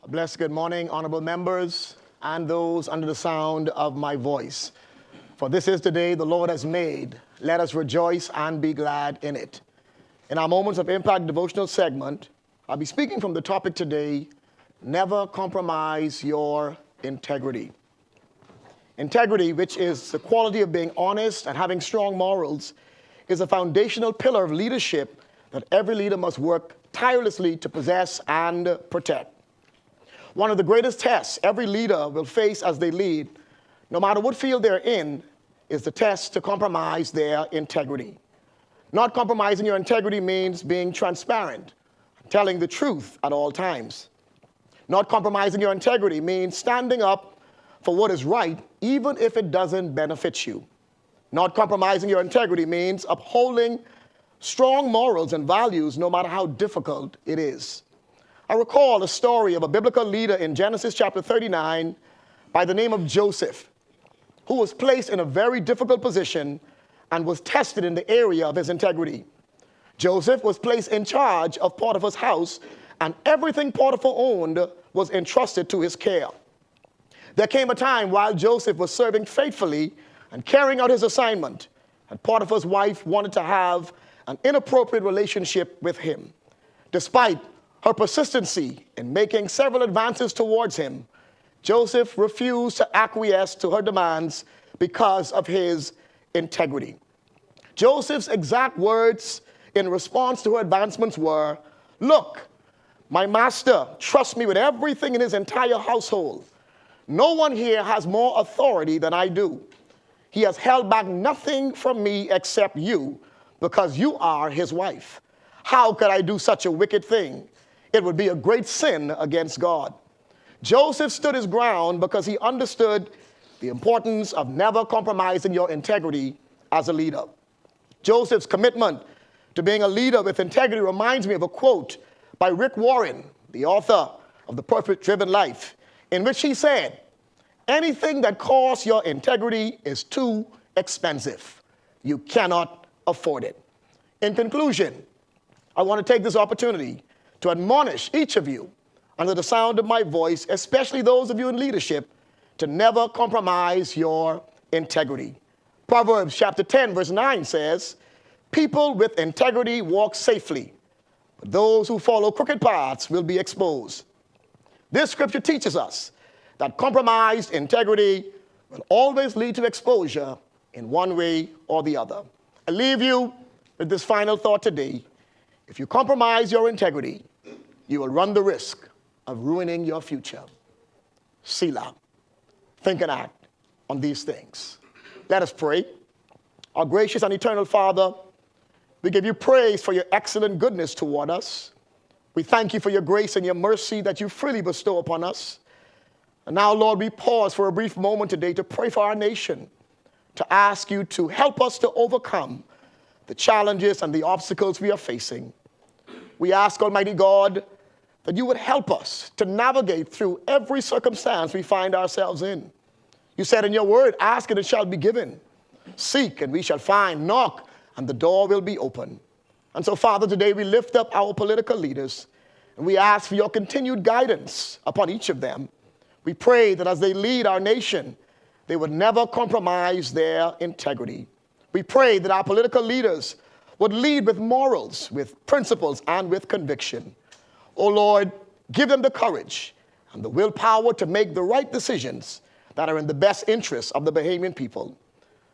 Blessed good morning, honorable members, and those under the sound of my voice. For this is the day the Lord has made. Let us rejoice and be glad in it. In our Moments of Impact devotional segment, I'll be speaking from the topic today, never compromise your integrity. Integrity, which is the quality of being honest and having strong morals, is a foundational pillar of leadership that every leader must work tirelessly to possess and protect. One of the greatest tests every leader will face as they lead, no matter what field they're in, is the test to compromise their integrity. Not compromising your integrity means being transparent, telling the truth at all times. Not compromising your integrity means standing up for what is right, even if it doesn't benefit you. Not compromising your integrity means upholding strong morals and values no matter how difficult it is. I recall a story of a biblical leader in Genesis chapter 39 by the name of Joseph, who was placed in a very difficult position and was tested in the area of his integrity. Joseph was placed in charge of Potiphar's house, and everything Potiphar owned was entrusted to his care. There came a time while Joseph was serving faithfully and carrying out his assignment, and Potiphar's wife wanted to have an inappropriate relationship with him. Despite her persistency in making several advances towards him, Joseph refused to acquiesce to her demands because of his integrity. Joseph's exact words in response to her advancements were, "Look, my master trusts me with everything in his entire household. No one here has more authority than I do. He has held back nothing from me except you, because you are his wife. How could I do such a wicked thing? It would be a great sin against God." Joseph stood his ground because he understood the importance of never compromising your integrity as a leader. Joseph's commitment to being a leader with integrity reminds me of a quote by Rick Warren, the author of The Purpose-Driven Life, in which he said, "Anything that costs your integrity is too expensive. You cannot afford it." In conclusion, I want to take this opportunity to admonish each of you under the sound of my voice, especially those of you in leadership, to never compromise your integrity. Proverbs chapter 10, verse 9 says, "People with integrity walk safely, but those who follow crooked paths will be exposed." This scripture teaches us that compromised integrity will always lead to exposure in one way or the other. I leave you with this final thought today. If you compromise your integrity, you will run the risk of ruining your future. Selah. Think and act on these things. Let us pray. Our gracious and eternal Father, we give you praise for your excellent goodness toward us. We thank you for your grace and your mercy that you freely bestow upon us. And now, Lord, we pause for a brief moment today to pray for our nation, to ask you to help us to overcome the challenges and the obstacles we are facing. We ask, Almighty God, that you would help us to navigate through every circumstance we find ourselves in. You said in your word, "Ask and it shall be given. Seek and we shall find. Knock and the door will be open." And so, Father, today we lift up our political leaders and we ask for your continued guidance upon each of them. We pray that as they lead our nation, they would never compromise their integrity. We pray that our political leaders would lead with morals, with principles, and with conviction. Oh Lord, give them the courage and the willpower to make the right decisions that are in the best interests of the Bahamian people.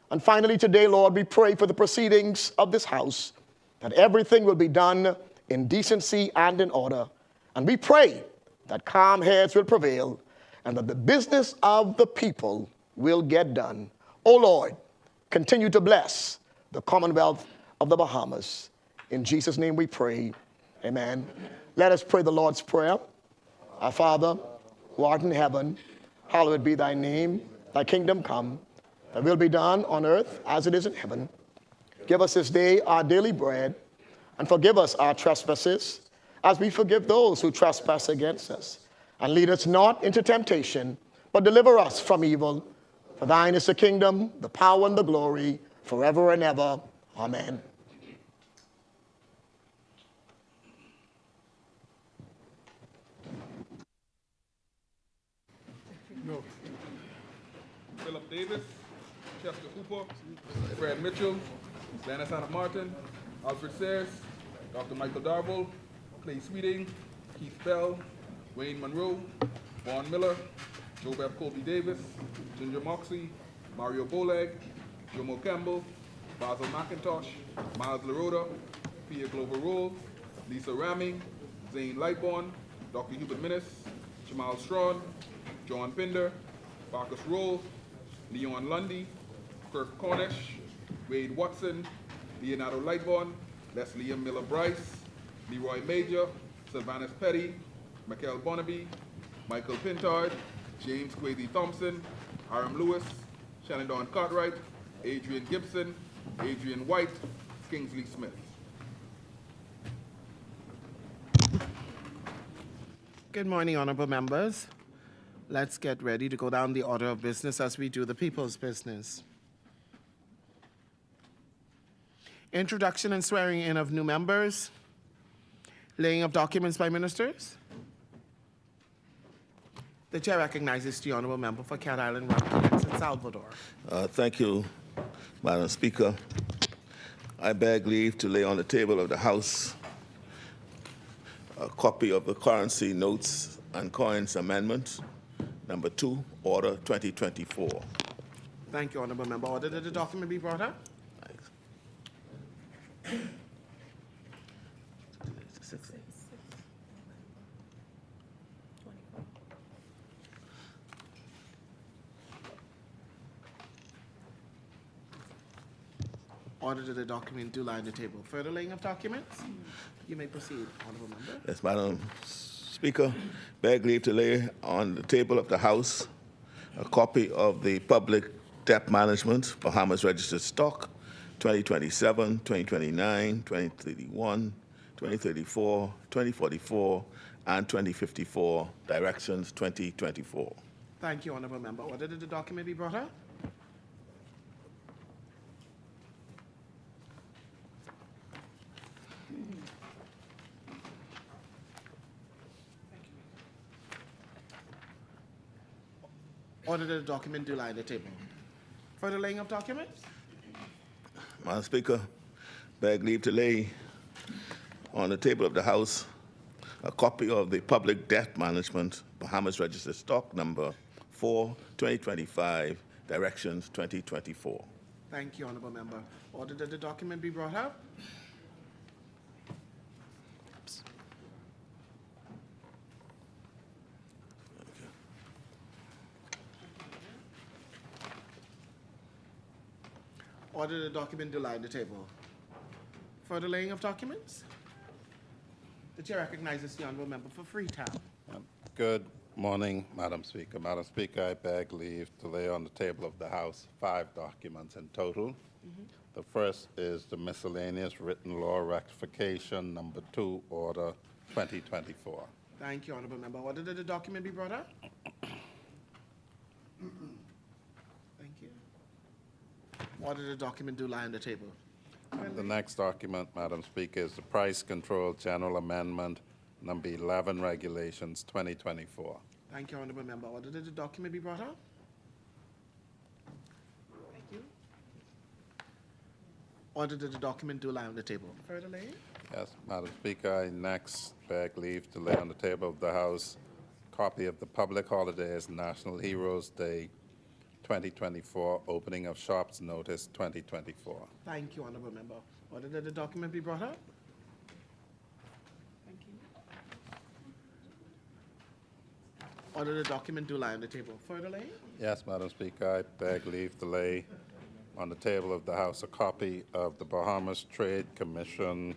And finally today, Lord, we pray for the proceedings of this house, that everything will be done in decency and in order. And we pray that calm heads will prevail and that the business of the people will get done. Oh Lord, continue to bless the Commonwealth of the Bahamas. In Jesus' name we pray. Amen. Let us pray the Lord's Prayer. Our Father, who art in heaven, hallowed be thy name. Thy kingdom come. Thy will be done on earth as it is in heaven. Give us this day our daily bread, and forgive us our trespasses, as we forgive those who trespass against us. And lead us not into temptation, but deliver us from evil. For thine is the kingdom, the power, and the glory, forever and ever. Amen. No. Philip Davis, Chester Cooper, Fred Mitchell, Lana Santa Martin, Alfred Sayers, Dr. Michael Darville, Clay Sweeting, Keith Bell, Wayne Monroe, Vaughn Miller, Jobeth Colby Davis, Ginger Moxie, Mario Boleg, Jomo Campbell, Basil McIntosh, Miles LaRoda, Pia Glover Roll, Lisa Ramming, Zane Lightbourne, Dr. Hubert Minnis, Jamal Strawn, John Pinder, Marcus Roll, Leon Lundy, Kirk Cornish, Wade Watson, Leonardo Lightbourne, Leslie M. Miller Bryce, Leroy Major, Sylvanus Petty, Michael Bonnaby, Michael Pintard, James Quasi Thompson, Hiram Lewis, Shannon Dawn Cartwright, Adrian Gibson, Adrian White, Kingsley Smith. Good morning, honorable members. Let's get ready to go down the order of business as we do the people's business. Introduction and swearing in of new members. Laying of documents by ministers. The chair recognizes the honorable member for Cat Island, Rockland, and Salvador. Thank you, Madam Speaker. I beg leave to lay on the table of the House a copy of the Currency Notes and Coins Amendment, number 2, Order 2024. Thank you, honorable member. Order that the document be brought up. Order that the document do lie on the table. Further laying of documents? You may proceed, honorable member. Yes, Madam Speaker. Beg leave to lay on the table of the House a copy of the Public Debt Management Bahamas Registered Stock 2027, 2029, 2031, 2034, 2044, and 2054 Directions 2024. Thank you, honorable member. Order that the document be brought up. Order that the document do lie on the table. Further laying of documents? Madam Speaker, beg leave to lay on the table of the House a copy of the Public Debt Management Bahamas Registered Stock number 4, 2025, Directions 2024. Thank you, honorable member. Order that the document be brought up. Order the document to lie on the table. Further laying of documents? The chair recognizes the honorable member for Freetown. Good morning, Madam Speaker. Madam Speaker, I beg leave to lay on the table of the House 5 documents in total. The first is the miscellaneous written law rectification number 2, Order 2024. Thank you, honorable member. Order that the document be brought up. Thank you. Order the document do lie on the table. The next document, Madam Speaker, is the Price Control General Amendment number 11, Regulations 2024. Thank you, honorable member. Order that the document be brought up. Thank you. Order that the document do lie on the table. Further laying? Yes, Madam Speaker, I next beg leave to lay on the table of the House a copy of the Public Holidays National Heroes Day 2024 Opening of Shops Notice 2024. Thank you, honorable member. Order that the document be brought up. Thank you. Order the document do lie on the table. Further laying? Yes, Madam Speaker, I beg leave to lay on the table of the House a copy of the Bahamas Trade Commission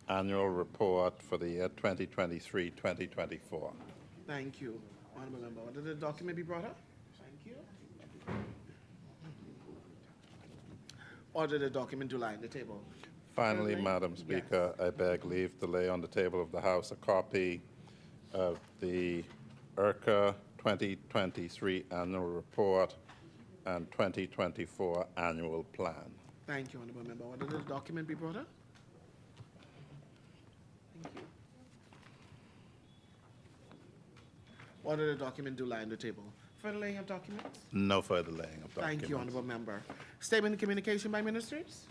Annual Report for the year 2023-2024. Thank you, honorable member. Order the document be brought up. Thank you. Order the document to lie on the table. Finally, Madam Speaker, I beg leave to lay on the table of the House a copy of the IRCA 2023 Annual Report and 2024 Annual Plan. Thank you, honorable member. Order the document be brought up. Thank you. Order the document duly on the table. Further laying of documents? No further laying of documents. Thank you, honorable member. Statement of communication by ministers?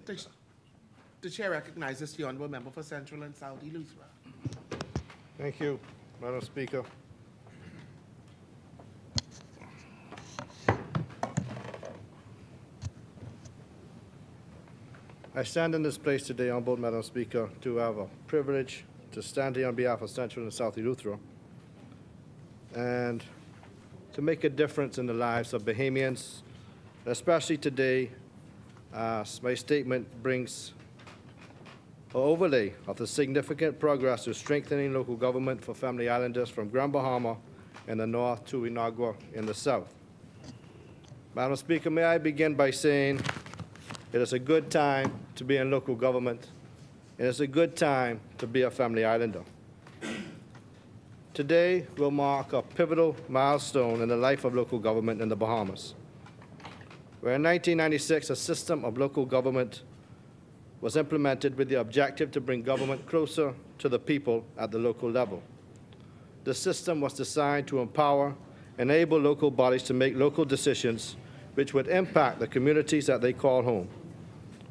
The chair recognizes the honorable member for Central and South Eleuthera. Thank you, Madam Speaker. I stand in this place today, Honorable Madam Speaker, to have a privilege to stand here on behalf of Central and South Eleuthera and to make a difference in the lives of Bahamians, especially today, as my statement brings an overlay of the significant progress to strengthening local government for Family Islanders from Grand Bahama in the north to Inagua in the south. Madam Speaker, may I begin by saying it is a good time to be in local government, and it's a good time to be a Family Islander. Today will mark a pivotal milestone in the life of local government in the Bahamas, where in 1996 a system of local government was implemented with the objective to bring government closer to the people at the local level. The system was designed to empower, enable local bodies to make local decisions which would impact the communities that they call home.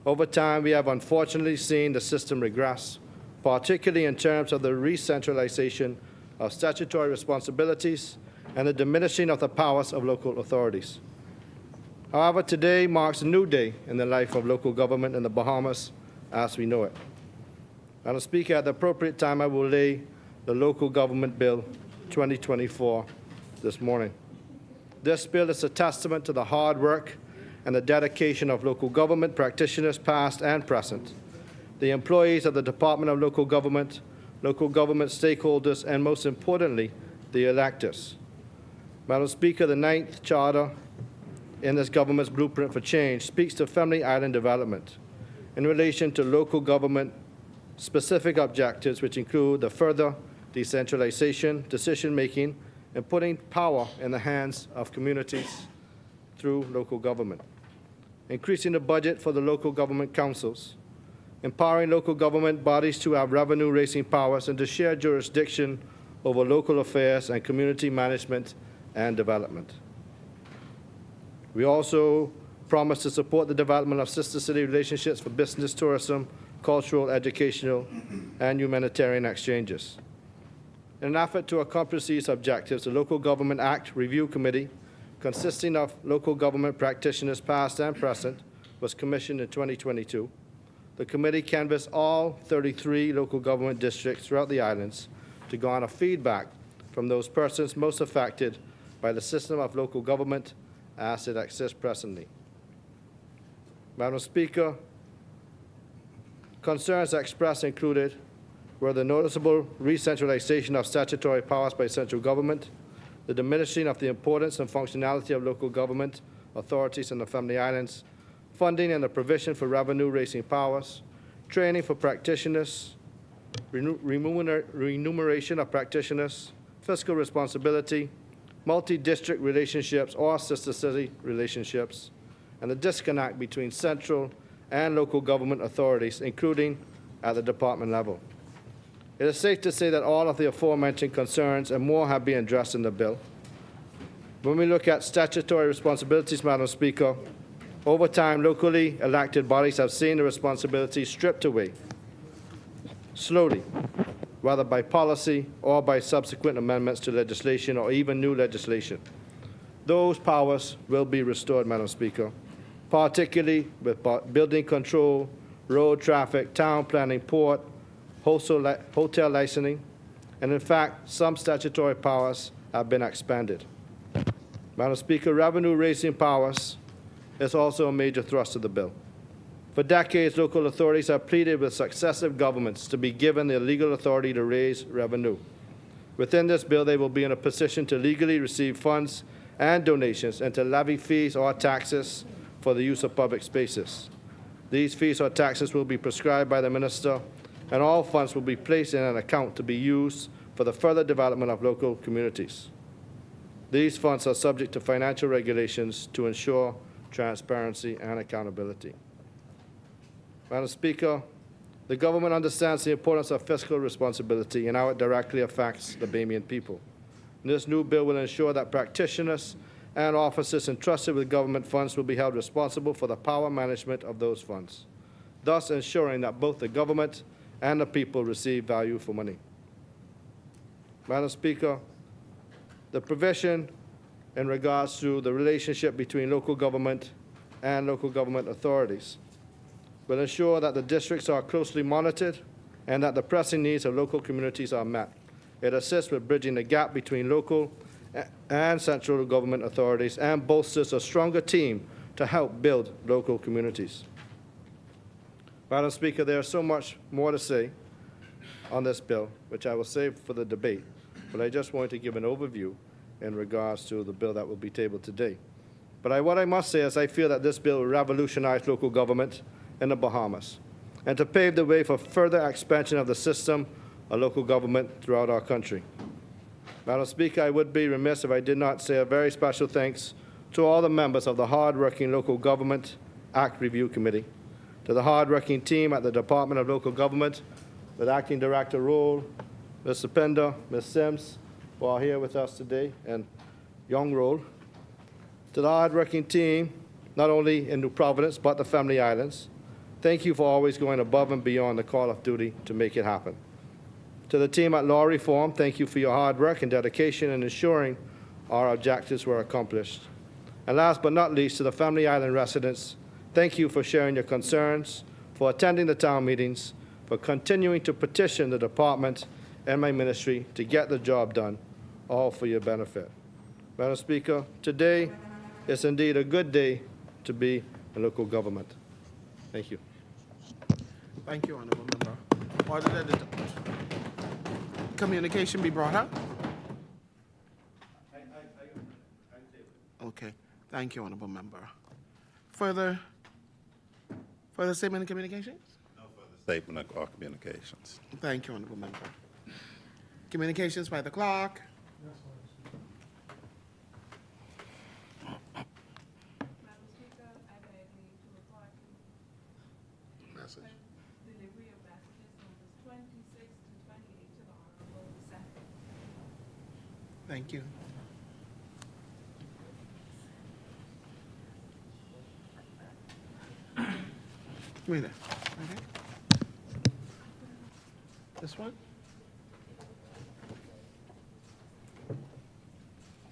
Over time, we have unfortunately seen the system regress, particularly in terms of the re-centralization of statutory responsibilities and the diminishing of the powers of local authorities. However, today marks a new day in the life of local government in the Bahamas as we know it. Madam Speaker, at the appropriate time, I will lay the Local Government Bill 2024 this morning. This bill is a testament to the hard work and the dedication of local government practitioners past and present, the employees of the Department of Local Government stakeholders, and most importantly, the electors. Madam Speaker, the 9th Charter in this government's blueprint for change speaks to Family Island development in relation to local government specific objectives, which include the further decentralization, decision-making, and putting power in the hands of communities through local government, increasing the budget for the local government councils, empowering local government bodies to have revenue-raising powers and to share jurisdiction over local affairs and community management and development. We also promise to support the development of sister city relationships for business, tourism, cultural, educational, and humanitarian exchanges. In an effort to accomplish these objectives, the Local Government Act Review Committee, consisting of local government practitioners past and present, was commissioned in 2022. The committee canvassed all 33 local government districts throughout the islands to garner feedback from those persons most affected by the system of local government as it exists presently. Madam Speaker, concerns expressed included were the noticeable re-centralization of statutory powers by central government, the diminishing of the importance and functionality of local government authorities in the Family Islands, funding and the provision for revenue-raising powers, training for practitioners, remuneration of practitioners, fiscal responsibility, multi-district relationships or sister city relationships, and the disconnect between central and local government authorities, including at the department level. It is safe to say that all of the aforementioned concerns and more have been addressed in the bill. When we look at statutory responsibilities, Madam Speaker, over time, locally elected bodies have seen the responsibilities stripped away, slowly, whether by policy or by subsequent amendments to legislation or even new legislation. Those powers will be restored, Madam Speaker, particularly with building control, road traffic, town planning, port, hotel licensing, and in fact, some statutory powers have been expanded. Madam Speaker, revenue-raising powers is also a major thrust of the bill. For decades, local authorities have pleaded with successive governments to be given the legal authority to raise revenue. Within this bill, they will be in a position to legally receive funds and donations and to levy fees or taxes for the use of public spaces. These fees or taxes will be prescribed by the minister, and all funds will be placed in an account to be used for the further development of local communities. These funds are subject to financial regulations to ensure transparency and accountability. Madam Speaker, the government understands the importance of fiscal responsibility and how it directly affects the Bahamian people. This new bill will ensure that practitioners and officers entrusted with government funds will be held responsible for the power management of those funds, thus ensuring that both the government and the people receive value for money. Madam Speaker, the provision in regards to the relationship between local government and local government authorities will ensure that the districts are closely monitored and that the pressing needs of local communities are met. It assists with bridging the gap between local and central government authorities and bolsters a stronger team to help build local communities. Madam Speaker, there is so much more to say on this bill, which I will save for the debate, but I just wanted to give an overview in regards to the bill that will be tabled today. But what I must say is I feel that this bill will revolutionize local government in the Bahamas and to pave the way for further expansion of the system of local government throughout our country. Madam Speaker, I would be remiss if I did not say a very special thanks to all the members of the hard-working Local Government Act Review Committee, to the hard-working team at the Department of Local Government, with Acting Director Roll, Ms. Sapenda, Ms. Sims, who are here with us today, and Young Roll, to the hard-working team, not only in New Providence, but the Family Islands. Thank you for always going above and beyond the call of duty to make it happen. To the team at Law Reform, thank you for your hard work and dedication in ensuring our objectives were accomplished. And last but not least, to the Family Island residents, thank you for sharing your concerns, for attending the town meetings, for continuing to petition the department and my ministry to get the job done, all for your benefit. Madam Speaker, today is indeed a good day to be in local government. Thank you. Thank you, Honourable Member. Order that the communication be brought up. Okay. Thank you, Honourable Member. Further statement and communications? No further statement or communications. Thank you, Honourable Member. Communications by the clerk. Madam Speaker, I beg leave to report Message. delivery of messages numbers 26 to 28 to the Honorable Secretary. Thank you. Give me that. Okay. This one?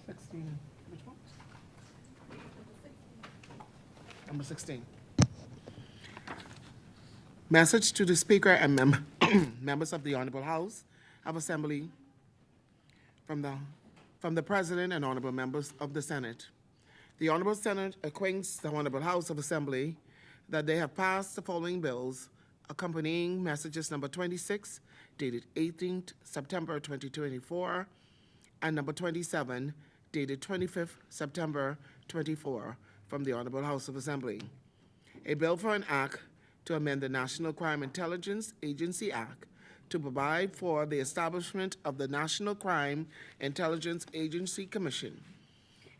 16. Which one? Number 16. Message to the Speaker and members of the Honorable House of Assembly from the President and Honorable members of the Senate. The Honorable Senate acquaints the Honorable House of Assembly that they have passed the following bills accompanying messages number 26, dated 18th September 2024, and number 27, dated 25th September 24, from the Honorable House of Assembly. A bill for an act to amend the National Crime Intelligence Agency Act to provide for the establishment of the National Crime Intelligence Agency Commission,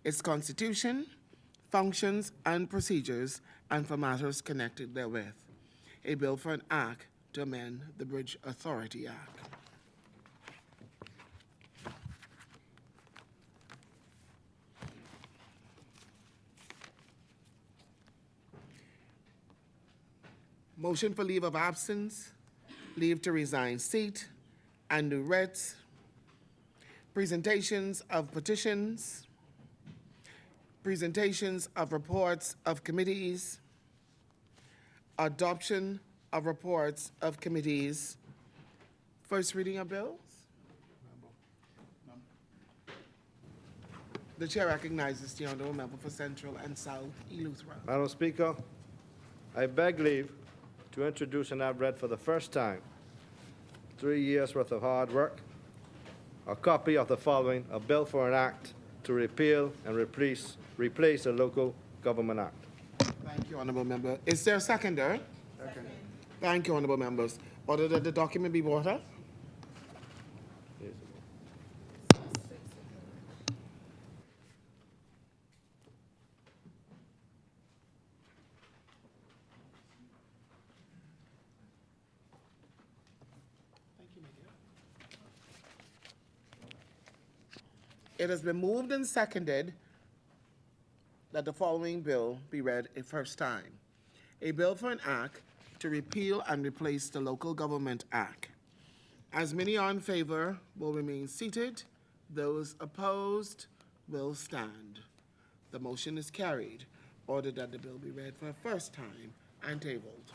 its constitution, functions, and procedures, and for matters connected therewith. A bill for an act to amend the Bridge Authority Act. Motion for leave of absence, leave to resign seat, and new writs, presentations of petitions, presentations of reports of committees, adoption of reports of committees, first reading of bills. The chair recognizes the honourable member for Central and South Eleuthera. Madam Speaker, I beg leave to introduce and have read for the first time 3 years' worth of hard work, a copy of the following, a bill for an act to repeal and replace the Local Government Act. Thank you, honourable member. Is there a seconder? Second. Thank you, honourable members. Order that the document be brought up. It has been moved and seconded that the following bill be read a first time. A bill for an act to repeal and replace the Local Government Act. As many are in favor will remain seated. Those opposed will stand. The motion is carried. Ordered that the bill be read for a first time and tabled.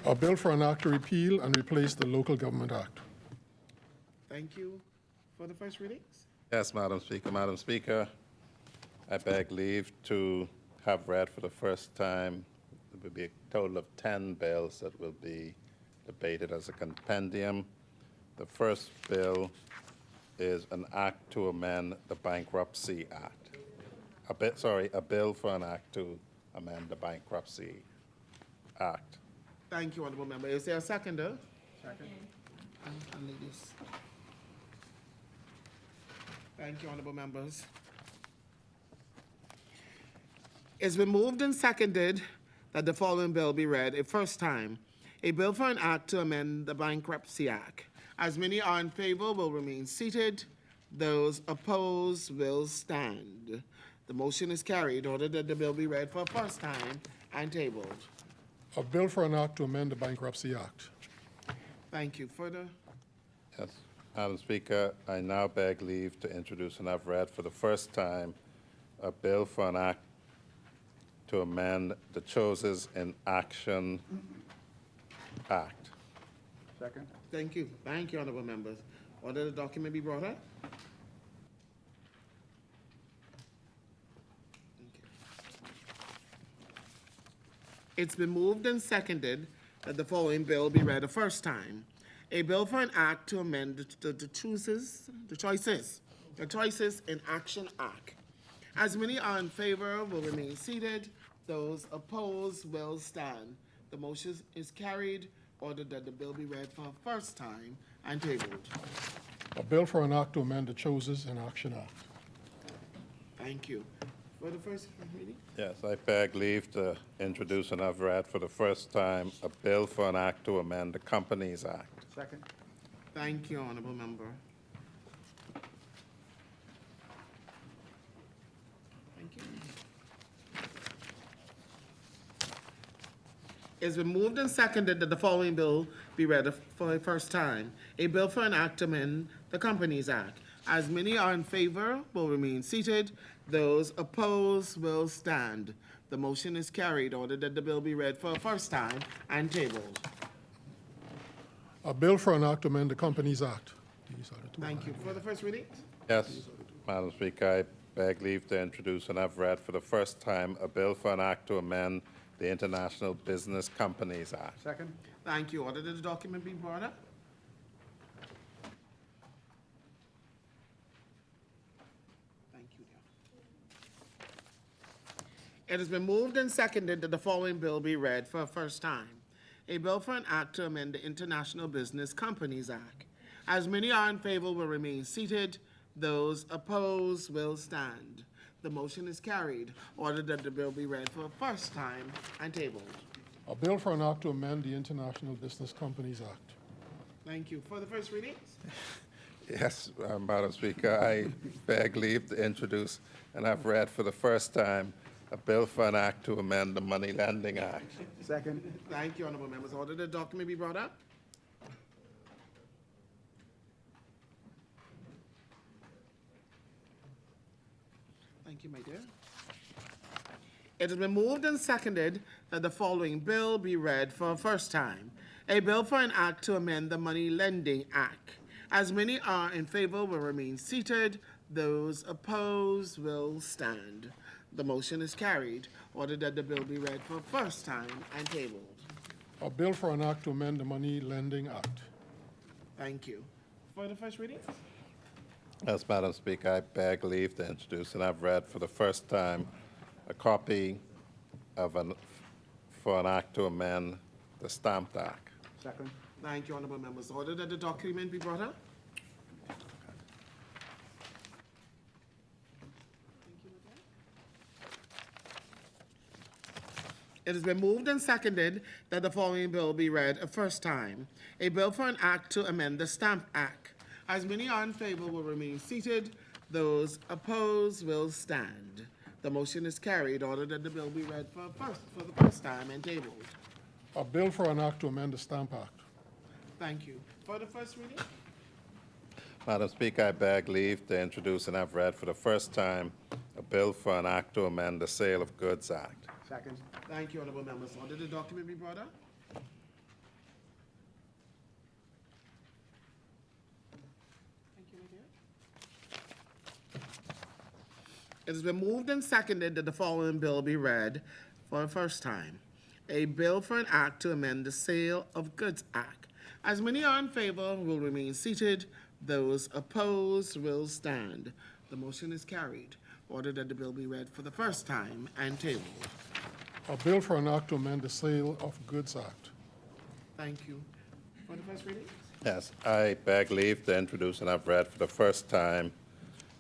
A bill for an act to repeal and replace the Local Government Act. Thank you for the first readings. Yes, Madam Speaker. Madam Speaker, I beg leave to have read for the first time. There will be a total of 10 bills that will be debated as a compendium. The first bill is an act to amend the Bankruptcy Act. A bill for an act to amend the Bankruptcy Act. Thank you, Honorable Member. Is there a seconder? Second. And ladies. Thank you, Honorable Members. It's been moved and seconded that the following bill be read a first time. A bill for an act to amend the Bankruptcy Act. As many are in favor will remain seated. Those opposed will stand. The motion is carried. Ordered that the bill be read for a first time and tabled. A bill for an act to amend the Bankruptcy Act. Thank you. Further? Yes, Madam Speaker, I now beg leave to introduce and have read for the first time a bill for an act to amend the Choses in Action Act. Second. Thank you. Thank you, Honorable Members. Order the document be brought up. It's been moved and seconded that the following bill be read a first time. A bill for an act to amend the Choices in Action Act. As many are in favor will remain seated. Those opposed will stand. The motion is carried. Ordered that the bill be read for a first time and tabled. A bill for an act to amend the Choses in Action Act. Thank you. For the first reading? Yes, I beg leave to introduce and have read for the first time a bill for an act to amend the Companies Act. Second. Thank you, Honorable Member. Thank you. It's been moved and seconded that the following bill be read for a first time. A bill for an act to amend the Companies Act. As many are in favor will remain seated. Those opposed will stand. The motion is carried. Ordered that the bill be read for a first time and tabled. A bill for an act to amend the Companies Act. These are the two. Thank you. For the first reading? Yes, Madam Speaker, I beg leave to introduce and have read for the first time a bill for an act to amend the International Business Companies Act. Second. Thank you. Order that the document be brought up. Thank you, dear. It has been moved and seconded that the following bill be read for a first time. A bill for an act to amend the International Business Companies Act. As many are in favor will remain seated. Those opposed will stand. The motion is carried. Ordered that the bill be read for a first time and tabled. A bill for an act to amend the International Business Companies Act. Thank you. For the first readings? Yes, Madam Speaker, I beg leave to introduce and have read for the first time a bill for an act to amend the Money Lending Act. Second. Thank you, honorable members. Order the document be brought up. Thank you, my dear. It has been moved and seconded that the following bill be read for a first time. A bill for an act to amend the Money Lending Act. As many are in favor will remain seated. Those opposed will stand. The motion is carried. Ordered that the bill be read for a first time and tabled. A bill for an act to amend the Money Lending Act. Thank you. For the first reading? Yes, Madam Speaker, I beg leave to introduce and have read for the first time a copy of for an act to amend the Stamp Act. Second. Thank you, honorable members. Order that the document be brought up. It has been moved and seconded that the following bill be read a first time. A bill for an act to amend the Stamp Act. As many are in favor will remain seated. Those opposed will stand. The motion is carried. Order that the bill be read for the first time and tabled. A bill for an act to amend the Stamp Act. Thank you. For the first reading? Madam Speaker, I beg leave to introduce and have read for the first time a bill for an act to amend the Sale of Goods Act. Second. Thank you, honorable members. Order the document be brought up. Thank you, my dear. It has been moved and seconded that the following bill be read for the first time. A bill for an act to amend the Sale of Goods Act. As many are in favor will remain seated. Those opposed will stand. The motion is carried. Order that the bill be read for the first time and tabled. A bill for an act to amend the Sale of Goods Act. Thank you. For the first reading? Yes, I beg leave to introduce and have read for the first time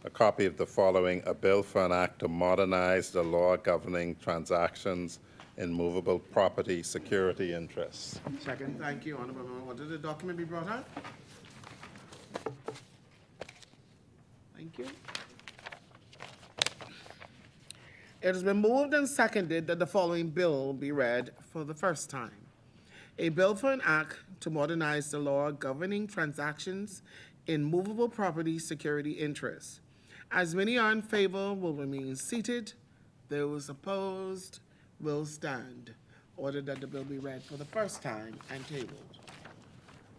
a copy of the following, a bill for an act to modernize the law governing transactions in movable property security interests. Second. Thank you, honorable member. Order the document be brought up. Thank you. It has been moved and seconded that the following bill be read for the first time. A bill for an act to modernize the law governing transactions in movable property security interests. As many are in favor will remain seated. Those opposed will stand. Order that the bill be read for the first time and tabled.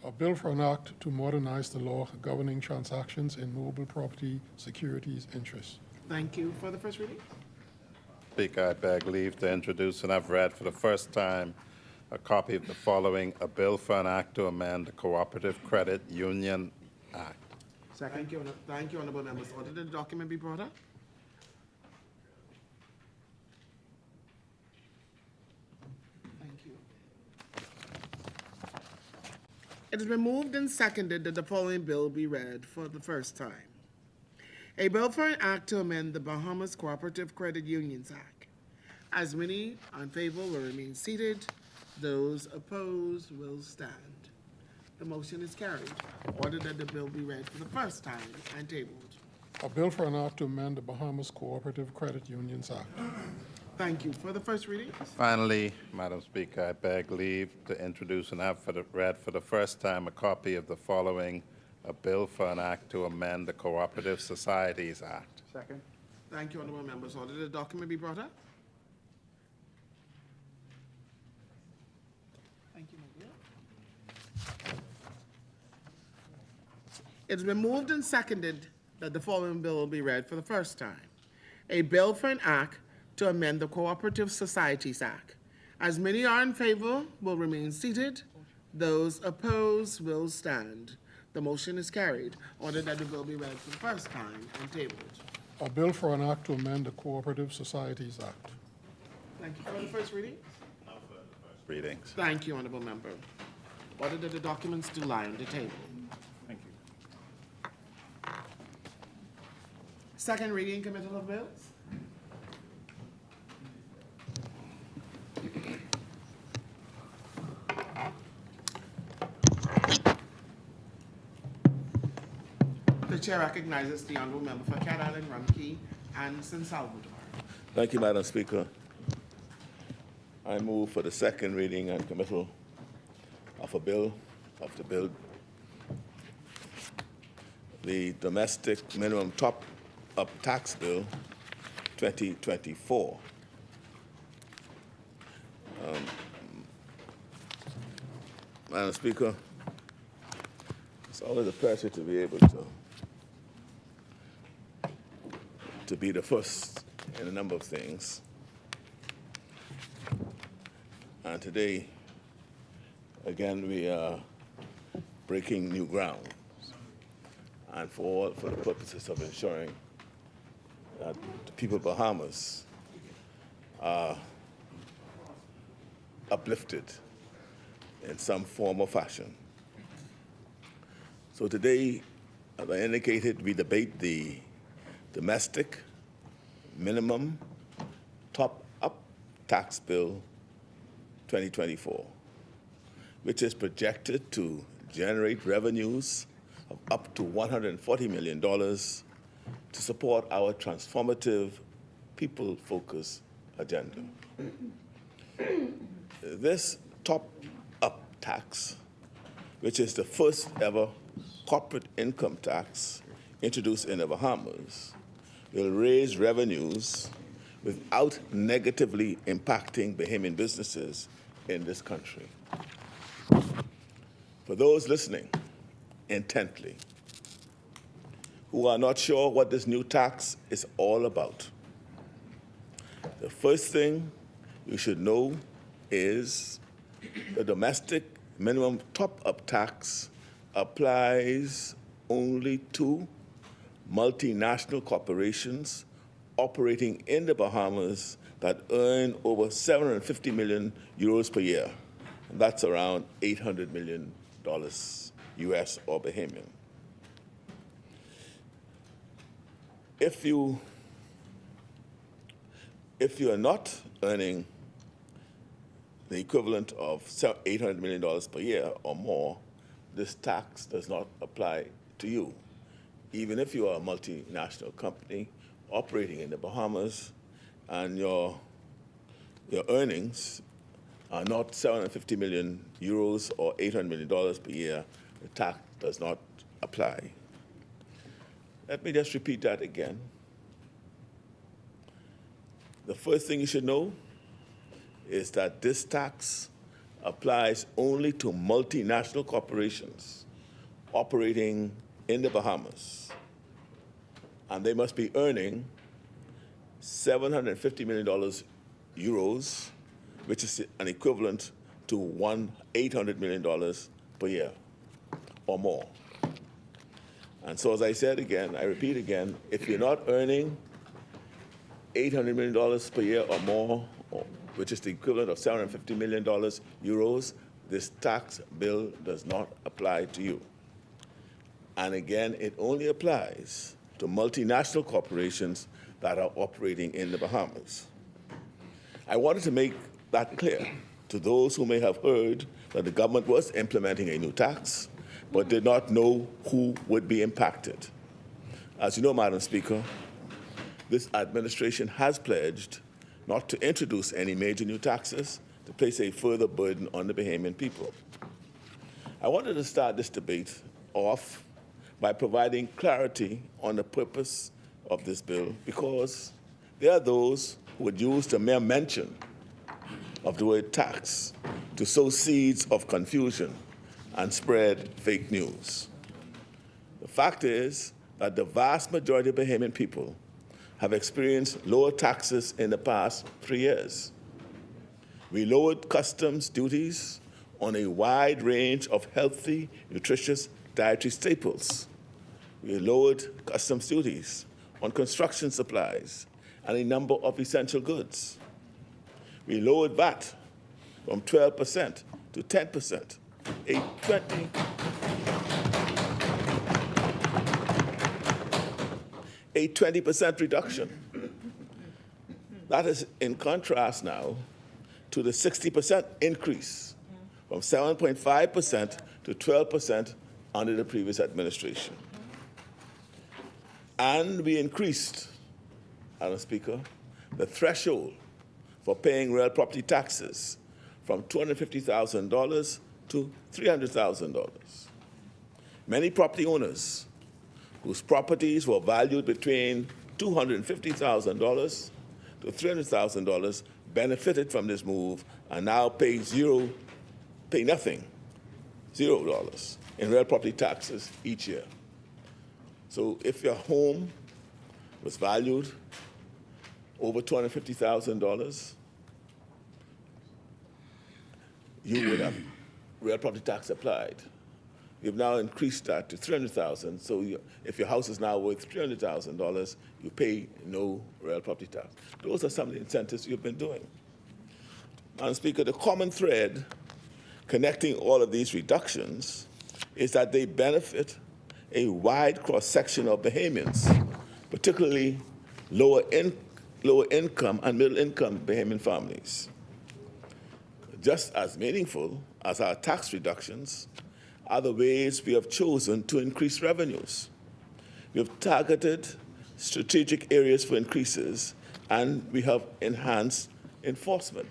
A bill for an act to modernize the law governing transactions in movable property securities interests. Thank you. For the first reading? Speaker, I beg leave to introduce and have read for the first time a copy of the following, a bill for an act to amend the Cooperative Credit Union Act. Second. Thank you, honorable members. Order that the document be brought up. Thank you. It has been moved and seconded that the following bill be read for the first time. A bill for an act to amend the Bahamas Cooperative Credit Unions Act. As many in favor will remain seated. Those opposed will stand. The motion is carried. Order that the bill be read for the first time and tabled. A bill for an act to amend the Bahamas Cooperative Credit Unions Act. Thank you. For the first reading? Finally, Madam Speaker, I beg leave to introduce and have read for the first time a copy of the following, a bill for an act to amend the Cooperative Societies Act. Second. Thank you, honorable members. Order the document be brought up. Thank you, my dear. It's been moved and seconded that the following bill will be read for the first time. A bill for an act to amend the Cooperative Societies Act. As many are in favor will remain seated. Those opposed will stand. The motion is carried. Order that the bill be read for the first time and tabled. A bill for an act to amend the Cooperative Societies Act. Thank you. For the first reading? Readings. Thank you, honorable member. Order that the documents do lie on the table. Thank you. Second reading, committal of bills. The chair recognizes the honorable member for Cat Island, Rumkey, and San Salvador. Thank you, Madam Speaker. I move for the second reading and committal of the Domestic Minimum Top-Up Tax Bill 2024. Madam Speaker, it's always a pleasure to be able to be the first in a number of things. And today, again, we are breaking new ground, and for the purposes of ensuring that the people of Bahamas are uplifted in some form or fashion. So today, as I indicated, we debate the Domestic Minimum Top-Up Tax Bill 2024, which is projected to generate revenues of up to $140 million to support our transformative, people-focused agenda. This top-up tax, which is the first ever corporate income tax introduced in the Bahamas, will raise revenues without negatively impacting Bahamian businesses in this country. For those listening intently, who are not sure what this new tax is all about, the first thing you should know is the domestic minimum top-up tax applies only to multinational corporations operating in the Bahamas that earn over 750 million euros per year. And that's around $800 million US or Bahamian. If you are not earning the equivalent of $800 million per year or more, this tax does not apply to you. Even if you are a multinational company operating in the Bahamas and your earnings are not 750 million euros or $800 million per year, the tax does not apply. Let me just repeat that again. The first thing you should know is that this tax applies only to multinational corporations operating in the Bahamas, and they must be earning $750 million euros, which is an equivalent to $800 million per year or more. And so, as I said again, I repeat again, if you're not earning $800 million per year or more, which is the equivalent of $750 million euros, this tax bill does not apply to you. And again, it only applies to multinational corporations that are operating in the Bahamas. I wanted to make that clear to those who may have heard that the government was implementing a new tax, but did not know who would be impacted. As you know, Madam Speaker, this administration has pledged not to introduce any major new taxes to place a further burden on the Bahamian people. I wanted to start this debate off by providing clarity on the purpose of this bill, because there are those who would use the mere mention of the word tax to sow seeds of confusion and spread fake news. The fact is that the vast majority of Bahamian people have experienced lower taxes in the past 3 years. We lowered customs duties on a wide range of healthy, nutritious dietary staples. We lowered customs duties on construction supplies and a number of essential goods. We lowered VAT from 12% to 10%, a 20% reduction. That is in contrast now to the 60% increase from 7.5% to 12% under the previous administration. And we increased, Madam Speaker, the threshold for paying real property taxes from $250,000 to $300,000. Many property owners whose properties were valued between $250,000 to $300,000 benefited from this move and now pay nothing, $0 in real property taxes each year. So if your home was valued over $250,000, you would have real property tax applied. We've now increased that to $300,000. So if your house is now worth $300,000, you pay no real property tax. Those are some of the incentives you've been doing. Madam Speaker, the common thread connecting all of these reductions is that they benefit a wide cross-section of Bahamians, particularly lower income and middle-income Bahamian families. Just as meaningful as our tax reductions are the ways we have chosen to increase revenues. We have targeted strategic areas for increases, and we have enhanced enforcement.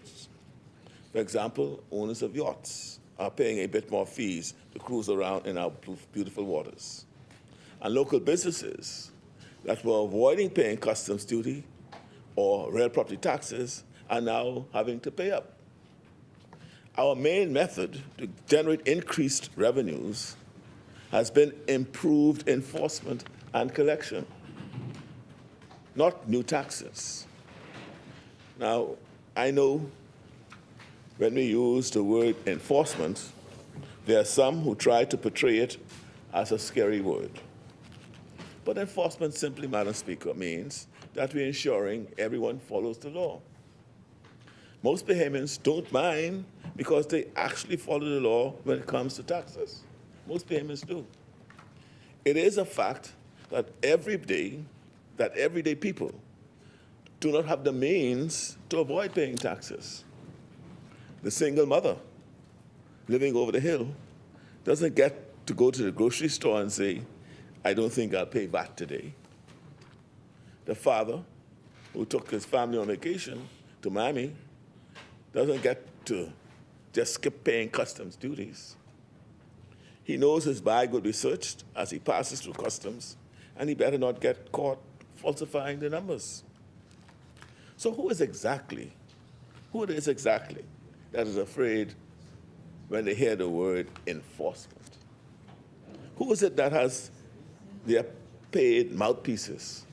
For example, owners of yachts are paying a bit more fees to cruise around in our beautiful waters. And local businesses that were avoiding paying customs duty or real property taxes are now having to pay up. Our main method to generate increased revenues has been improved enforcement and collection, not new taxes. Now, I know when we use the word enforcement, there are some who try to portray it as a scary word. But enforcement simply, Madam Speaker, means that we're ensuring everyone follows the law. Most Bahamians don't mind because they actually follow the law when it comes to taxes. Most Bahamians do. It is a fact that everyday people do not have the means to avoid paying taxes. The single mother living over the hill doesn't get to go to the grocery store and say, I don't think I'll pay VAT today. The father who took his family on vacation to Miami doesn't get to just skip paying customs duties. He knows his bag will be searched as he passes through customs, and he better not get caught falsifying the numbers. So who is exactly that is afraid when they hear the word enforcement? Who is it that has their paid mouthpieces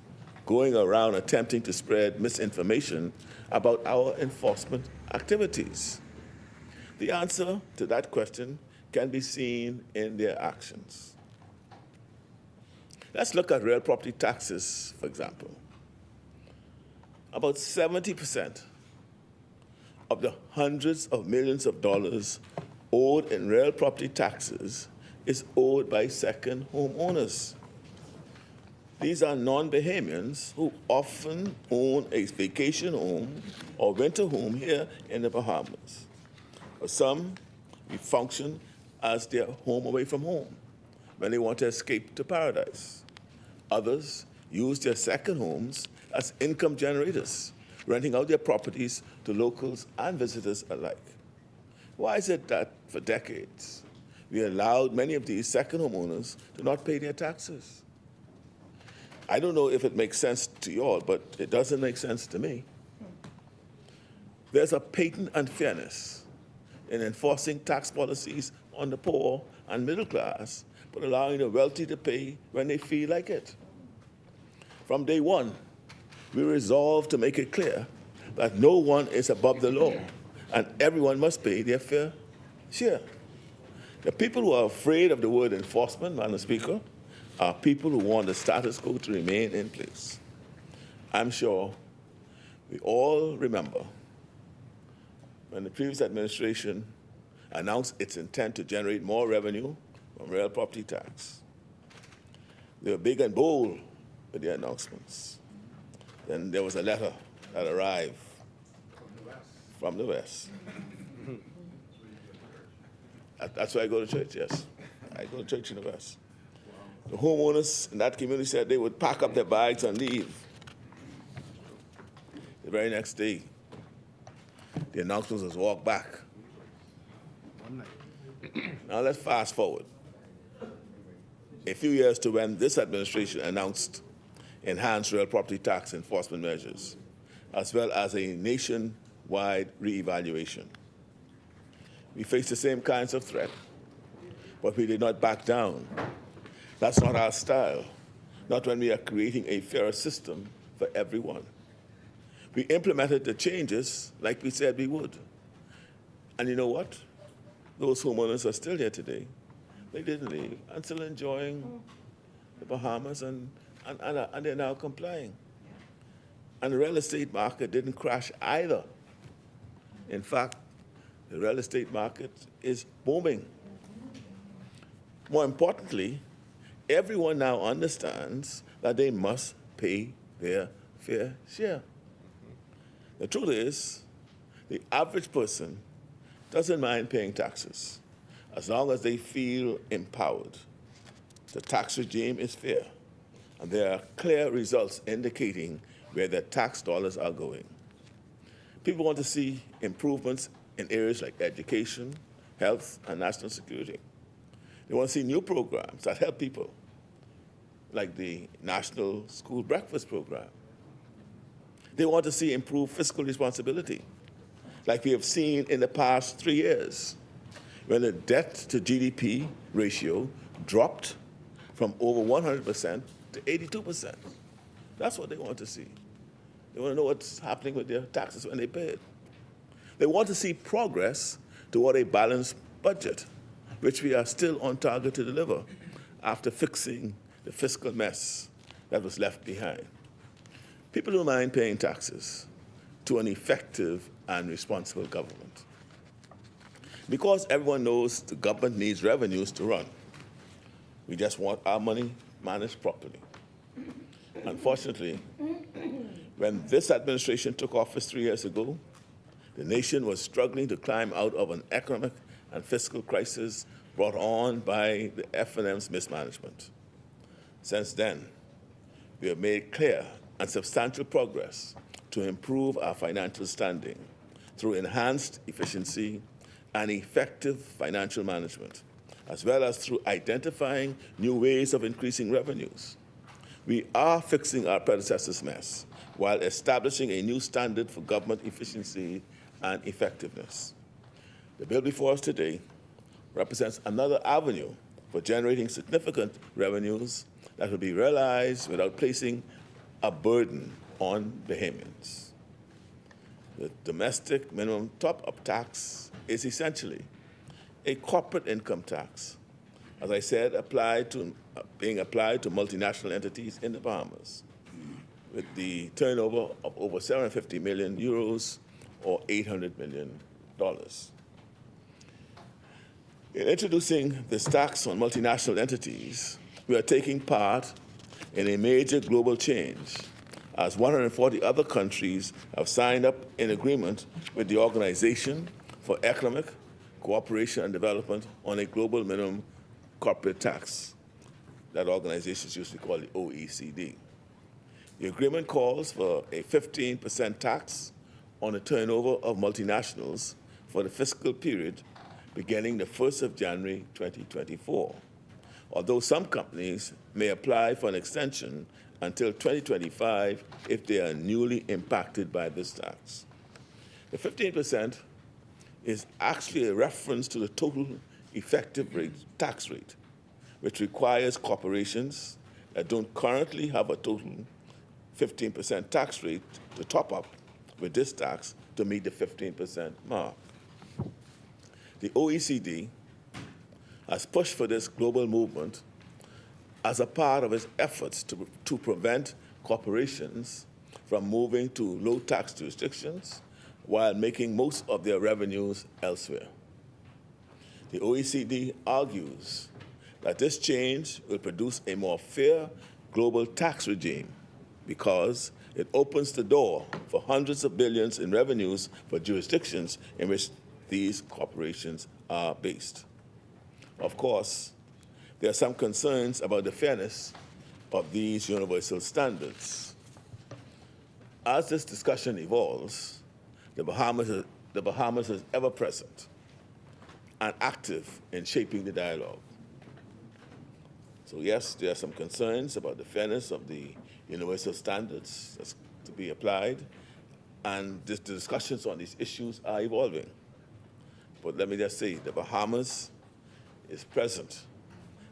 going around attempting to spread misinformation about our enforcement activities? The answer to that question can be seen in their actions. Let's look at real property taxes, for example. About 70% of the hundreds of millions of dollars owed in real property taxes is owed by second homeowners. These are non-Bahamians who often own a vacation home or winter home here in the Bahamas. For some, we function as their home away from home when they want to escape to paradise. Others use their second homes as income generators, renting out their properties to locals and visitors alike. Why is it that for decades we allowed many of these second homeowners to not pay their taxes? I don't know if it makes sense to you all, but it doesn't make sense to me. There's a patent unfairness in enforcing tax policies on the poor and middle class, but allowing the wealthy to pay when they feel like it. From day one, we resolved to make it clear that no one is above the law and everyone must pay their fair share. The people who are afraid of the word enforcement, Madam Speaker, are people who want the status quo to remain in place. I'm sure we all remember when the previous administration announced its intent to generate more revenue from real property tax. They were big and bold with their announcements. Then there was a letter that arrived from the West. That's why I go to church, yes. I go to church in the West. The homeowners in that community said they would pack up their bags and leave. The very next day, the announcement was walk back. Now let's fast forward a few years to when this administration announced enhanced real property tax enforcement measures, as well as a nationwide reevaluation. We faced the same kinds of threat, but we did not back down. That's not our style, not when we are creating a fairer system for everyone. We implemented the changes like we said we would. And you know what? Those homeowners are still here today. They didn't leave, and still enjoying the Bahamas, and they're now complying. And the real estate market didn't crash either. In fact, the real estate market is booming. More importantly, everyone now understands that they must pay their fair share. The truth is, the average person doesn't mind paying taxes as long as they feel empowered. The tax regime is fair, and there are clear results indicating where their tax dollars are going. People want to see improvements in areas like education, health, and national security. They want to see new programs that help people, like the National School Breakfast Program. They want to see improved fiscal responsibility, like we have seen in the past 3 years, when the debt to GDP ratio dropped from over 100% to 82%. That's what they want to see. They want to know what's happening with their taxes when they pay it. They want to see progress toward a balanced budget, which we are still on target to deliver after fixing the fiscal mess that was left behind. People don't mind paying taxes to an effective and responsible government. Because everyone knows the government needs revenues to run, we just want our money managed properly. Unfortunately, when this administration took office 3 years ago, the nation was struggling to climb out of an economic and fiscal crisis brought on by the F&M's mismanagement. Since then, we have made clear and substantial progress to improve our financial standing through enhanced efficiency and effective financial management, as well as through identifying new ways of increasing revenues. We are fixing our predecessors' mess while establishing a new standard for government efficiency and effectiveness. The bill before us today represents another avenue for generating significant revenues that will be realized without placing a burden on Bahamians. The domestic minimum top-up tax is essentially a corporate income tax, as I said, being applied to multinational entities in the Bahamas, with the turnover of over 750 million euros or $800 million. In introducing this tax on multinational entities, we are taking part in a major global change, as 140 other countries have signed up in agreement with the Organization for Economic Cooperation and Development on a global minimum corporate tax. That organization is usually called the OECD. The agreement calls for a 15% tax on the turnover of multinationals for the fiscal period beginning the 1st of January 2024, although some companies may apply for an extension until 2025 if they are newly impacted by this tax. The 15% is actually a reference to the total effective tax rate, which requires corporations that don't currently have a total 15% tax rate to top up with this tax to meet the 15% mark. The OECD has pushed for this global movement as a part of its efforts to prevent corporations from moving to low-tax jurisdictions while making most of their revenues elsewhere. The OECD argues that this change will produce a more fair global tax regime because it opens the door for hundreds of billions in revenues for jurisdictions in which these corporations are based. Of course, there are some concerns about the fairness of these universal standards. As this discussion evolves, the Bahamas is ever present and active in shaping the dialogue. So yes, there are some concerns about the fairness of the universal standards that's to be applied, and the discussions on these issues are evolving. But let me just say, the Bahamas is present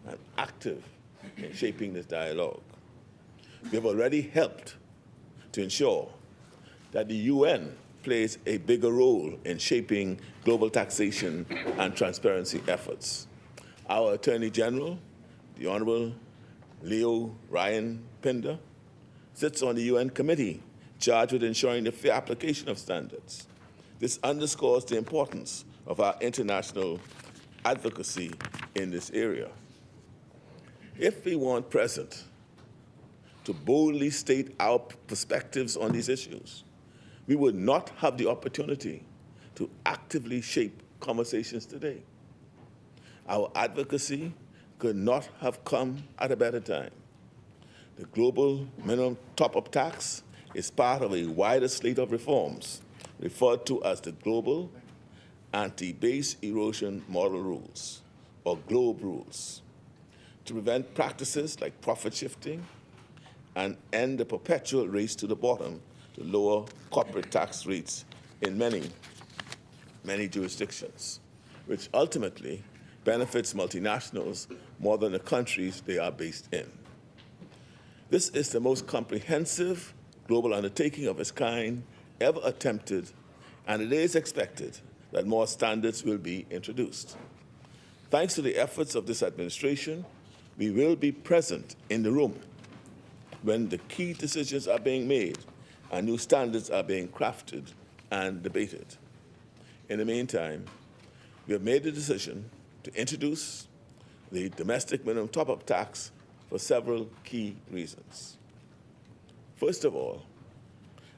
and active in shaping this dialogue. We have already helped to ensure that the UN plays a bigger role in shaping global taxation and transparency efforts. Our Attorney General, the Honorable Leo Ryan Pinder, sits on the UN committee charged with ensuring the fair application of standards. This underscores the importance of our international advocacy in this area. If we weren't present to boldly state our perspectives on these issues, we would not have the opportunity to actively shape conversations today. Our advocacy could not have come at a better time. The global minimum top-up tax is part of a wider slate of reforms referred to as the Global Anti-Base Erosion Model Rules, or GLOBE rules, to prevent practices like profit shifting and end the perpetual race to the bottom to lower corporate tax rates in many jurisdictions, which ultimately benefits multinationals more than the countries they are based in. This is the most comprehensive global undertaking of its kind ever attempted, and it is expected that more standards will be introduced. Thanks to the efforts of this administration, we will be present in the room when the key decisions are being made and new standards are being crafted and debated. In the meantime, we have made the decision to introduce the domestic minimum top-up tax for several key reasons. First of all,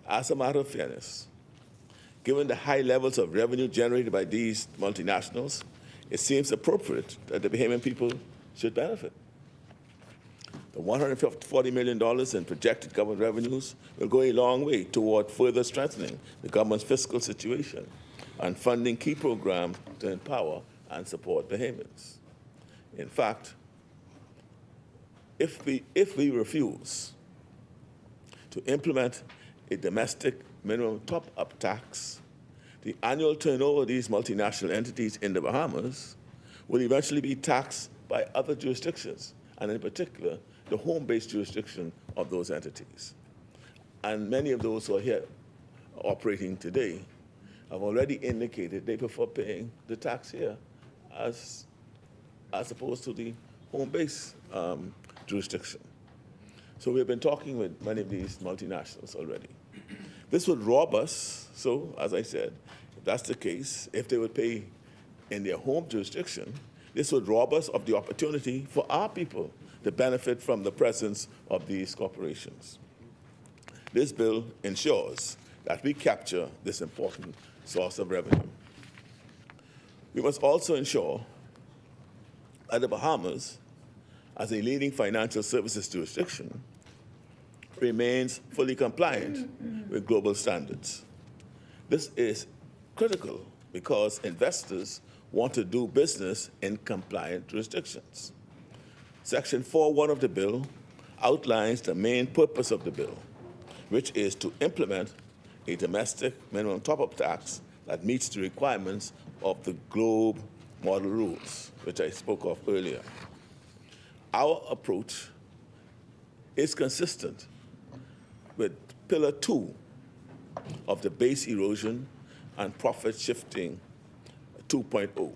as a matter of fairness, given the high levels of revenue generated by these multinationals, it seems appropriate that the Bahamian people should benefit. The $140 million in projected government revenues will go a long way toward further strengthening the government's fiscal situation and funding key programs to empower and support Bahamians. In fact, if we refuse to implement a domestic minimum top-up tax, the annual turnover of these multinational entities in the Bahamas will eventually be taxed by other jurisdictions, and in particular, the home-based jurisdiction of those entities. And many of those who are here operating today have already indicated they prefer paying the tax here as opposed to the home-based jurisdiction. So we've been talking with many of these multinationals already. This would rob us, so as I said, if that's the case, if they would pay in their home jurisdiction, this would rob us of the opportunity for our people to benefit from the presence of these corporations. This bill ensures that we capture this important source of revenue. We must also ensure that the Bahamas, as a leading financial services jurisdiction, remains fully compliant with global standards. This is critical because investors want to do business in compliant jurisdictions. Section 4.1 of the bill outlines the main purpose of the bill, which is to implement a domestic minimum top-up tax that meets the requirements of the GLOBE model rules, which I spoke of earlier. Our approach is consistent with Pillar 2 of the Base Erosion and Profit Shifting 2.0,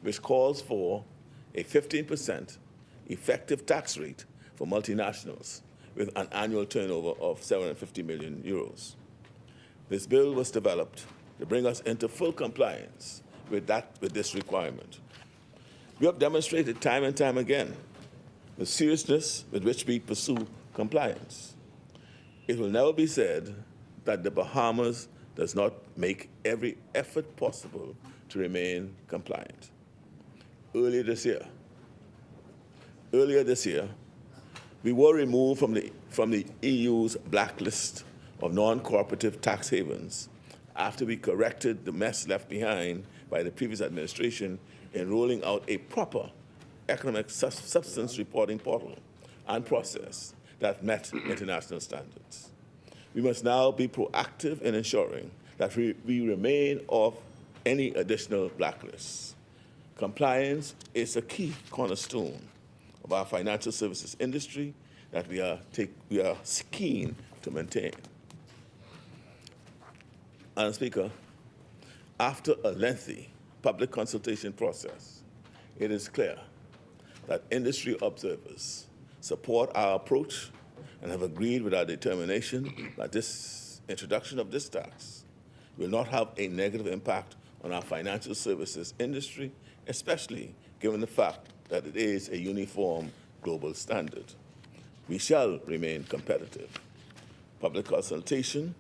which calls for a 15% effective tax rate for multinationals with an annual turnover of 750 million euros. This bill was developed to bring us into full compliance with this requirement. We have demonstrated time and time again the seriousness with which we pursue compliance. It will never be said that the Bahamas does not make every effort possible to remain compliant. Earlier this year, we were removed from the EU's blacklist of non-cooperative tax havens after we corrected the mess left behind by the previous administration in rolling out a proper economic substance reporting portal and process that met international standards. We must now be proactive in ensuring that we remain off any additional blacklists. Compliance is a key cornerstone of our financial services industry that we are keen to maintain. Madam Speaker, after a lengthy public consultation process, it is clear that industry observers support our approach and have agreed with our determination that this introduction of this tax will not have a negative impact on our financial services industry, especially given the fact that it is a uniform global standard. We shall remain competitive. Public consultation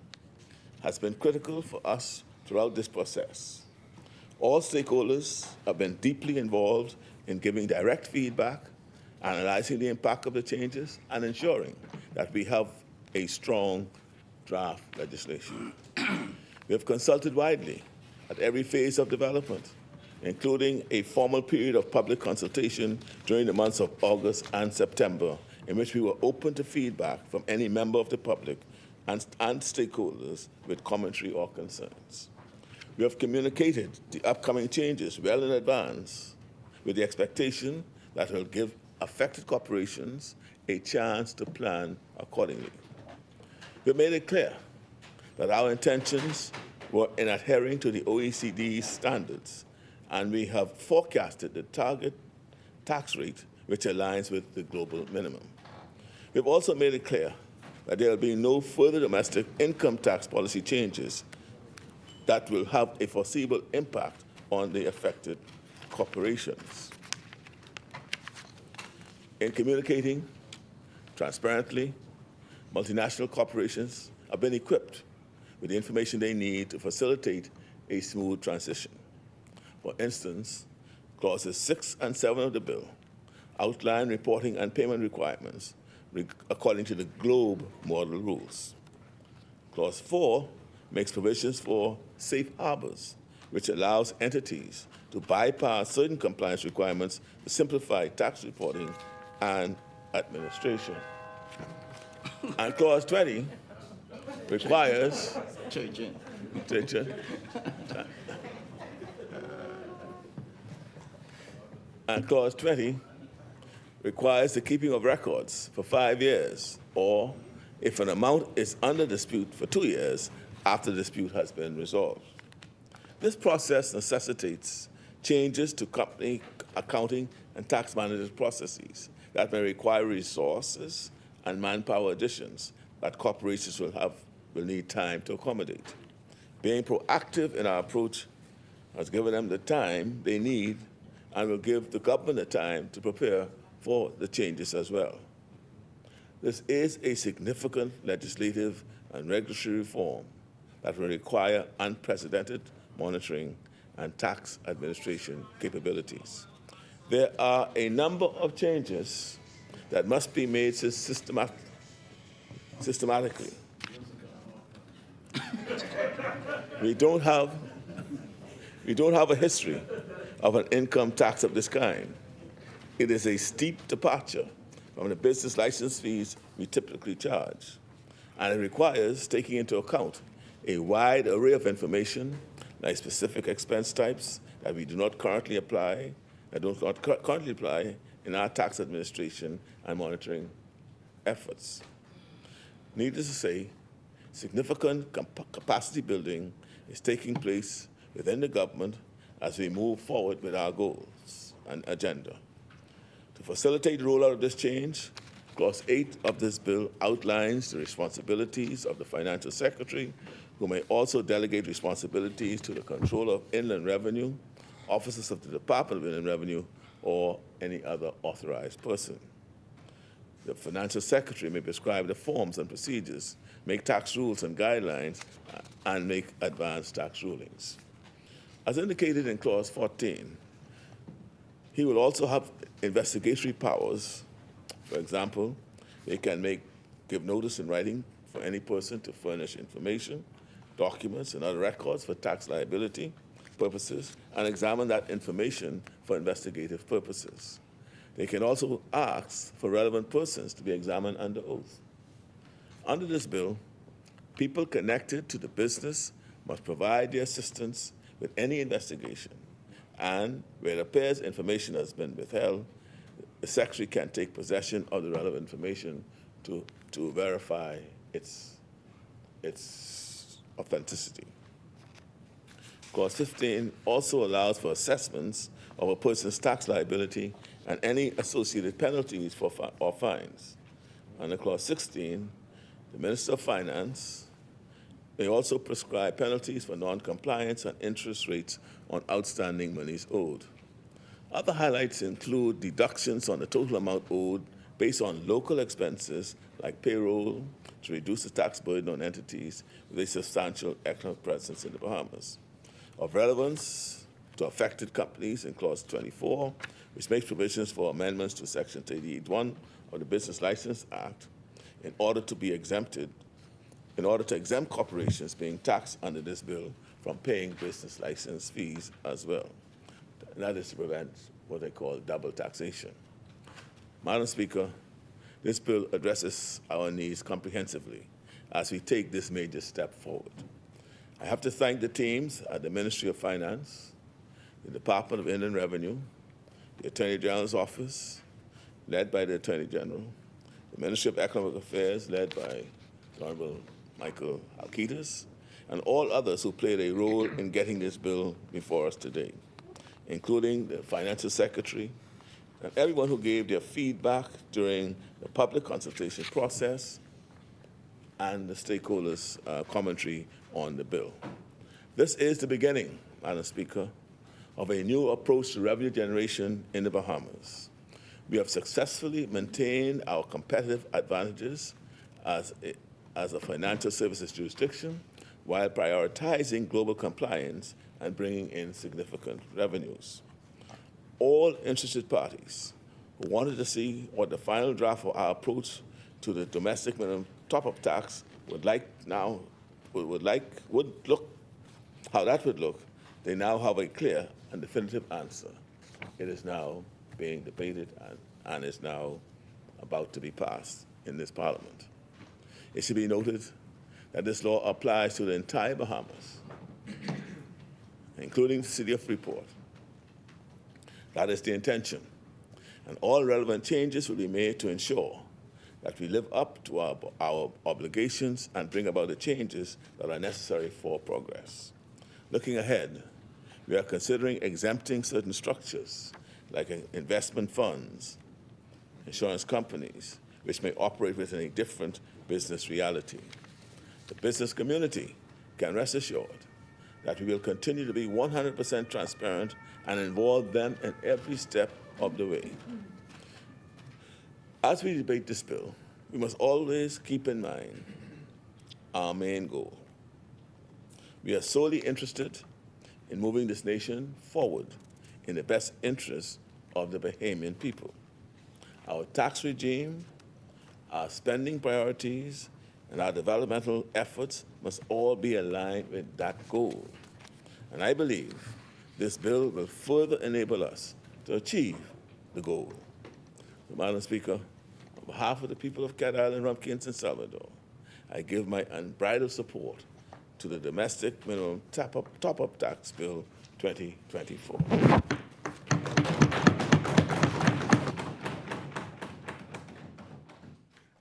has been critical for us throughout this process. All stakeholders have been deeply involved in giving direct feedback analyzing the impact of the changes, and ensuring that we have a strong draft legislation. We have consulted widely at every phase of development, including a formal period of public consultation during the months of August and September, in which we were open to feedback from any member of the public and stakeholders with commentary or concerns. We have communicated the upcoming changes well in advance with the expectation that it will give affected corporations a chance to plan accordingly. We have made it clear that our intentions were in adhering to the OECD's standards, and we have forecasted the target tax rate which aligns with the global minimum. We have also made it clear that there will be no further domestic income tax policy changes that will have a foreseeable impact on the affected corporations. In communicating transparently, multinational corporations have been equipped with the information they need to facilitate a smooth transition. For instance, clauses 6 and 7 of the bill outline reporting and payment requirements according to the GLOBE model rules. Clause 4 makes provisions for safe harbors, which allows entities to bypass certain compliance requirements to simplify tax reporting and administration. And Clause 20 requires and Clause 20 requires the keeping of records for 5 years, or if an amount is under dispute for 2 years after the dispute has been resolved. This process necessitates changes to company accounting and tax management processes that may require resources and manpower additions that corporations will need time to accommodate. Being proactive in our approach has given them the time they need and will give the government the time to prepare for the changes as well. This is a significant legislative and regulatory reform that will require unprecedented monitoring and tax administration capabilities. There are a number of changes that must be made systematically. We don't have a history of an income tax of this kind. It is a steep departure from the business license fees we typically charge, and it requires taking into account a wide array of information, like specific expense types that we do not currently apply, in our tax administration and monitoring efforts. Needless to say, significant capacity building is taking place within the government as we move forward with our goals and agenda. To facilitate the rollout of this change, Clause 8 of this bill outlines the responsibilities of the Financial Secretary, who may also delegate responsibilities to the Controller of Inland Revenue, officers of the Department of Inland Revenue, or any other authorized person. The Financial Secretary may prescribe the forms and procedures, make tax rules and guidelines, and make advanced tax rulings. As indicated in Clause 14, he will also have investigatory powers. For example, they can give notice in writing for any person to furnish information, documents, and other records for tax liability purposes, and examine that information for investigative purposes. They can also ask for relevant persons to be examined under oath. Under this bill, people connected to the business must provide their assistance with any investigation, and where it appears information has been withheld, the Secretary can take possession of the relevant information to verify its authenticity. Clause 15 also allows for assessments of a person's tax liability and any associated penalties or fines. Under Clause 16, the Minister of Finance may also prescribe penalties for non-compliance and interest rates on outstanding monies owed. Other highlights include deductions on the total amount owed based on local expenses like payroll to reduce the tax burden on entities with a substantial economic presence in the Bahamas. Of relevance to affected companies in Clause 24, which makes provisions for amendments to Section 38(1) of the Business License Act in order to exempt corporations being taxed under this bill from paying business license fees as well. That is to prevent what they call double taxation. Madam Speaker, this bill addresses our needs comprehensively as we take this major step forward. I have to thank the teams at the Ministry of Finance, the Department of Inland Revenue, the Attorney General's Office, led by the Attorney General, the Ministry of Economic Affairs, led by the Honorable Michael Alcides, and all others who played a role in getting this bill before us today, including the Financial Secretary, and everyone who gave their feedback during the public consultation process and the stakeholders' commentary on the bill. This is the beginning, Madam Speaker, of a new approach to revenue generation in the Bahamas. We have successfully maintained our competitive advantages as a financial services jurisdiction while prioritizing global compliance and bringing in significant revenues. All interested parties who wanted to see what the final draft of our approach to the domestic minimum top-up tax would look, how that would look, they now have a clear and definitive answer. It is now being debated and is now about to be passed in this Parliament. It should be noted that this law applies to the entire Bahamas, including the city of Freeport. That is the intention, and all relevant changes will be made to ensure that we live up to our obligations and bring about the changes that are necessary for progress. Looking ahead, we are considering exempting certain structures like investment funds, insurance companies, which may operate within a different business reality. The business community can rest assured that we will continue to be 100% transparent and involve them in every step of the way. As we debate this bill, we must always keep in mind our main goal. We are solely interested in moving this nation forward in the best interest of the Bahamian people. Our tax regime, our spending priorities, and our developmental efforts must all be aligned with that goal. And I believe this bill will further enable us to achieve the goal. So, Madam Speaker, on behalf of the people of Cat Island, Rumpke, and San Salvador, I give my unbridled support to the Domestic Minimum Top-Up Tax Bill 2024.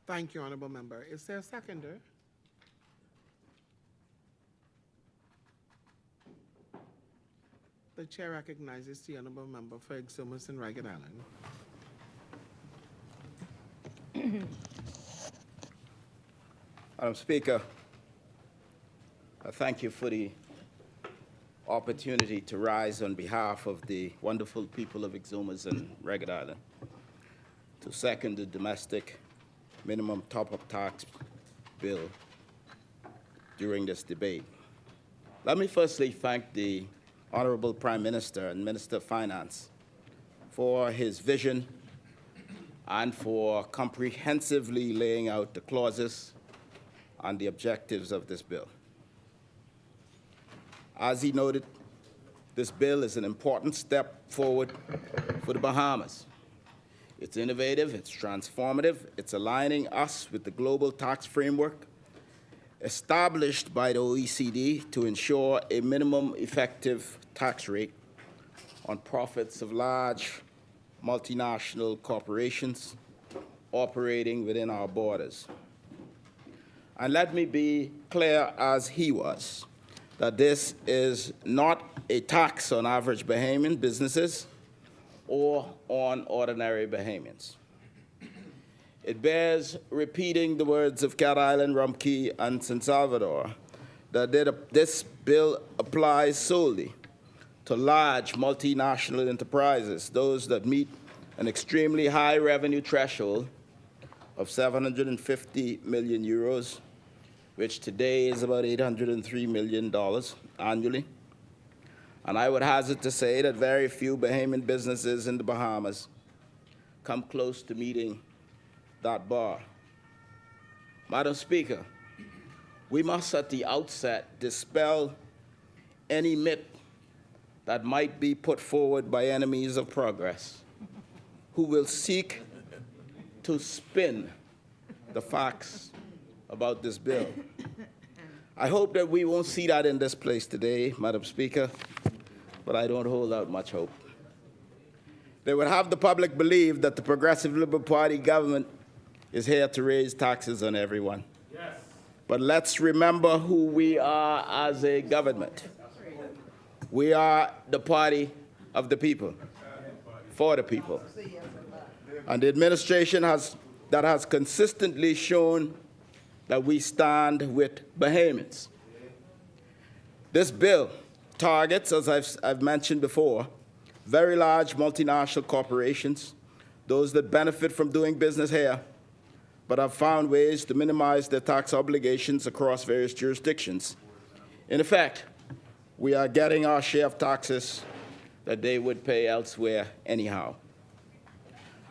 Thank you, Honorable Member. Is there a seconder? The chair recognizes the Honorable Member for Exumas and Ragged Island. Madam Speaker, I thank you for the opportunity to rise on behalf of the wonderful people of Exumas and Ragged Island to second the domestic minimum top-up tax bill during this debate. Let me firstly thank the Honorable Prime Minister and Minister of Finance for his vision and for comprehensively laying out the clauses and the objectives of this bill. As he noted, this bill is an important step forward for the Bahamas. It's innovative, it's transformative, it's aligning us with the global tax framework established by the OECD to ensure a minimum effective tax rate on profits of large multinational corporations operating within our borders. And let me be clear as he was, that this is not a tax on average Bahamian businesses or on ordinary Bahamians. It bears repeating the words of Cat Island, Rumpke, and San Salvador, that this bill applies solely to large multinational enterprises, those that meet an extremely high revenue threshold of 750 million euros, which today is about $803 million annually, And I would hazard to say that very few Bahamian businesses in the Bahamas come close to meeting that bar. Madam Speaker, we must at the outset dispel any myth that might be put forward by enemies of progress who will seek to spin the facts about this bill. I hope that we won't see that in this place today, Madam Speaker, but I don't hold out much hope. They would have the public believe that the Progressive Liberal Party government is here to raise taxes on everyone. Yes. But let's remember who we are as a government. We are the party of the people, for the people. And the administration has consistently shown that we stand with Bahamians. This bill targets, as I've mentioned before, very large multinational corporations, those that benefit from doing business here, but have found ways to minimize their tax obligations across various jurisdictions. In effect, we are getting our share of taxes that they would pay elsewhere anyhow.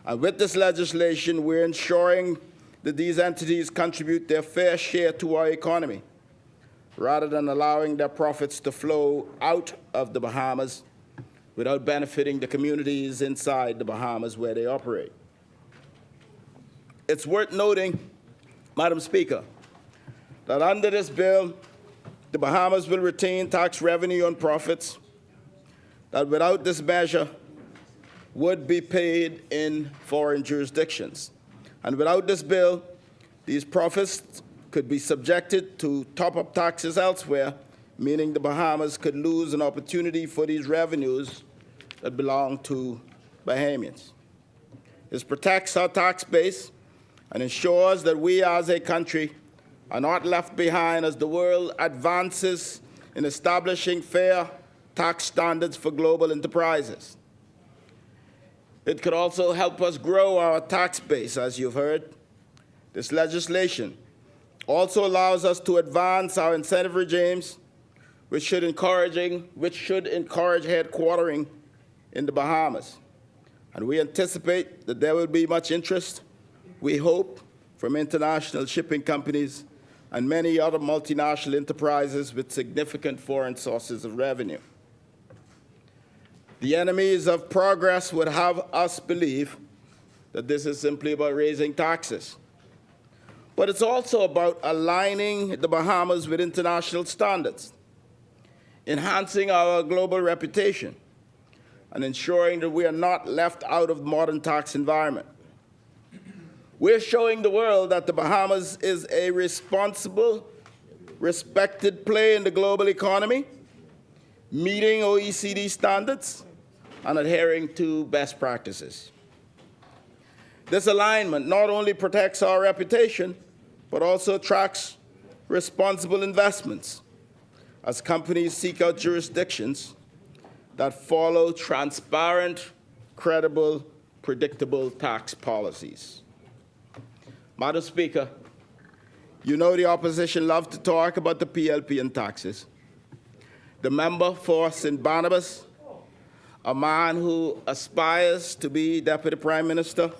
And with this legislation, we're ensuring that these entities contribute their fair share to our economy, rather than allowing their profits to flow out of the Bahamas without benefiting the communities inside the Bahamas where they operate. It's worth noting, Madam Speaker, that under this bill, the Bahamas will retain tax revenue on profits that without this measure would be paid in foreign jurisdictions. And without this bill, these profits could be subjected to top-up taxes elsewhere, meaning the Bahamas could lose an opportunity for these revenues that belong to Bahamians. This protects our tax base and ensures that we as a country are not left behind as the world advances in establishing fair tax standards for global enterprises. It could also help us grow our tax base, as you've heard. This legislation also allows us to advance our incentive regimes, which should encourage headquartering in the Bahamas. And we anticipate that there will be much interest, we hope, from international shipping companies and many other multinational enterprises with significant foreign sources of revenue. The enemies of progress would have us believe that this is simply about raising taxes. But it's also about aligning the Bahamas with international standards, enhancing our global reputation, and ensuring that we are not left out of the modern tax environment. We're showing the world that the Bahamas is a responsible, respected player in the global economy, meeting OECD standards, and adhering to best practices. This alignment not only protects our reputation, but also attracts responsible investments as companies seek out jurisdictions that follow transparent, credible, predictable tax policies. Madam Speaker, you know the opposition loves to talk about the PLP and taxes. The member for St. Barnabas, a man who aspires to be Deputy Prime Minister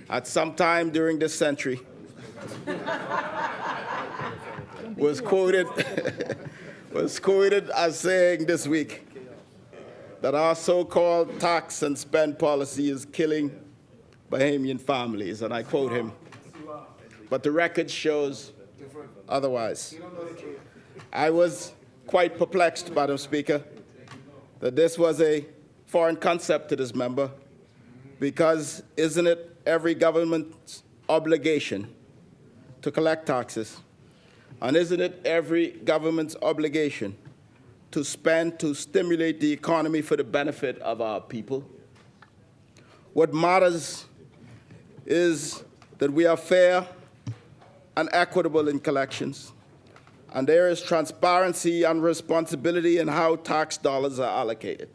at some time during this century, was quoted as saying this week that our so-called tax and spend policy is killing Bahamian families, and I quote him, but the record shows otherwise. I was quite perplexed, Madam Speaker, that this was a foreign concept to this member, because isn't it every government's obligation to collect taxes? And isn't it every government's obligation to spend to stimulate the economy for the benefit of our people? What matters is that we are fair and equitable in collections, and there is transparency and responsibility in how tax dollars are allocated.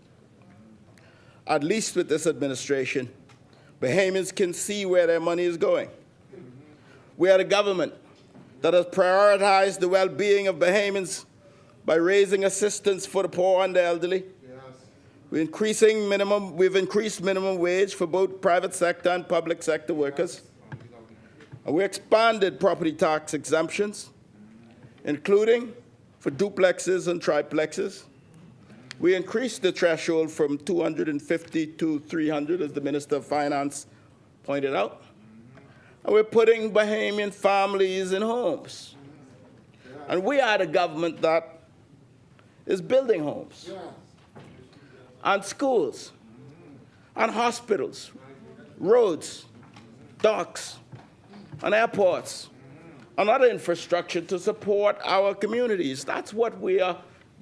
At least with this administration, Bahamians can see where their money is going. We are the government that has prioritized the well-being of Bahamians by raising assistance for the poor and the elderly. We've increased minimum wage for both private sector and public sector workers. And we expanded property tax exemptions, including for duplexes and triplexes. We increased the threshold from 250 to 300, as the Minister of Finance pointed out. And we're putting Bahamian families in homes. And we are the government that is building homes, and schools, and hospitals, roads, docks, and airports, and other infrastructure to support our communities. That's what we are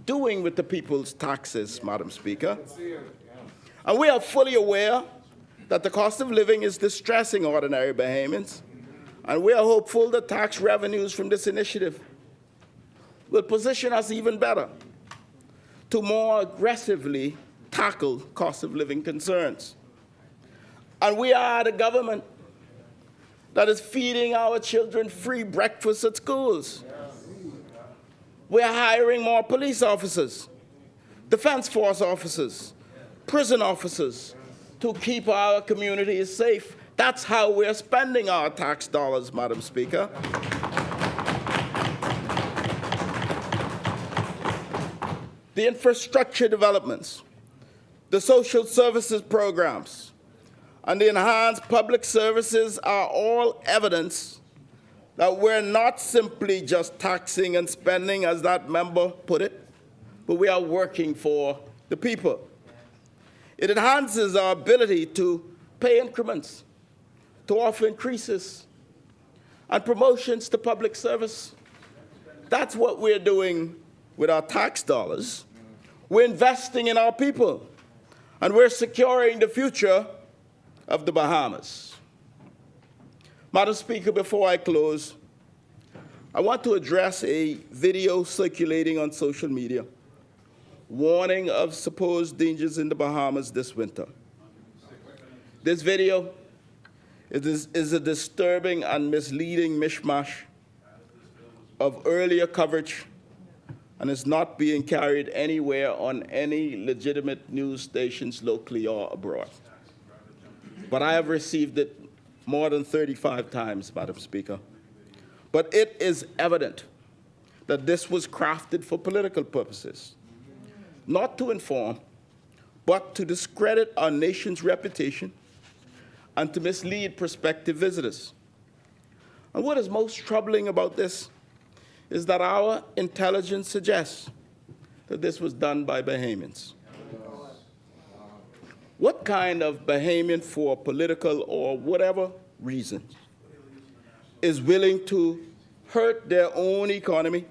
doing with the people's taxes, Madam Speaker. And we are fully aware that the cost of living is distressing ordinary Bahamians, and we are hopeful that tax revenues from this initiative will position us even better to more aggressively tackle cost of living concerns. And we are the government that is feeding our children free breakfast at schools. We're hiring more police officers, defense force officers, prison officers to keep our communities safe. That's how we're spending our tax dollars, Madam Speaker. The infrastructure developments, the social services programs, and the enhanced public services are all evidence that we're not simply just taxing and spending, as that member put it, but we are working for the people. It enhances our ability to pay increments, to offer increases, and promotions to public service. That's what we're doing with our tax dollars. We're investing in our people, and we're securing the future of the Bahamas. Madam Speaker, before I close, I want to address a video circulating on social media warning of supposed dangers in the Bahamas this winter. This video is a disturbing and misleading mishmash of earlier coverage and is not being carried anywhere on any legitimate news stations locally or abroad. But I have received it more than 35 times, Madam Speaker. But it is evident that this was crafted for political purposes, not to inform, but to discredit our nation's reputation and to mislead prospective visitors. And what is most troubling about this is that our intelligence suggests that this was done by Bahamians. What kind of Bahamian, for political or whatever reasons, is willing to hurt their own economy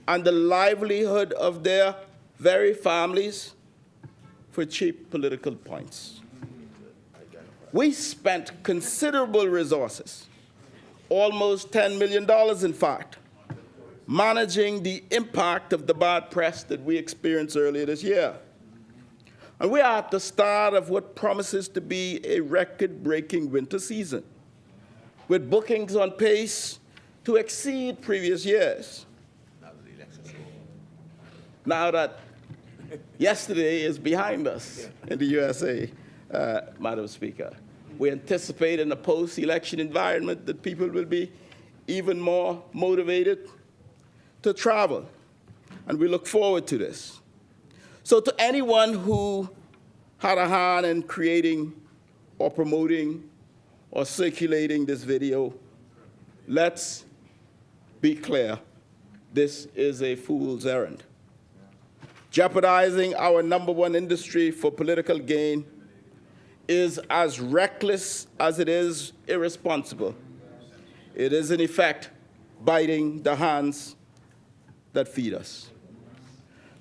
and the livelihood of their very families for cheap political points? We spent considerable resources, almost $10 million, in fact, managing the impact of the bad press that we experienced earlier this year. And we are at the start of what promises to be a record-breaking winter season, with bookings on pace to exceed previous years. Now that yesterday is behind us in the USA, Madam Speaker, we anticipate in a post-election environment that people will be even more motivated to travel, and we look forward to this. So to anyone who had a hand in creating or promoting or circulating this video, let's be clear, this is a fool's errand. Jeopardizing our #1 industry for political gain is as reckless as it is irresponsible. It is, in effect, biting the hands that feed us.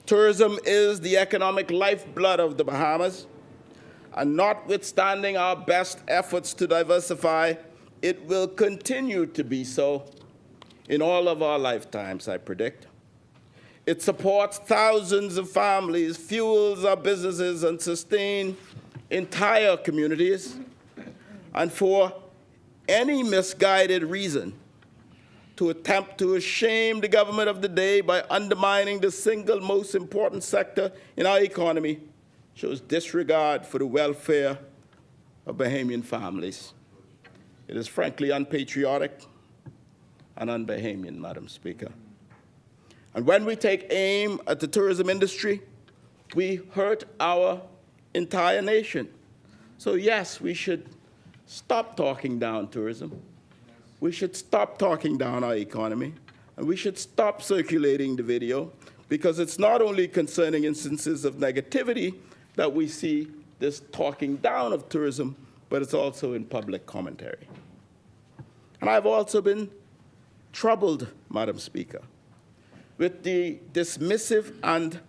Tourism is the economic lifeblood of the Bahamas, and notwithstanding our best efforts to diversify, it will continue to be so in all of our lifetimes, I predict. It supports thousands of families, fuels our businesses, and sustains entire communities. And for any misguided reason, to attempt to shame the government of the day by undermining the single most important sector in our economy shows disregard for the welfare of Bahamian families. It is frankly unpatriotic and un-Bahamian, Madam Speaker. And when we take aim at the tourism industry, we hurt our entire nation. So yes, we should stop talking down tourism. We should stop talking down our economy, and we should stop circulating the video, because it's not only concerning instances of negativity that we see this talking down of tourism, but it's also in public commentary. And I've also been troubled, Madam Speaker, with the dismissive and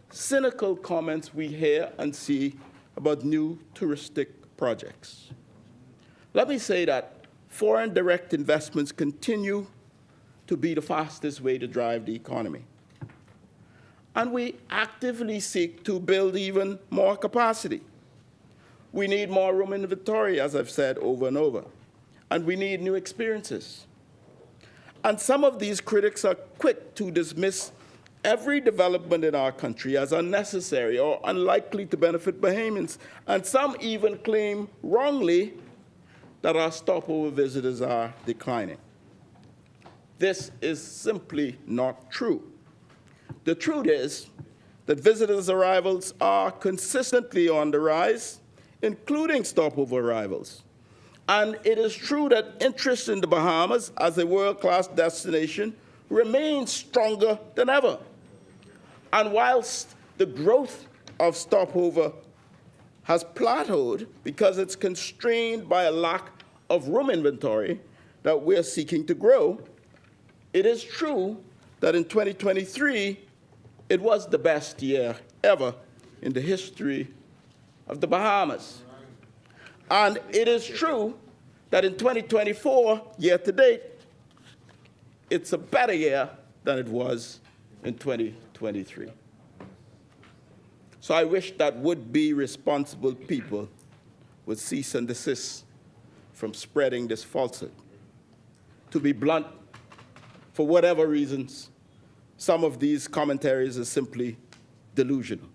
cynical comments we hear and see about new touristic projects. Let me say that foreign direct investments continue to be the fastest way to drive the economy. And we actively seek to build even more capacity. We need more room inventory, as I've said over and over, and we need new experiences. And some of these critics are quick to dismiss every development in our country as unnecessary or unlikely to benefit Bahamians, and some even claim wrongly that our stopover visitors are declining. This is simply not true. The truth is that visitors' arrivals are consistently on the rise, including stopover arrivals. And it is true that interest in the Bahamas as a world-class destination remains stronger than ever. And whilst the growth of stopover has plateaued because it's constrained by a lack of room inventory that we're seeking to grow, it is true that in 2023, it was the best year ever in the history of the Bahamas. And it is true that in 2024, year to date, it's a better year than it was in 2023. So I wish that would-be responsible people would cease and desist from spreading this falsehood. To be blunt, for whatever reasons, some of these commentaries are simply delusional.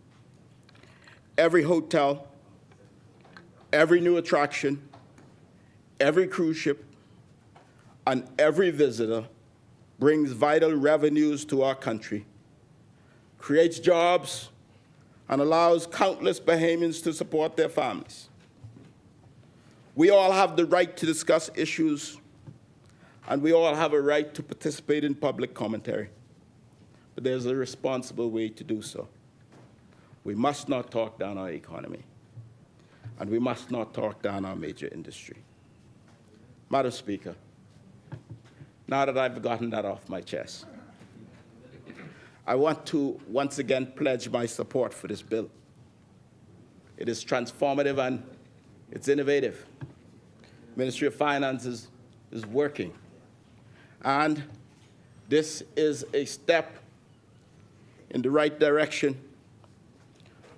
Every hotel, every new attraction, every cruise ship, and every visitor brings vital revenues to our country, creates jobs, and allows countless Bahamians to support their families. We all have the right to discuss issues, and we all have a right to participate in public commentary. But there's a responsible way to do so. We must not talk down our economy, and we must not talk down our major industry. Madam Speaker, now that I've gotten that off my chest, I want to once again pledge my support for this bill. It is transformative and it's innovative. Ministry of Finance is working. And this is a step in the right direction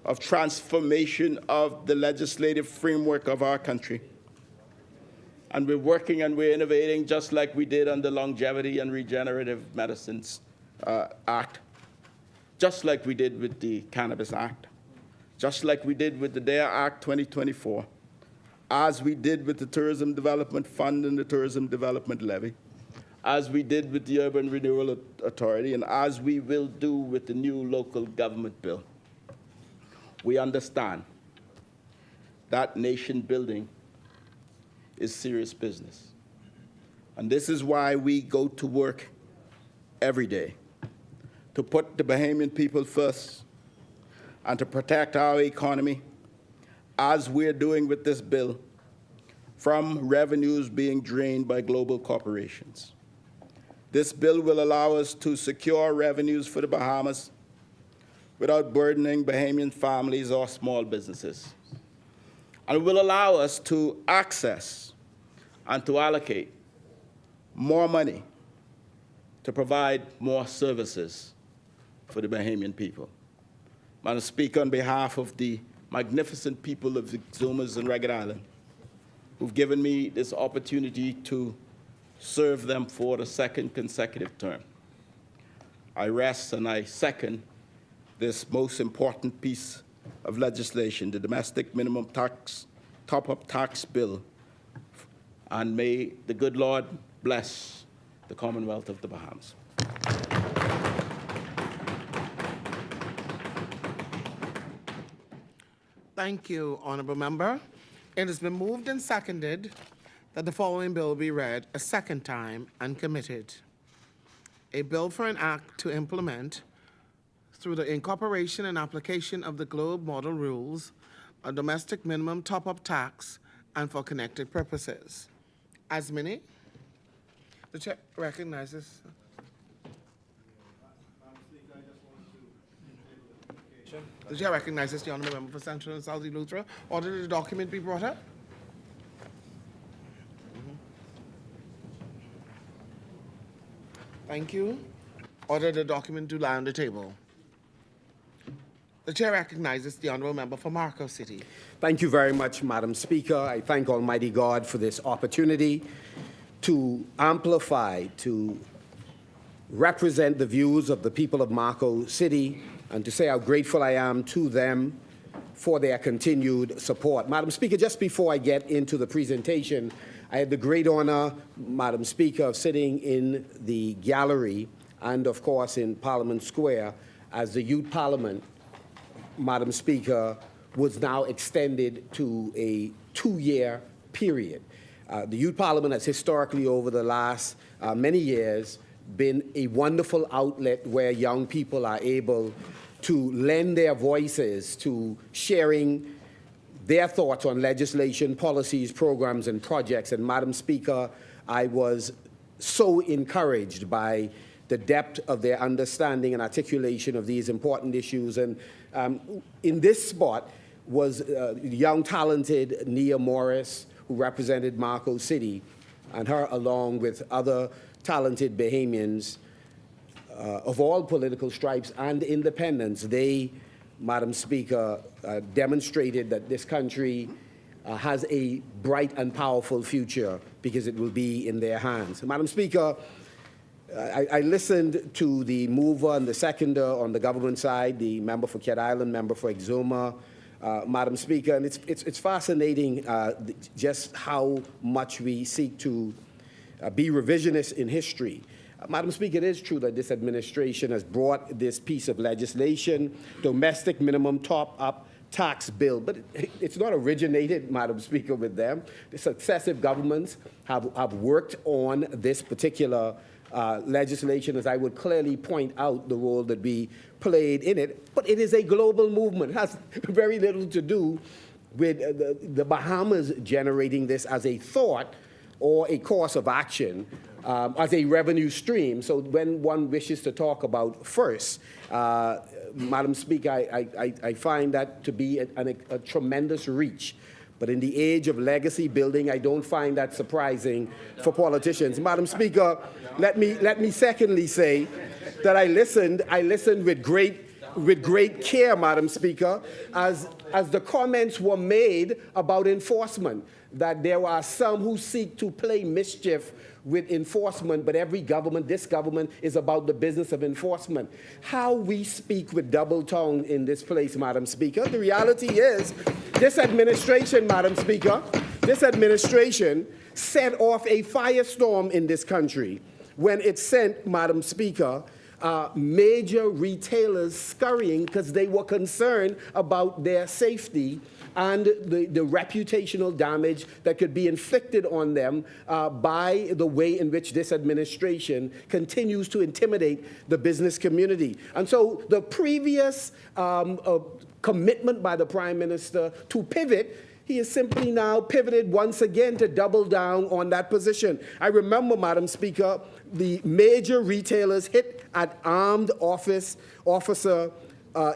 of transformation of the legislative framework of our country. And we're working and we're innovating just like we did on the Longevity and Regenerative Medicines Act, just like we did with the Cannabis Act, just like we did with the DARE Act 2024, as we did with the Tourism Development Fund and the Tourism Development Levy, as we did with the Urban Renewal Authority, and as we will do with the new local government bill. We understand that nation building is serious business. And this is why we go to work every day, to put the Bahamian people first and to protect our economy, as we're doing with this bill, from revenues being drained by global corporations. This bill will allow us to secure revenues for the Bahamas without burdening Bahamian families or small businesses. And it will allow us to access and to allocate more money to provide more services for the Bahamian people. Madam Speaker, on behalf of the magnificent people of the Exumas and Ragged Island, who've given me this opportunity to serve them for the second consecutive term. I rest and I second this most important piece of legislation, the domestic minimum tax, top-up tax bill, and may the good Lord bless the Commonwealth of the Bahamas. Thank you, Honorable Member. It has been moved and seconded that the following bill be read a second time and committed. A bill for an act to implement, through the incorporation and application of the Globe Model Rules, a domestic minimum top-up tax and for connected purposes. As many? The chair recognizes. The chair recognizes the honourable member for Central and South Eleuthera. Order that the document be brought up. Thank you. Order the document to lie on the table. The chair recognizes the honourable member for Marco City. Thank you very much, Madam Speaker. I thank Almighty God for this opportunity to amplify, to represent the views of the people of Marco City, and to say how grateful I am to them for their continued support. Madam Speaker, just before I get into the presentation, I had the great honor, Madam Speaker, of sitting in the gallery and, of course, in Parliament Square as the Youth Parliament, Madam Speaker, was now extended to a 2-year period. The Youth Parliament has historically, over the last many years, been a wonderful outlet where young people are able to lend their voices to sharing their thoughts on legislation, policies, programs, and projects. And Madam Speaker, I was so encouraged by the depth of their understanding and articulation of these important issues. And in this spot was young, talented Nia Morris, who represented Marco City, and her, along with other talented Bahamians of all political stripes and independents. They, Madam Speaker, demonstrated that this country has a bright and powerful future because it will be in their hands. Madam Speaker, I listened to the mover and the seconder on the government side, the member for Kidd Island, member for Exuma, Madam Speaker, and it's fascinating just how much we seek to be revisionist in history. Madam Speaker, it is true that this administration has brought this piece of legislation, domestic minimum top-up tax bill, but it's not originated, Madam Speaker, with them. The successive governments have worked on this particular legislation, as I would clearly point out the role that we played in it, but it is a global movement. It has very little to do with the Bahamas generating this as a thought or a course of action, as a revenue stream. So when one wishes to talk about first, Madam Speaker, I find that to be a tremendous reach. But in the age of legacy building, I don't find that surprising for politicians. Madam Speaker, let me secondly say that I listened with great care, Madam Speaker, as the comments were made about enforcement, that there are some who seek to play mischief with enforcement, but every government, this government, is about the business of enforcement. How we speak with double tongue in this place, Madam Speaker. The reality is, this administration, Madam Speaker, this administration set off a firestorm in this country when it sent, Madam Speaker, major retailers scurrying because they were concerned about their safety and the reputational damage that could be inflicted on them by the way in which this administration continues to intimidate the business community. And so the previous commitment by the Prime Minister to pivot, he has simply now pivoted once again to double down on that position. I remember, Madam Speaker, the major retailers hit at armed officer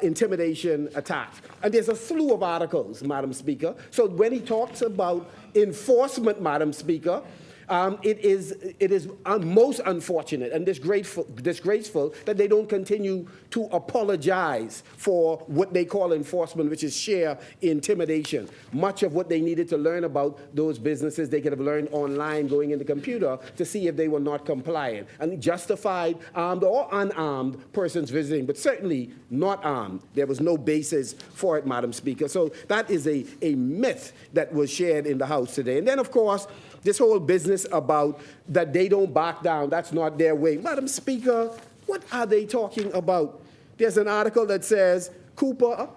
intimidation attacks. And there's a slew of articles, Madam Speaker. So when he talks about enforcement, Madam Speaker, It is most unfortunate and disgraceful that they don't continue to apologize for what they call enforcement, which is sheer intimidation. Much of what they needed to learn about those businesses, they could have learned online going in the computer to see if they were not compliant. And justified armed or unarmed persons visiting, but certainly not armed. There was no basis for it, Madam Speaker. So that is a myth that was shared in the House today. And then, of course, this whole business about that they don't back down, that's not their way. Madam Speaker, what are they talking about? There's an article that says, Cooper,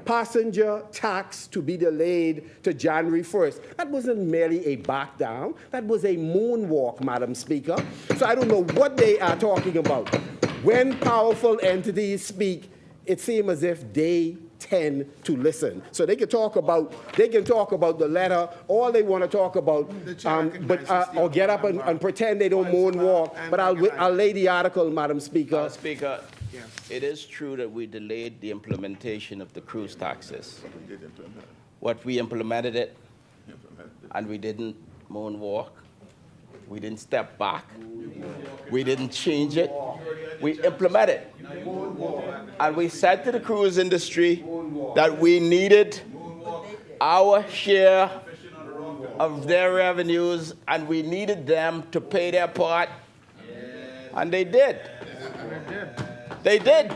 passenger tax to be delayed to January 1st. That wasn't merely a back down. That was a moonwalk, Madam Speaker. So I don't know what they are talking about. When powerful entities speak, it seems as if they tend to listen. So they can talk about the letter, all they want to talk about, or get up and pretend they don't moonwalk. But I'll lay the article, Madam Speaker. Madam Speaker, it is true that we delayed the implementation of the cruise taxes. What we implemented it, and we didn't moonwalk. We didn't step back. We didn't change it. We implemented it. And we said to the cruise industry that we needed our share of their revenues and we needed them to pay their part. And they did. They did.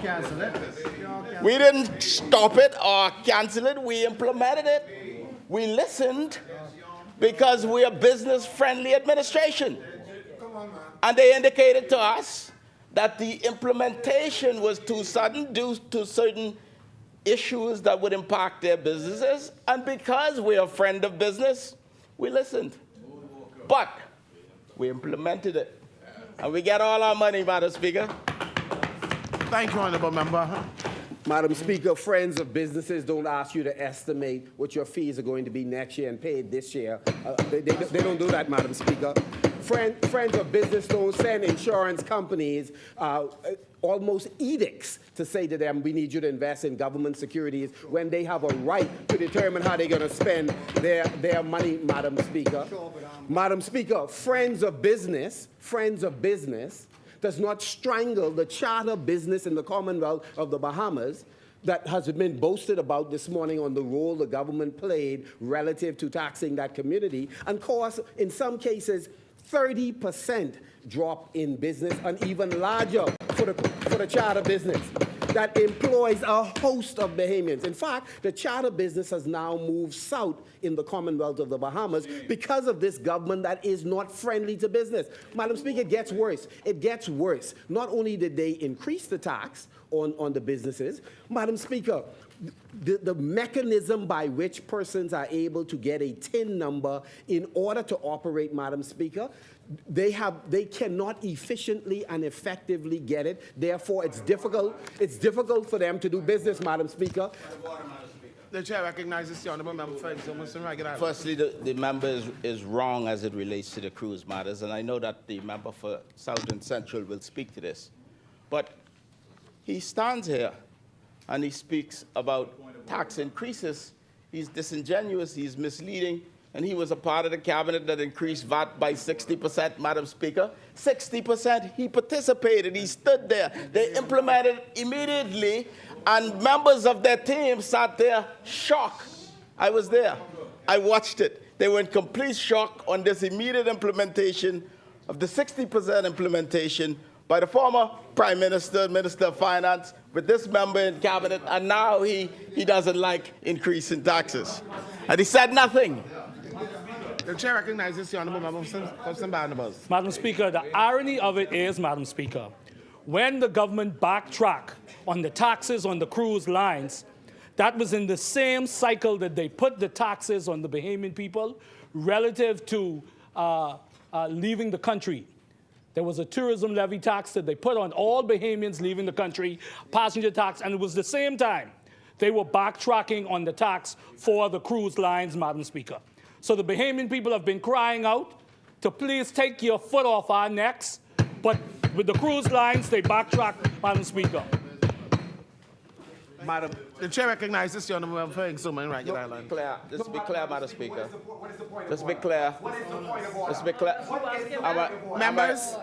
We didn't stop it or cancel it. We implemented it. We listened because we are business-friendly administration. And they indicated to us that the implementation was too sudden due to certain issues that would impact their businesses. And because we're a friend of business, we listened. But we implemented it. And we get all our money, Madam Speaker. Thank you, Honourable Member. Madam Speaker, friends of businesses don't ask you to estimate what your fees are going to be next year and pay it this year. They don't do that, Madam Speaker. Friends of business don't send insurance companies almost edicts to say to them, we need you to invest in government securities when they have a right to determine how they're going to spend their money, Madam Speaker. Madam Speaker, friends of business does not strangle the charter business in the Commonwealth of the Bahamas that has been boasted about this morning on the role the government played relative to taxing that community and cause, in some cases, 30% drop in business and even larger for the charter business that employs a host of Bahamians. In fact, the charter business has now moved south in the Commonwealth of the Bahamas because of this government that is not friendly to business. Madam Speaker, it gets worse. It gets worse. Not only did they increase the tax on the businesses, Madam Speaker, the mechanism by which persons are able to get a TIN number in order to operate, Madam Speaker, they cannot efficiently and effectively get it. Therefore, it's difficult for them to do business, Madam Speaker. The chair recognizes the Honourable Member for Exomoson Regular. Firstly, the member is wrong as it relates to the cruise matters, and I know that the member for South and Central will speak to this. But he stands here and he speaks about tax increases. He's disingenuous, he's misleading, and he was a part of the cabinet that increased VAT by 60%, Madam Speaker. 60%, he participated, he stood there. They implemented immediately, and members of their team sat there shocked. I was there. I watched it. They were in complete shock on this immediate implementation of the 60% implementation by the former Prime Minister, Minister of Finance, with this member in cabinet, and now he doesn't like increasing taxes. And he said nothing. The chair recognizes the Honourable Member for Barnabas. Madam Speaker, the irony of it is, Madam Speaker, when the government backtracked on the taxes on the cruise lines, that was in the same cycle that they put the taxes on the Bahamian people relative to leaving the country. There was a tourism levy tax that they put on all Bahamians leaving the country, passenger tax, and it was the same time they were backtracking on the tax for the cruise lines, Madam Speaker. So the Bahamian people have been crying out to please take your foot off our necks, but with the cruise lines, they backtrack, Madam Speaker. Madam, the chair recognizes the honourable member for Exuma in Ragged Island. Clear. Just be clear, Madam Speaker. Just be clear. Just be clear. Members,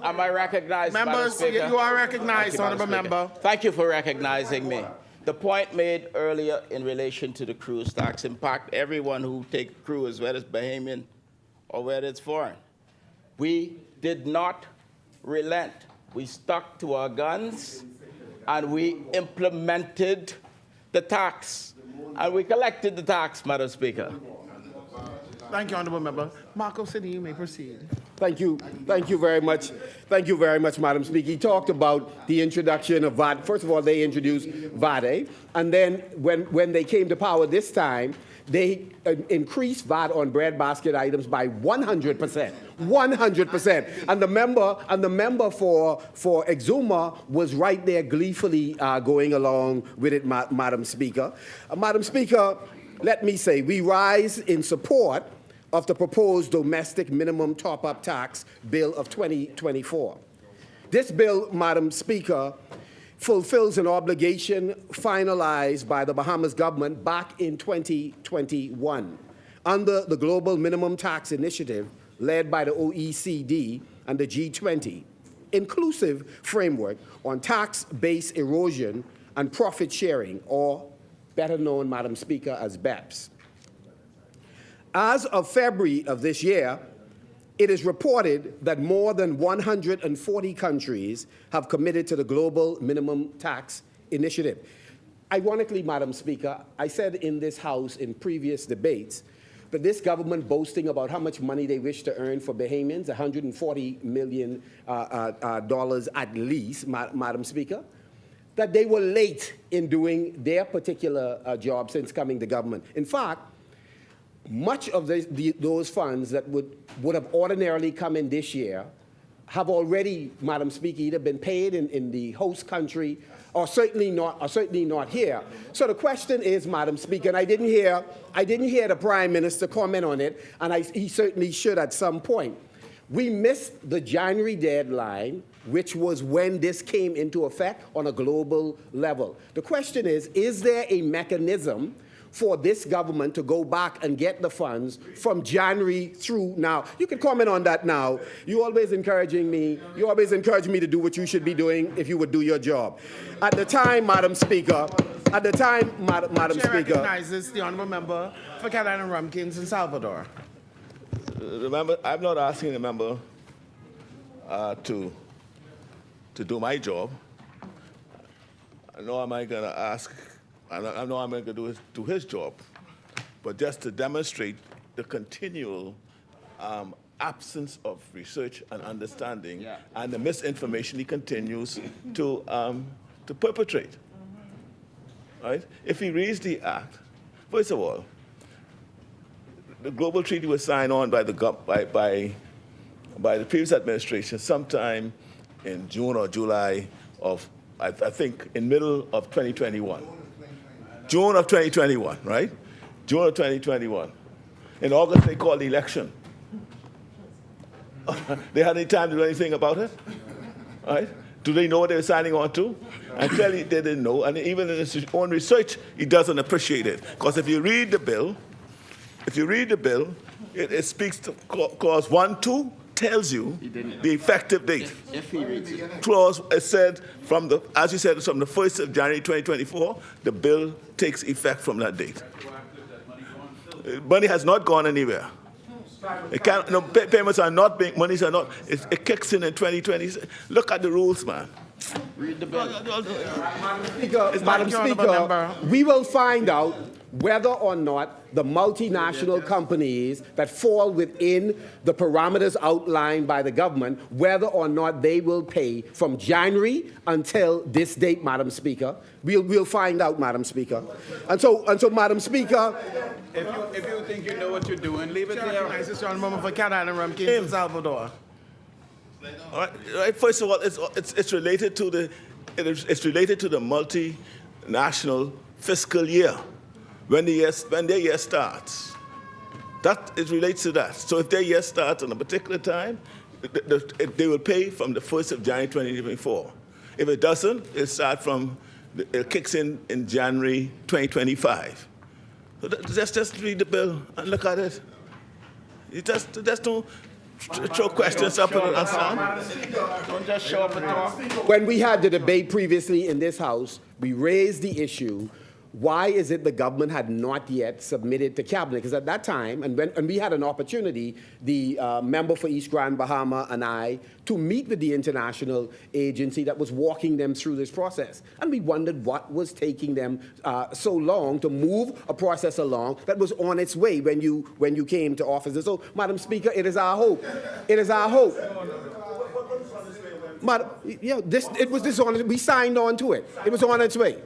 Am I recognized, Madam members, Speaker? you are recognized, Thank you, Madam honourable Speaker. member. Thank you for recognizing me. The point made earlier in relation to the cruise tax impact everyone who takes a cruise, whether it's Bahamian or whether it's foreign. We did not relent. We stuck to our guns and we implemented the tax. And we collected the tax, Madam Speaker. Thank you, honourable member. Marco City, you may proceed. Thank you very much. Thank you very much, Madam Speaker. He talked about the introduction of VAT. First of all, they introduced VAT, and then when they came to power this time, they increased VAT on breadbasket items by 100%. 100%. And the member for Exuma was right there gleefully going along with it, Madam Speaker. Madam Speaker, let me say, we rise in support of the proposed domestic minimum top-up tax bill of 2024. This bill, Madam Speaker, fulfills an obligation finalized by the Bahamas government back in 2021 under the Global Minimum Tax Initiative led by the OECD and the G20, inclusive framework on tax-based erosion and profit sharing, or better known, Madam Speaker, as BEPS. As of February of this year, it is reported that more than 140 countries have committed to the Global Minimum Tax Initiative. Ironically, Madam Speaker, I said in this House in previous debates that this government boasting about how much money they wish to earn for Bahamians, $140 million at least, Madam Speaker, that they were late in doing their particular job since coming to government. In fact, much of those funds that would have ordinarily come in this year have already, Madam Speaker, either been paid in the host country or certainly not here. So the question is, Madam Speaker, and I didn't hear the Prime Minister comment on it, and he certainly should at some point. We missed the January deadline, which was when this came into effect on a global level. The question is there a mechanism for this government to go back and get the funds from January through now? You can comment on that now. You're always encouraging me to do what you should be doing if you would do your job. At the time, Madam Speaker, Madam Chair Speaker. recognizes the honourable member for Carolina Rumpkins in Salvador. Remember, I'm not asking the member to do my job. Nor am I going to ask. I know I'm going to do his job, but just to demonstrate the continual absence of research and understanding and the misinformation he continues to perpetrate. Right? If he reads the act, first of all, the global treaty was signed on by the previous administration sometime in June or July of, I think, in middle of 2021. June of 2021, right? June of 2021. In August, they called the election. They had any time to do anything about it? Right? Do they know what they were signing on to? And clearly they didn't know. And even in his own research, he doesn't appreciate it. Because if you read the bill, it speaks to clause 1.2 tells you the effective date. If he reads it. Clause, it said, as you said, from the 1st of January 2024, the bill takes effect from that date. Money has not gone anywhere. Payments are not being, monies are not, it kicks in 2020. Look at the rules, man. Read the bill. Madam Speaker, we will find out whether or not the multinational companies that fall within the parameters outlined by the government, whether or not they will pay from January until this date, Madam Speaker. We'll find out, Madam Speaker. And so, Madam Speaker, If you think you know what you're doing, leave it Chair there. recognizes the honourable member for Carolina Rumpkins in Salvador. All right. First of all, it's related to the multinational fiscal year. When their year starts, it relates to that. So if their year starts on a particular time, they will pay from the 1st of January 2024. If it doesn't, it'll start from It kicks in January 2025. So just read the bill and look at it. You just don't throw questions up and stand. Don't just show up and talk. When we had the debate previously in this House, we raised the issue, why is it the government had not yet submitted to Cabinet? Because at that time, and we had an opportunity, the member for East Grand Bahama and I, to meet with the international agency that was walking them through this process. And we wondered what was taking them so long to move a process along that was on its way when you came to office. And so, Madam Speaker, it is our hope. It is our hope. Madam, it was dishonest. We signed on to it. It was on its way.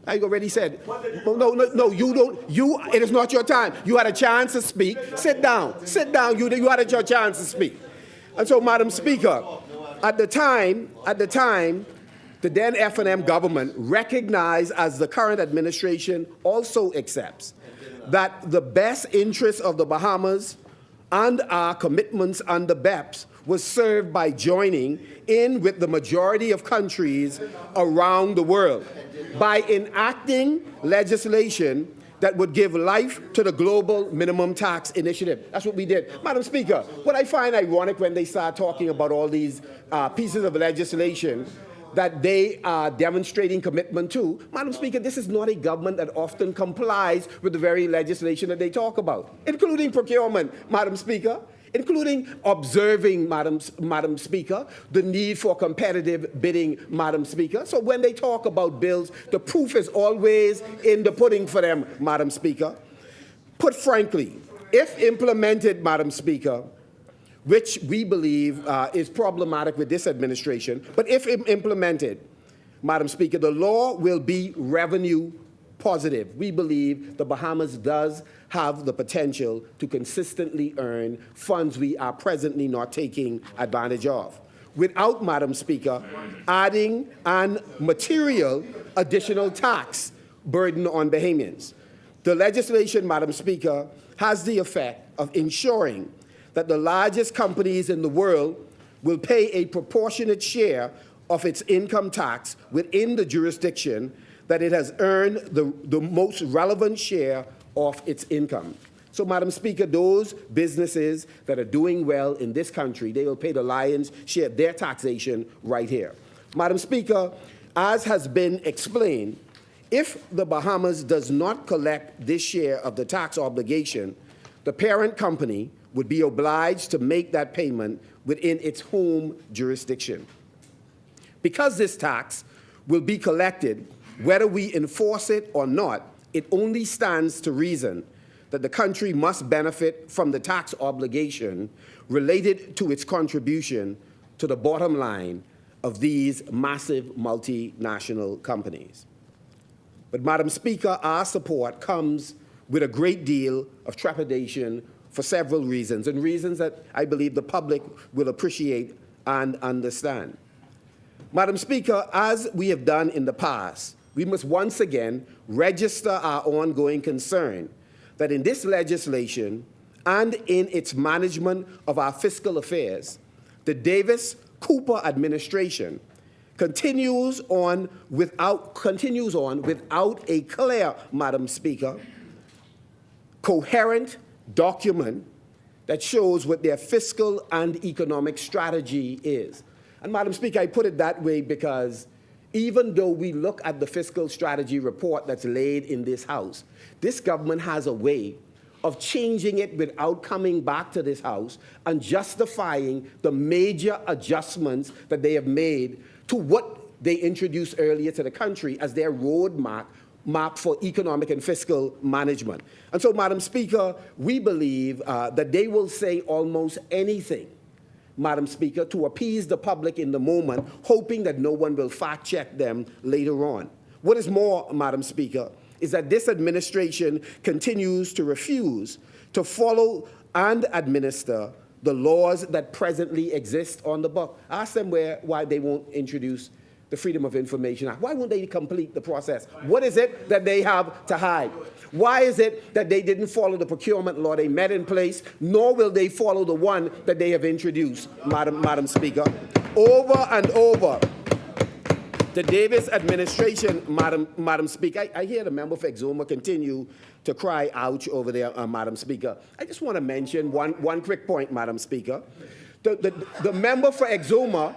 I already said. No, you don't. It is not your time. You had a chance to speak. Sit down. Sit down. You had your chance to speak. And so, Madam Speaker, at the time, the then F&M government, recognized, as the current administration also accepts, that the best interests of the Bahamas and our commitments under BEPS was served by joining in with the majority of countries around the world, by enacting legislation that would give life to the Global Minimum Tax Initiative. That's what we did. Madam Speaker, what I find ironic when they start talking about all these pieces of legislation that they are demonstrating commitment to, Madam Speaker, this is not a government that often complies with the very legislation that they talk about, including procurement, Madam Speaker, including observing, Madam Speaker, the need for competitive bidding, Madam Speaker. So when they talk about bills, the proof is always in the pudding for them, Madam Speaker. Put frankly, if implemented, Madam Speaker, which we believe is problematic with this administration, but if implemented, Madam Speaker, the law will be revenue positive. We believe the Bahamas does have the potential to consistently earn funds we are presently not taking advantage of, without, Madam Speaker, adding an material additional tax burden on Bahamians. The legislation, Madam Speaker, has the effect of ensuring that the largest companies in the world will pay a proportionate share of its income tax within the jurisdiction that it has earned the most relevant share of its income. So, Madam Speaker, those businesses that are doing well in this country, they will pay the lion's share of their taxation right here. Madam Speaker, as has been explained, if the Bahamas does not collect this share of the tax obligation, the parent company would be obliged to make that payment within its home jurisdiction. Because this tax will be collected, whether we enforce it or not, it only stands to reason that the country must benefit from the tax obligation related to its contribution to the bottom line of these massive multinational companies. But, Madam Speaker, our support comes with a great deal of trepidation for several reasons, and reasons that I believe the public will appreciate and understand. Madam Speaker, as we have done in the past, we must once again register our ongoing concern that in this legislation and in its management of our fiscal affairs, the Davis-Cooper administration continues on without a clear, Madam Speaker, coherent document that shows what their fiscal and economic strategy is. And, Madam Speaker, I put it that way because even though we look at the fiscal strategy report that's laid in this House, this government has a way of changing it without coming back to this House and justifying the major adjustments that they have made to what they introduced earlier to the country as their roadmap for economic and fiscal management. And so, Madam Speaker, we believe that they will say almost anything, Madam Speaker, to appease the public in the moment, hoping that no one will fact-check them later on. What is more, Madam Speaker, is that this administration continues to refuse to follow and administer the laws that presently exist on the book. Ask them why they won't introduce the Freedom of Information Act. Why won't they complete the process? What is it that they have to hide? Why is it that they didn't follow the procurement law they met in place, nor will they follow the one that they have introduced, Madam Speaker? Over and over, The Davis administration, Madam Speaker, I hear the member for Exuma continue to cry ouch over there, Madam Speaker. I just want to mention one quick point, Madam Speaker. The member for Exuma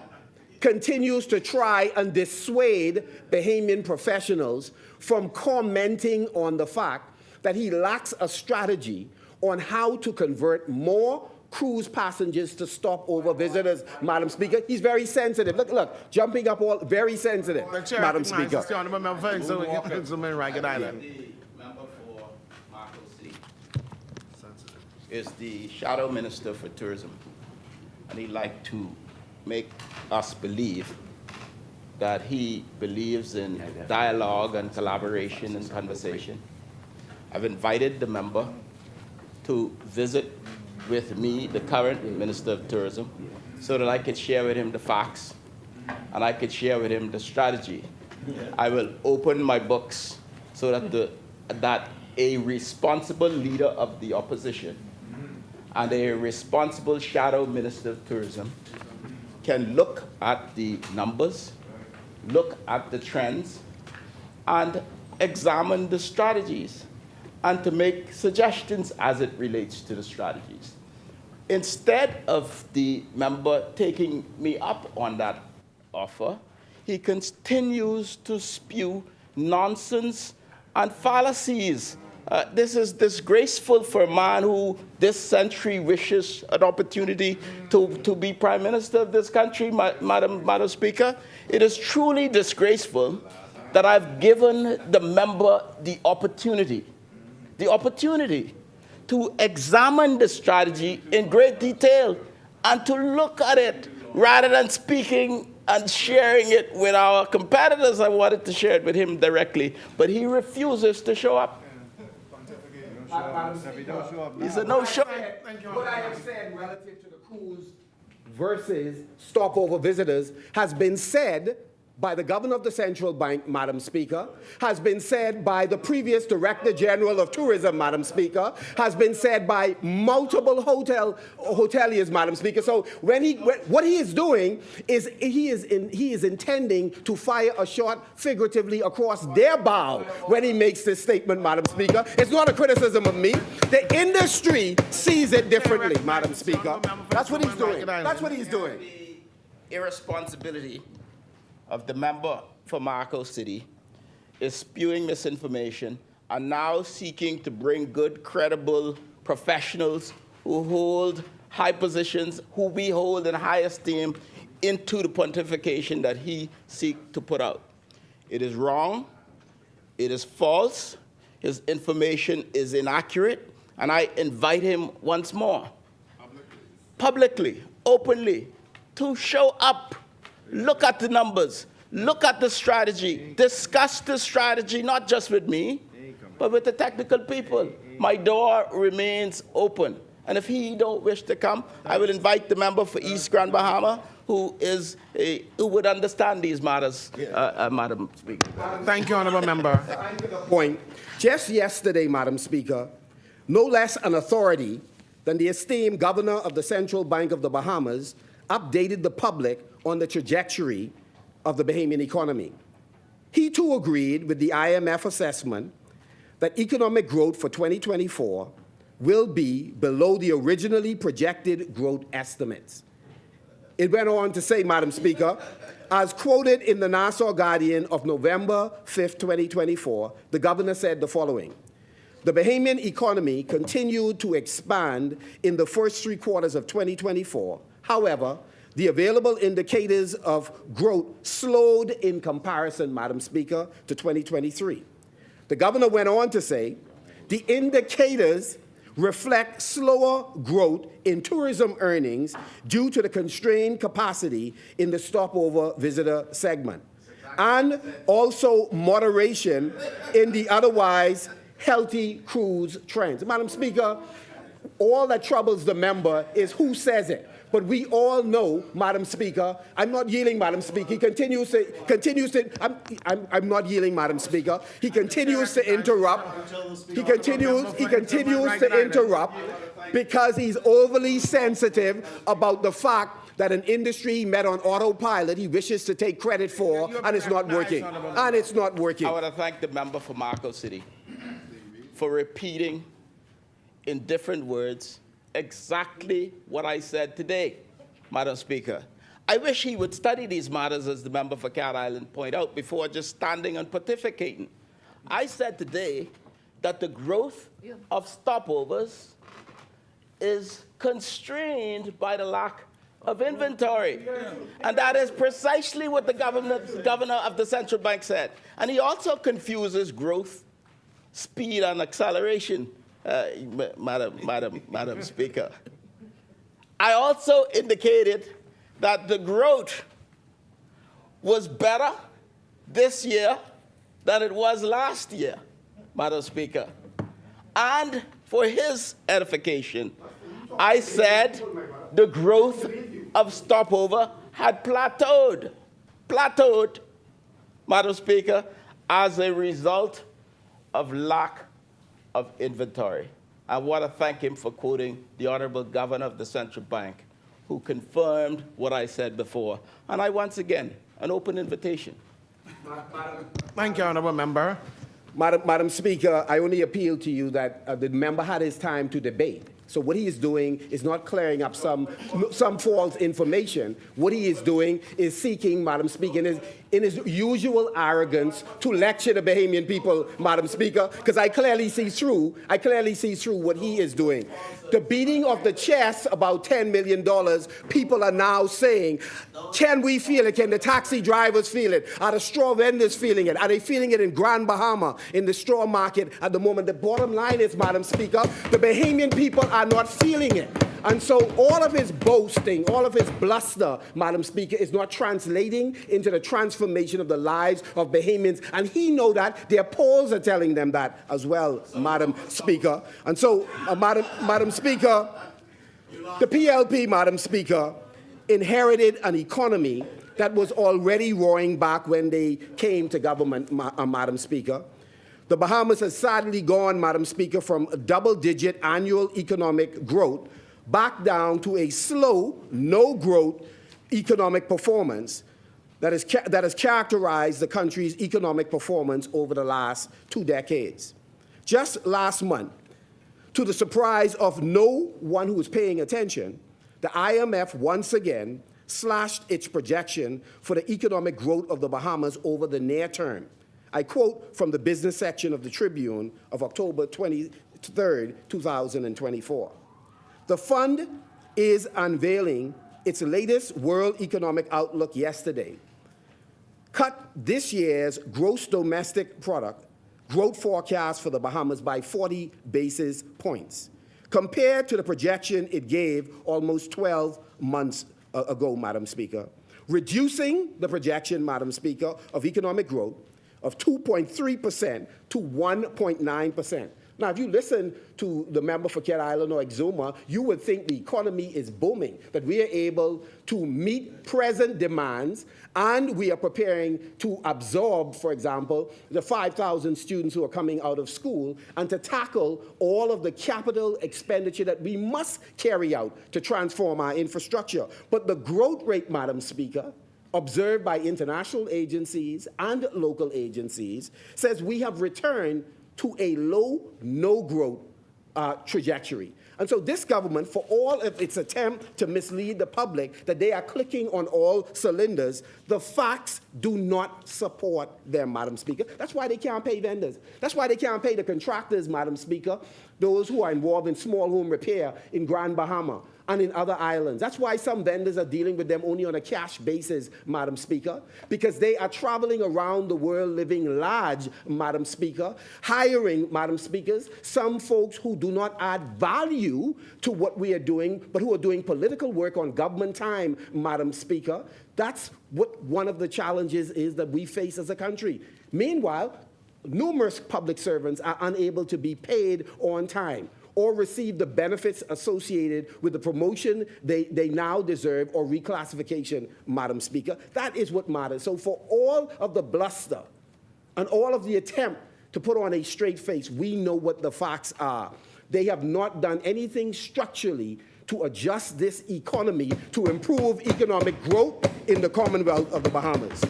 continues to try and dissuade Bahamian professionals from commenting on the fact that he lacks a strategy on how to convert more cruise passengers to stopover visitors, Madam Speaker. He's very sensitive. Look, jumping up all, very sensitive, Madam Speaker. The member for Exuma in Ragged Island. The member for Marco City is the shadow minister for tourism, and he'd like to make us believe that he believes in dialogue and collaboration and conversation. I've invited the member to visit with me, the current Minister of Tourism, so that I could share with him the facts and I could share with him the strategy. I will open my books so that a responsible leader of the opposition and a responsible shadow Minister of Tourism can look at the numbers, look at the trends, and examine the strategies, and to make suggestions as it relates to the strategies. Instead of the member taking me up on that offer, he continues to spew nonsense and fallacies. This is disgraceful for a man who this century wishes an opportunity to be Prime Minister of this country, Madam Speaker. It is truly disgraceful that I've given the member the opportunity to examine the strategy in great detail and to look at it rather than speaking and sharing it with our competitors. I wanted to share it with him directly, but he refuses to show up. He's a no-show. What I have said relative to the cruise versus stopover visitors has been said by the governor of the central bank, Madam Speaker, has been said by the previous Director General of Tourism, Madam Speaker, has been said by multiple hoteliers, Madam Speaker. So what he is doing is he is intending to fire a shot figuratively across their bow when he makes this statement, Madam Speaker. It's not a criticism of me. The industry sees it differently, Madam Speaker. That's what he's doing. That's what he's doing. The irresponsibility of the member for Marco City is spewing misinformation and now seeking to bring good, credible professionals who hold high positions, who we hold in high esteem, into the pontification that he seeks to put out. It is wrong. It is false. His information is inaccurate. And I invite him once more, publicly, openly, to show up. Look at the numbers, look at the strategy, discuss the strategy, not just with me, but with the technical people. My door remains open. And if he don't wish to come, I will invite the member for East Grand Bahama, who would understand these matters, Madam Speaker. Thank you, Honourable Member. Point. Just yesterday, Madam Speaker, no less an authority than the esteemed governor of the Central Bank of the Bahamas updated the public on the trajectory of the Bahamian economy. He too agreed with the IMF assessment that economic growth for 2024 will be below the originally projected growth estimates. It went on to say, Madam Speaker, as quoted in the Nassau Guardian of November 5th, 2024, the governor said the following: the Bahamian economy continued to expand in the first 3 quarters of 2024. However, the available indicators of growth slowed in comparison, Madam Speaker, to 2023. The governor went on to say, the indicators reflect slower growth in tourism earnings due to the constrained capacity in the stopover visitor segment, and also moderation in the otherwise healthy cruise trends. Madam Speaker, all that troubles the member is who says it. But we all know, Madam Speaker, I'm not yielding, Madam Speaker. He continues to, I'm not yielding, Madam Speaker. He continues to interrupt. He continues to interrupt because he's overly sensitive about the fact that an industry met on autopilot he wishes to take credit for, and it's not working. And it's not working. I want to thank the member for Marco City for repeating in different words exactly what I said today, Madam Speaker. I wish he would study these matters, as the member for Cat Island pointed out, before just standing and pontificating. I said today that the growth of stopovers is constrained by the lack of inventory. And that is precisely what the governor of the central bank said. And he also confuses growth, speed, and acceleration, Madam Speaker. I also indicated that the growth was better this year than it was last year, Madam Speaker. And for his edification, I said the growth of stopover had plateaued, Madam Speaker, as a result of lack of inventory. I want to thank him for quoting the Honorable Governor of the Central Bank, who confirmed what I said before. And I, once again, an open invitation. Thank you, Honourable Member. Madam Speaker, I only appeal to you that the member had his time to debate. So what he is doing is not clearing up some false information. What he is doing is seeking, Madam Speaker, in his usual arrogance, to lecture the Bahamian people, Madam Speaker, because I clearly see through what he is doing. The beating of the chest about $10 million, people are now saying, can we feel it? Can the taxi drivers feel it? Are the straw vendors feeling it? Are they feeling it in Grand Bahama, in the straw market at the moment? The bottom line is, Madam Speaker, the Bahamian people are not feeling it. And so all of his boasting, all of his bluster, Madam Speaker, is not translating into the transformation of the lives of Bahamians. And he knows that. Their polls are telling them that as well, Madam Speaker. And so, Madam Speaker, the PLP, Madam Speaker, inherited an economy that was already roaring back when they came to government, Madam Speaker. The Bahamas has sadly gone, Madam Speaker, from a double-digit annual economic growth back down to a slow, no-growth economic performance that has characterized the country's economic performance over the last 2 decades. Just last month, to the surprise of no one who was paying attention, the IMF once again slashed its projection for the economic growth of the Bahamas over the near term. I quote from the business section of the Tribune of October 23rd, 2024. The fund is unveiling its latest World Economic Outlook yesterday. Cut this year's gross domestic product growth forecast for the Bahamas by 40 basis points, compared to the projection it gave almost 12 months ago, Madam Speaker, reducing the projection, Madam Speaker, of economic growth of 2.3% to 1.9%. Now, if you listen to the member for Cat Island or Exuma, you would think the economy is booming, that we are able to meet present demands, and we are preparing to absorb, for example, the 5,000 students who are coming out of school, and to tackle all of the capital expenditure that we must carry out to transform our infrastructure. But the growth rate, Madam Speaker, observed by international agencies and local agencies, says we have returned to a low, no-growth trajectory. And so this government, for all of its attempt to mislead the public that they are clicking on all cylinders, the facts do not support them, Madam Speaker. That's why they can't pay vendors. That's why they can't pay the contractors, Madam Speaker, those who are involved in small home repair in Grand Bahama and in other islands. That's why some vendors are dealing with them only on a cash basis, Madam Speaker, because they are traveling around the world living large, Madam Speaker, hiring, Madam Speakers, some folks who do not add value to what we are doing, but who are doing political work on government time, Madam Speaker. That's what one of the challenges is that we face as a country. Meanwhile, numerous public servants are unable to be paid on time. or receive the benefits associated with the promotion they now deserve or reclassification, Madam Speaker. That is what matters. So for all of the bluster and all of the attempt to put on a straight face, we know what the facts are. They have not done anything structurally to adjust this economy to improve economic growth in the Commonwealth of the Bahamas.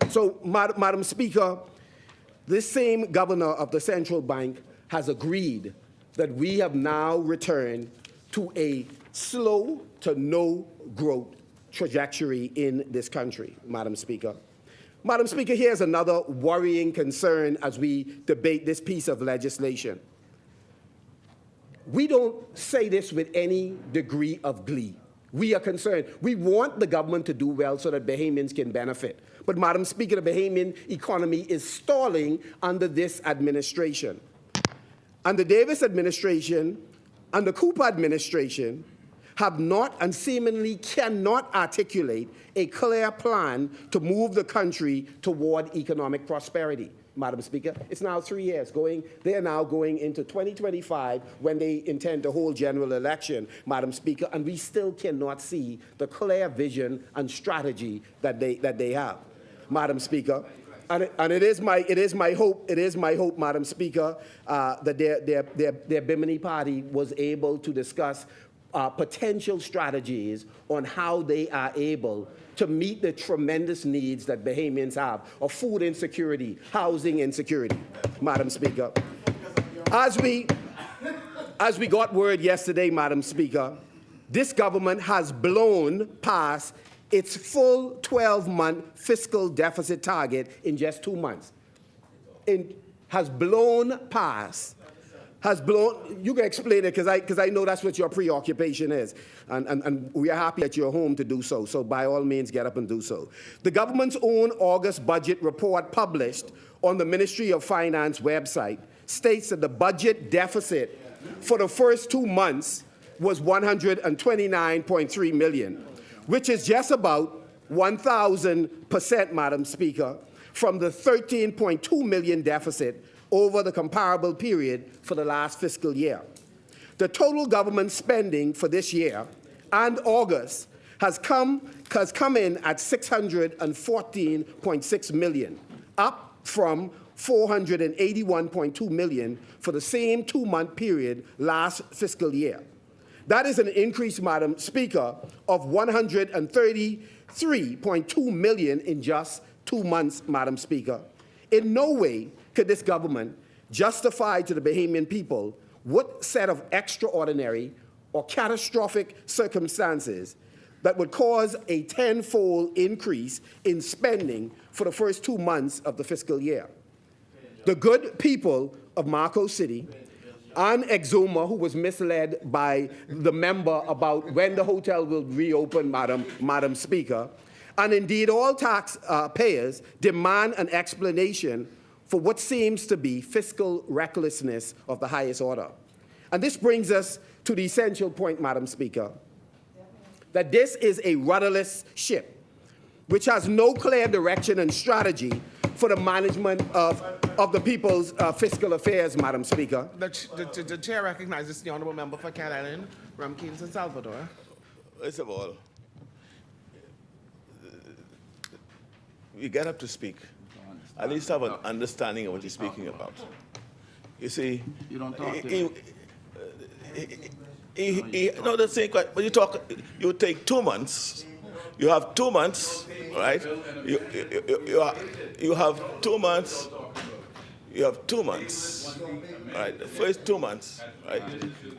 So, Madam Speaker, this same governor of the central bank has agreed that we have now returned to a slow to no growth trajectory in this country, Madam Speaker. Madam Speaker, here's another worrying concern as we debate this piece of legislation. We don't say this with any degree of glee. We are concerned. We want the government to do well so that Bahamians can benefit. But, Madam Speaker, the Bahamian economy is stalling under this administration. Under Davis administration and the Cooper administration have not and seemingly cannot articulate a clear plan to move the country toward economic prosperity. Madam Speaker, it's now 3 years they are now going into 2025 when they intend to hold general election, Madam Speaker, and we still cannot see the clear vision and strategy that they have, Madam Speaker. And it is my hope, Madam Speaker, that their Bimini party was able to discuss potential strategies on how they are able to meet the tremendous needs that Bahamians have of food insecurity, housing insecurity, Madam Speaker. As we got word yesterday, Madam Speaker, this government has blown past its full 12-month fiscal deficit target in just 2 months. You can explain it because I know that's what your preoccupation is. And we are happy that you're home to do so. So by all means, get up and do so. The government's own August budget report published on the Ministry of Finance website states that the budget deficit for the first 2 months was $129.3 million, which is just about 1,000%, Madam Speaker, from the $13.2 million deficit over the comparable period for the last fiscal year. The total government spending for this year and August has come in at $614.6 million, up from $481.2 million for the same 2-month period last fiscal year. That is an increase, Madam Speaker, of $133.2 million in just 2 months, Madam Speaker. In no way could this government justify to the Bahamian people what set of extraordinary or catastrophic circumstances that would cause a tenfold increase in spending for the first 2 months of the fiscal year. The good people of Marco City and Exuma, who was misled by the member about when the hotel will reopen, Madam Speaker, and indeed all taxpayers demand an explanation for what seems to be fiscal recklessness of the highest order. And this brings us to the essential point, Madam Speaker, that this is a rudderless ship which has no clear direction and strategy for the management of the people's fiscal affairs, Madam Speaker. The chair recognizes the honourable member for Cat Island, Ramkins and Salvador. First of all, you get up to speak. At least have an understanding of what you're speaking about. You see, You don't talk to no, that's saying quite, but you take 2 months. You have 2 months, right? You have 2 months. You have 2 months, right? The first 2 months, right?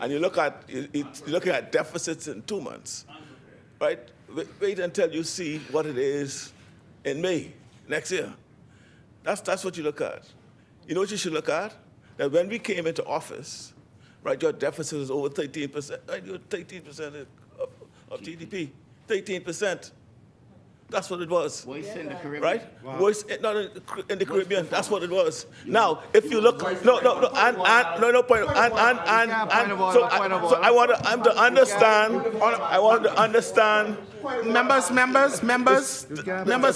And you're looking at deficits in 2 months, right? Wait until you see what it is in May next year. That's what you look at. You know what you should look at? That when we came into office, right, your deficit was over 13%, right? You're 13% of GDP, 13%. That's what it was. Voice in the Caribbean. Right? Voice not in the Caribbean. That's what it was. Now, if you look, no, point. So I want to understand. I want to understand. Members,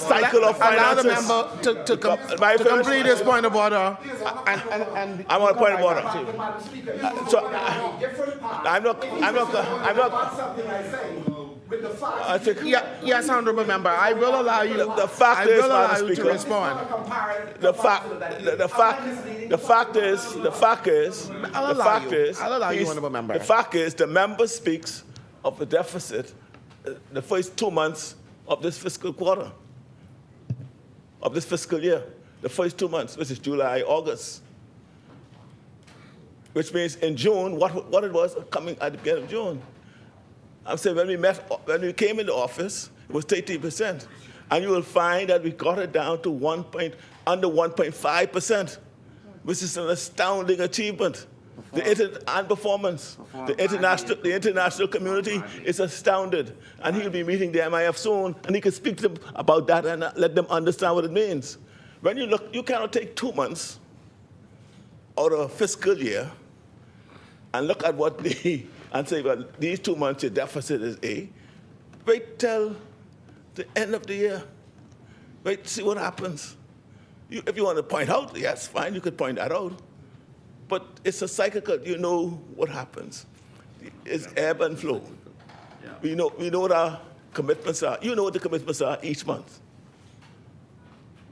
cycle of allow the finances. member to complete his point of order. I want a point of order. So I'm not. I think Yes, honorable member, I will allow you. the fact is, Madam to Speaker, respond. the fact is, I'll allow you, honorable member. the fact is, the member speaks of the deficit the first 2 months of this fiscal quarter, of this fiscal year, the first 2 months, which is July, August, which means in June, what it was coming at the beginning of June. I'm saying when we came into office, it was 13%. And you will find that we got it down to under 1.5%, which is an astounding achievement. And performance. The international community is astounded. And he'll be meeting the MIF soon, and he can speak to them about that and let them understand what it means. When you look, you cannot take 2 months out of a fiscal year and look at what and say, well, these 2 months your deficit is A. Wait till the end of the year. Wait to see what happens. If you want to point out, yes, fine, you could point that out. But it's a cyclical, you know what happens. It's ebb and flow. We know what our commitments are. You know what the commitments are each month.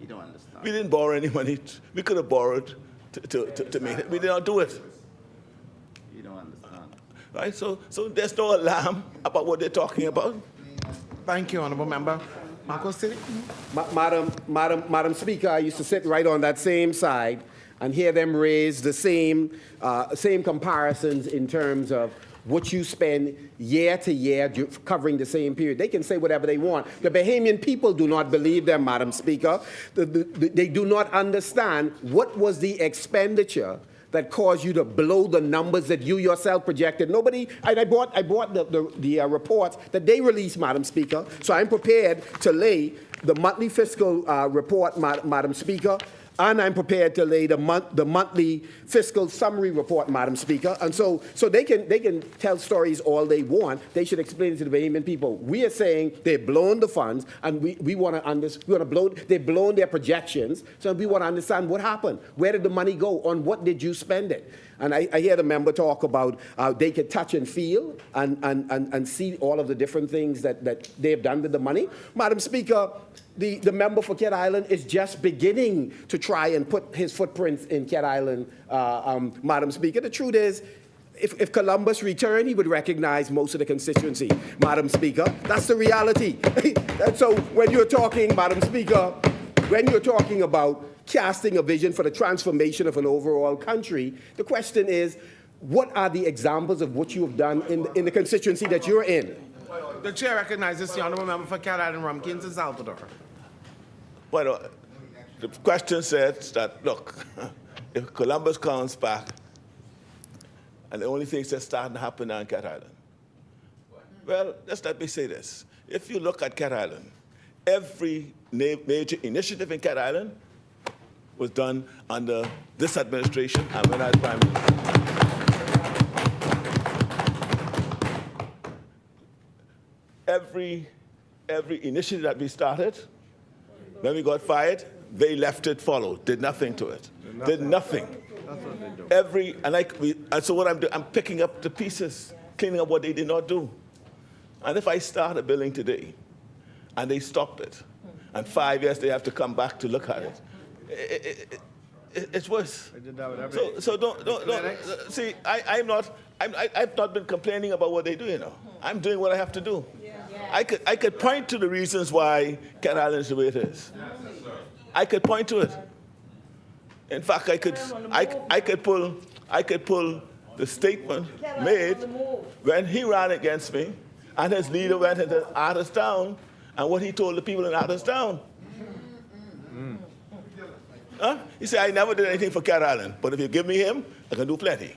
You don't understand. We didn't borrow any money. We could have borrowed to make it. We did not do it. You don't understand. Right? So there's no alarm about what they're talking about. Thank you, honorable member. Marco City. Madam Speaker, I used to sit right on that same side and hear them raise the same comparisons in terms of what you spend year to year covering the same period. They can say whatever they want. The Bahamian people do not believe them, Madam Speaker. They do not understand what was the expenditure that caused you to blow the numbers that you yourself projected. Nobody, and I bought the reports that they released, Madam Speaker, so I'm prepared to lay the monthly fiscal report, Madam Speaker, and I'm prepared to lay the monthly fiscal summary report, Madam Speaker. And so they can tell stories all they want. They should explain it to the Bahamian people. We are saying they've blown the funds, and we want to blow. They've blown their projections. So we want to understand what happened. Where did the money go? On what did you spend it? And I hear the member talk about they could touch and feel and see all of the different things that they've done with the money. Madam Speaker, the member for Cat Island is just beginning to try and put his footprints in Cat Island, Madam Speaker. The truth is, if Columbus returned, he would recognize most of the constituency, Madam Speaker. That's the reality. And so when you're talking, Madam Speaker, when you're talking about casting a vision for the transformation of an overall country, the question is, what are the examples of what you have done in the constituency that you're in? The chair recognizes the honorable member for Cat Island, Rumkins, and Salvador. Well, the question says that, look, if Columbus comes back, and the only things that's starting to happen now in Cat Island, well, just let me say this. If you look at Cat Island, every major initiative in Cat Island was done under this administration and when I was Prime Minister. Every initiative that we started, when we got fired, they left it, followed, did nothing to it, did nothing. And so what I'm doing, I'm picking up the pieces, cleaning up what they did not do. And if I start a building today, and they stopped it, and 5 years they have to come back to look at it, it's worse. So don't see. I've not been complaining about what they do. You know, I'm doing what I have to do. I could point to the reasons why Cat Island is the way it is. I could point to it. In fact, I could pull the statement made when he ran against me, and his leader went into Artist Town, and what he told the people in Artist Town. He said, I never did anything for Cat Island, but if you give me him, I can do plenty.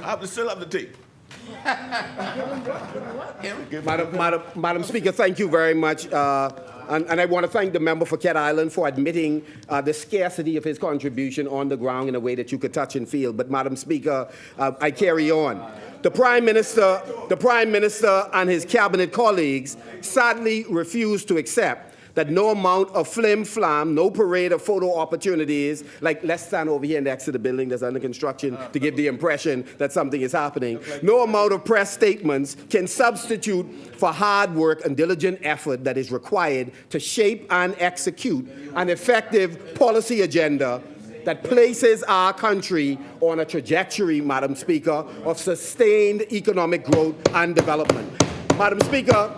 I still have the tape. Madam Speaker, thank you very much. And I want to thank the member for Cat Island for admitting the scarcity of his contribution on the ground in a way that you could touch and feel. But, Madam Speaker, I carry on. The Prime Minister and his cabinet colleagues sadly refused to accept that no amount of flim-flam, no parade of photo opportunities, like let's stand over here next to the building that's under construction to give the impression that something is happening. No amount of press statements can substitute for hard work and diligent effort that is required to shape and execute an effective policy agenda that places our country on a trajectory, Madam Speaker, of sustained economic growth and development. Madam Speaker,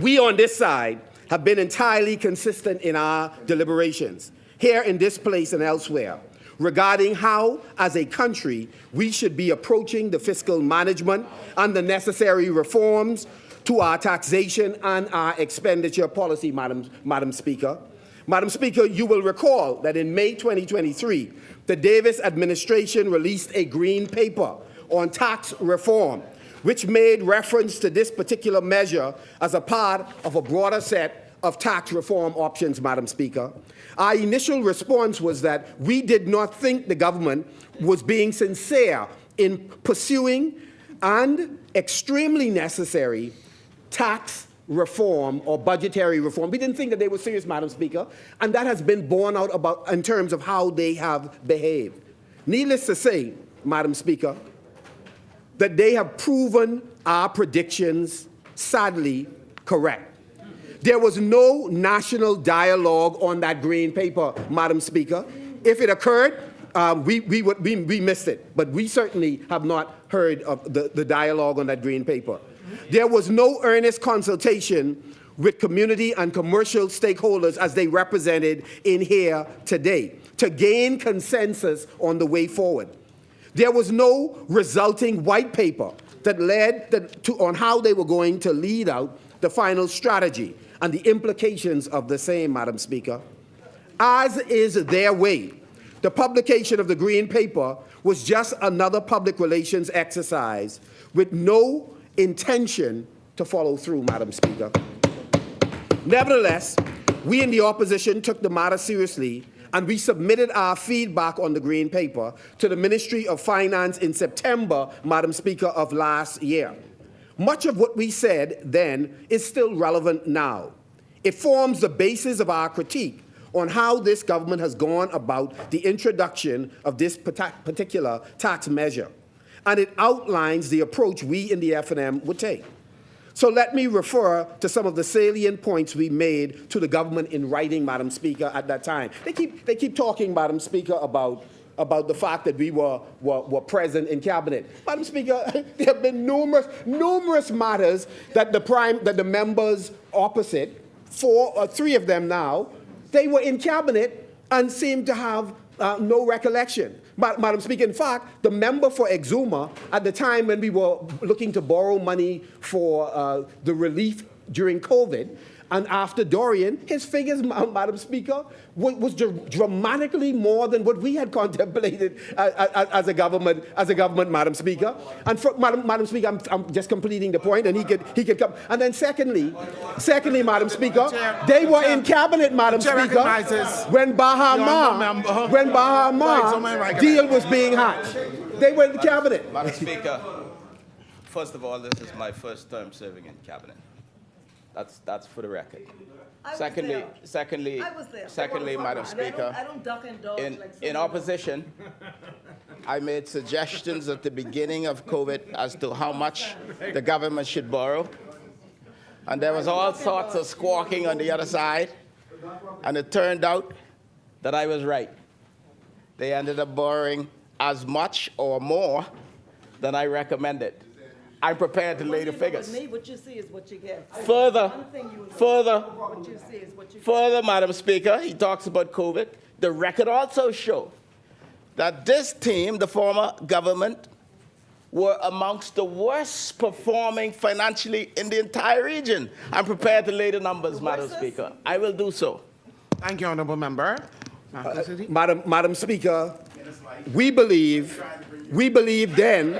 we on this side have been entirely consistent in our deliberations, here in this place and elsewhere, regarding how, as a country, we should be approaching the fiscal management and the necessary reforms to our taxation and our expenditure policy, Madam Speaker. Madam Speaker, you will recall that in May 2023, the Davis administration released a green paper on tax reform, which made reference to this particular measure as a part of a broader set of tax reform options, Madam Speaker. Our initial response was that we did not think the government was being sincere in pursuing and extremely necessary tax reform or budgetary reform. We didn't think that they were serious, Madam Speaker, and that has been borne out in terms of how they have behaved. Needless to say, Madam Speaker, that they have proven our predictions, sadly, correct. There was no national dialogue on that green paper, Madam Speaker. If it occurred, we missed it, but we certainly have not heard of the dialogue on that green paper. There was no earnest consultation with community and commercial stakeholders as they represented in here today to gain consensus on the way forward. There was no resulting white paper that led on how they were going to lead out the final strategy and the implications of the same, Madam Speaker. As is their way, the publication of the Green Paper was just another public relations exercise with no intention to follow through, Madam Speaker. Nevertheless, we in the opposition took the matter seriously, and we submitted our feedback on the Green Paper to the Ministry of Finance in September, Madam Speaker, of last year. Much of what we said then is still relevant now. It forms the basis of our critique on how this government has gone about the introduction of this particular tax measure, and it outlines the approach we in the F&M would take. So let me refer to some of the salient points we made to the government in writing, Madam Speaker, at that time. They keep talking, Madam Speaker, about the fact that we were present in cabinet. Madam Speaker, there have been numerous matters that the members opposite, three of them now, they were in cabinet and seemed to have no recollection. Madam Speaker, in fact, the member for Exuma, at the time when we were looking to borrow money for the relief during COVID, and after Dorian, his figures, Madam Speaker, was dramatically more than what we had contemplated as a government, Madam Speaker. And Madam Speaker, I'm just completing the point, and he could come. And then secondly, Madam Speaker, they were in cabinet, Madam Speaker, when Bahama deal was being hatched. They were in cabinet. Madam Speaker, first of all, this is my first term serving in cabinet. That's for the record. Secondly, Madam Speaker, I don't duck and dodge in opposition, I made suggestions at the beginning of COVID as to how much the government should borrow, and there was all sorts of squawking on the other side, and it turned out that I was right. They ended up borrowing as much or more than I recommended. I'm prepared to lay the figures. What you see is what you get. Further, Madam Speaker, he talks about COVID. The record also shows that this team, the former government, were amongst the worst performing financially in the entire region. I'm prepared to lay the numbers, Madam Speaker. I will do so. Thank you, Honourable Member. Madam Speaker, we believe We believed then,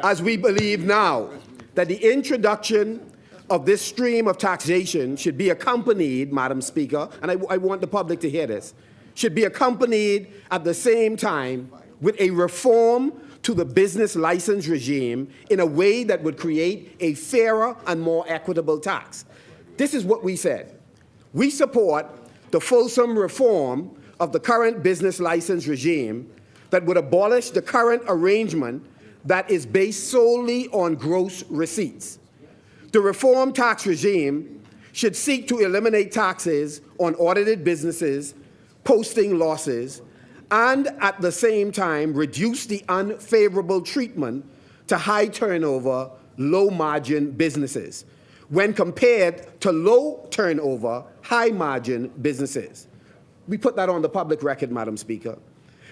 as we believe now, that the introduction of this stream of taxation should be accompanied, Madam Speaker, and I want the public to hear this, should be accompanied at the same time with a reform to the business license regime in a way that would create a fairer and more equitable tax. This is what we said. We support the fulsome reform of the current business license regime that would abolish the current arrangement that is based solely on gross receipts. The reform tax regime should seek to eliminate taxes on audited businesses posting losses and at the same time reduce the unfavorable treatment to high turnover, low margin businesses when compared to low turnover, high margin businesses. We put that on the public record, Madam Speaker.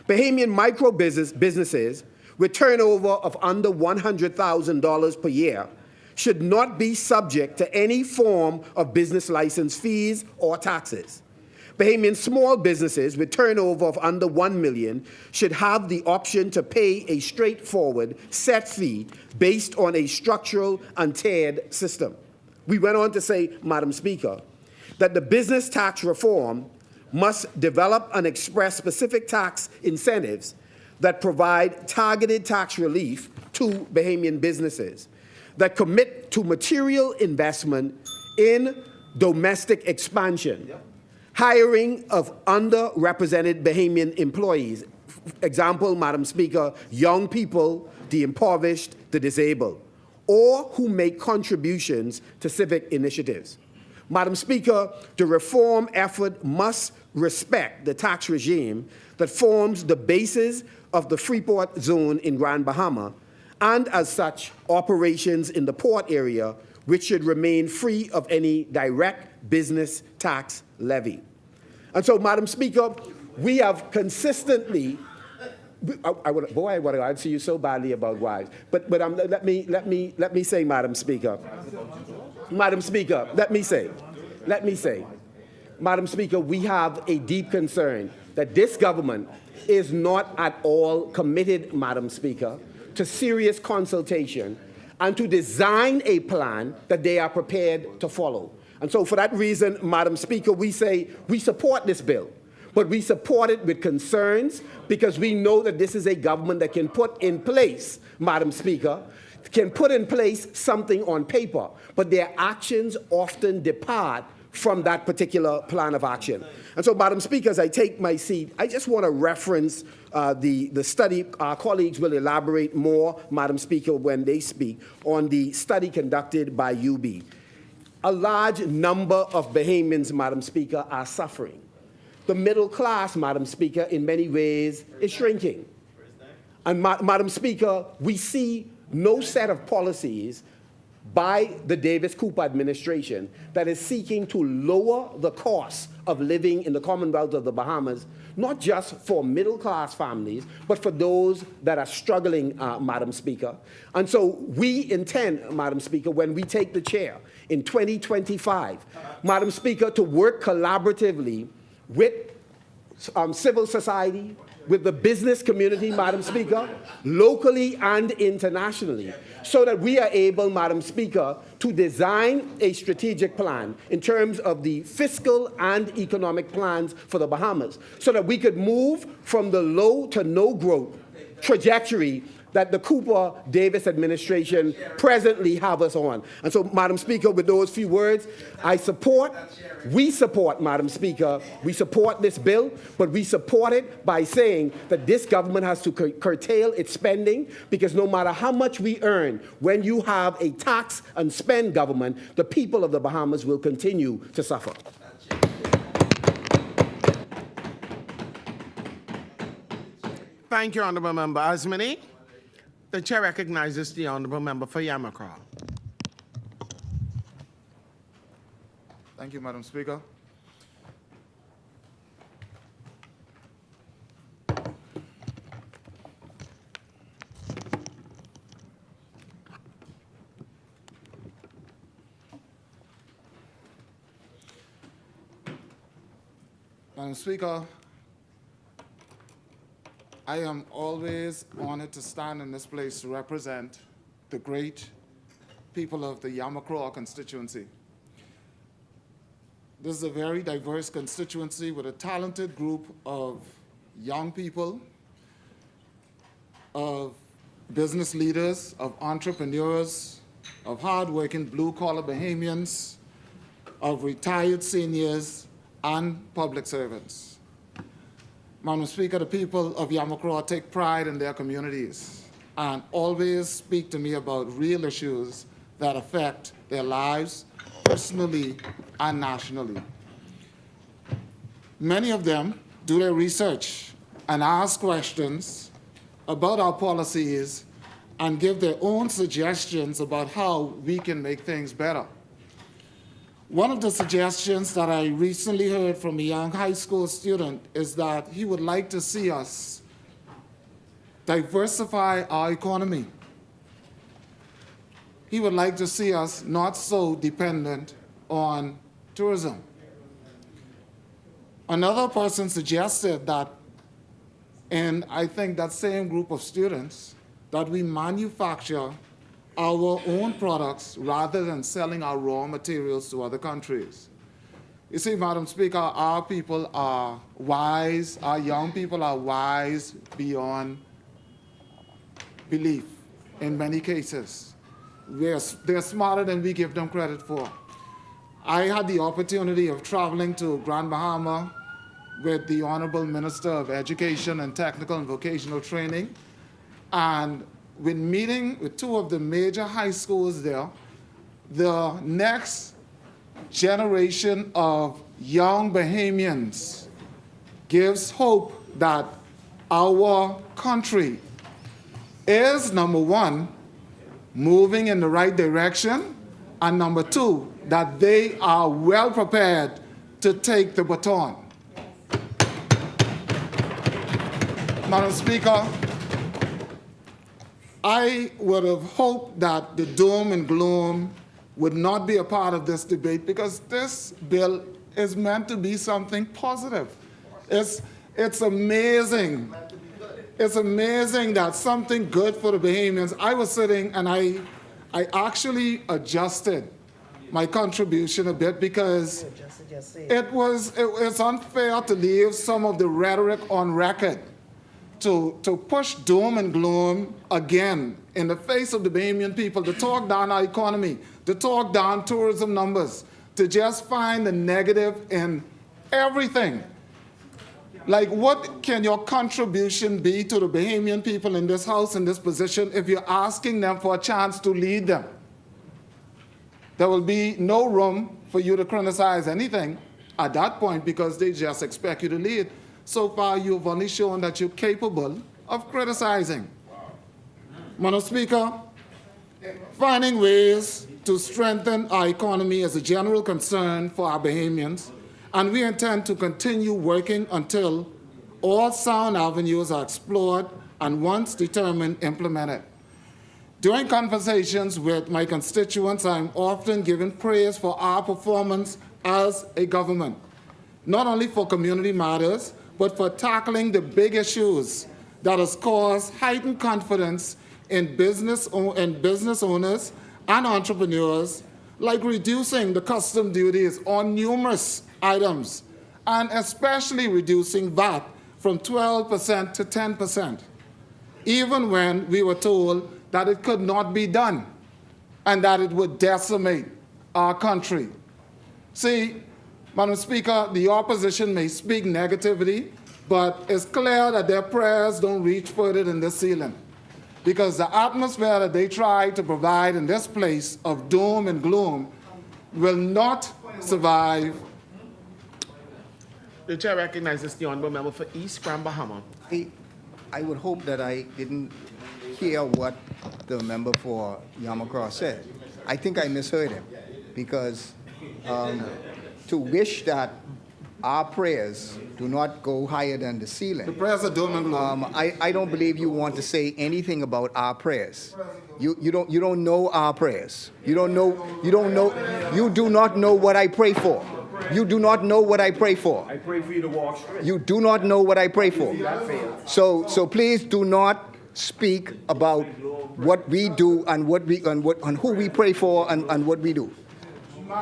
Bahamian micro businesses with turnover of under $100,000 per year should not be subject to any form of business license fees or taxes. Bahamian small businesses with turnover of under $1 million should have the option to pay a straightforward set fee based on a structural and tiered system. We went on to say, Madam Speaker, that the business tax reform must develop and express specific tax incentives that provide targeted tax relief to Bahamian businesses, that commit to material investment in domestic expansion, hiring of underrepresented Bahamian employees. Example, Madam Speaker, young people, the impoverished, the disabled, or who make contributions to civic initiatives. Madam Speaker, the reform effort must respect the tax regime that forms the basis of the Freeport Zone in Grand Bahama, and as such, operations in the port area, which should remain free of any direct business tax levy. And so, Madam Speaker, we have consistently, I would answer you so badly about wives, but let me say, Madam Speaker, Madam Speaker, let me say, Madam Speaker, we have a deep concern that this government is not at all committed, Madam Speaker, to serious consultation and to design a plan that they are prepared to follow. And so for that reason, Madam Speaker, we say we support this bill, but we support it with concerns because we know that this is a government that can put in place, Madam Speaker, can put in place something on paper, but their actions often depart from that particular plan of action. And so, Madam Speaker, as I take my seat, I just want to reference the study. Our colleagues will elaborate more, Madam Speaker, when they speak, on the study conducted by UB. A large number of Bahamians, Madam Speaker, are suffering. The middle class, Madam Speaker, in many ways is shrinking. And Madam Speaker, we see no set of policies by the Davis-Cooper administration that is seeking to lower the cost of living in the Commonwealth of the Bahamas, not just for middle-class families, but for those that are struggling, Madam Speaker. And so we intend, Madam Speaker, when we take the chair in 2025, Madam Speaker, to work collaboratively with civil society, with the business community, Madam Speaker, locally and internationally, so that we are able, Madam Speaker, to design a strategic plan in terms of the fiscal and economic plans for the Bahamas, so that we could move from the low to no growth trajectory that the Cooper-Davis administration presently have us on. And so, Madam Speaker, with those few words, we support, Madam Speaker, we support this bill, but we support it by saying that this government has to curtail its spending, because no matter how much we earn, when you have a tax and spend government, the people of the Bahamas will continue to suffer. Thank you, Honourable Member Asmani. The chair recognizes the Honourable Member for Yamacraw. Thank you, Madam Speaker. Madam Speaker, I am always honored to stand in this place to represent the great people of the Yamacraw constituency. This is a very diverse constituency with a talented group of young people, of business leaders, of entrepreneurs, of hardworking blue-collar Bahamians, of retired seniors, and public servants. Madam Speaker, the people of Yamacraw take pride in their communities and always speak to me about real issues that affect their lives personally and nationally. Many of them do their research and ask questions about our policies and give their own suggestions about how we can make things better. One of the suggestions that I recently heard from a young high school student is that he would like to see us diversify our economy. He would like to see us not so dependent on tourism. Another person suggested that, and I think that same group of students, that we manufacture our own products rather than selling our raw materials to other countries. You see, Madam Speaker, our people are wise, our young people are wise beyond belief in many cases. They're smarter than we give them credit for. I had the opportunity of traveling to Grand Bahama with the Honorable Minister of Education and Technical and Vocational Training, and when meeting with two of the major high schools there, the next generation of young Bahamians gives hope that our country is, number one, moving in the right direction, and number two, that they are well prepared to take the baton. Madam Speaker, I would have hoped that the doom and gloom would not be a part of this debate, because this bill is meant to be something positive. It's amazing. It's amazing that something good for the Bahamians. I was sitting and I actually adjusted my contribution a bit, because it's unfair to leave some of the rhetoric on record to push doom and gloom again in the face of the Bahamian people, to talk down our economy, to talk down tourism numbers, to just find the negative in everything. Like, what can your contribution be to the Bahamian people in this House, in this position, if you're asking them for a chance to lead them? There will be no room for you to criticize anything at that point, because they just expect you to lead. So far, you've only shown that you're capable of criticizing. Madam Speaker, finding ways to strengthen our economy is a general concern for our Bahamians, and we intend to continue working until all sound avenues are explored and, once determined, implemented. During conversations with my constituents, I'm often given praise for our performance as a government, not only for community matters, but for tackling the big issues that has caused heightened confidence in business owners and entrepreneurs, like reducing the custom duties on numerous items, and especially reducing VAT from 12% to 10%, even when we were told that it could not be done and that it would decimate our country. See, Madam Speaker, the opposition may speak negativity, but it's clear that their prayers don't reach further than the ceiling, because the atmosphere that they try to provide in this place of doom and gloom will not survive. The chair recognizes the honorable member for East Grand Bahama. I would hope that I didn't hear what the member for Yamacraw said. I think I misheard him, because to wish that our prayers do not go higher than the ceiling. The prayers are doom and gloom. I don't believe you want to say anything about our prayers. You don't know our prayers. You do not know what I pray for. You do not know what I pray for. I pray for you to walk straight. You do not know what I pray for. So please do not speak about what we do and and who we pray for and what we do.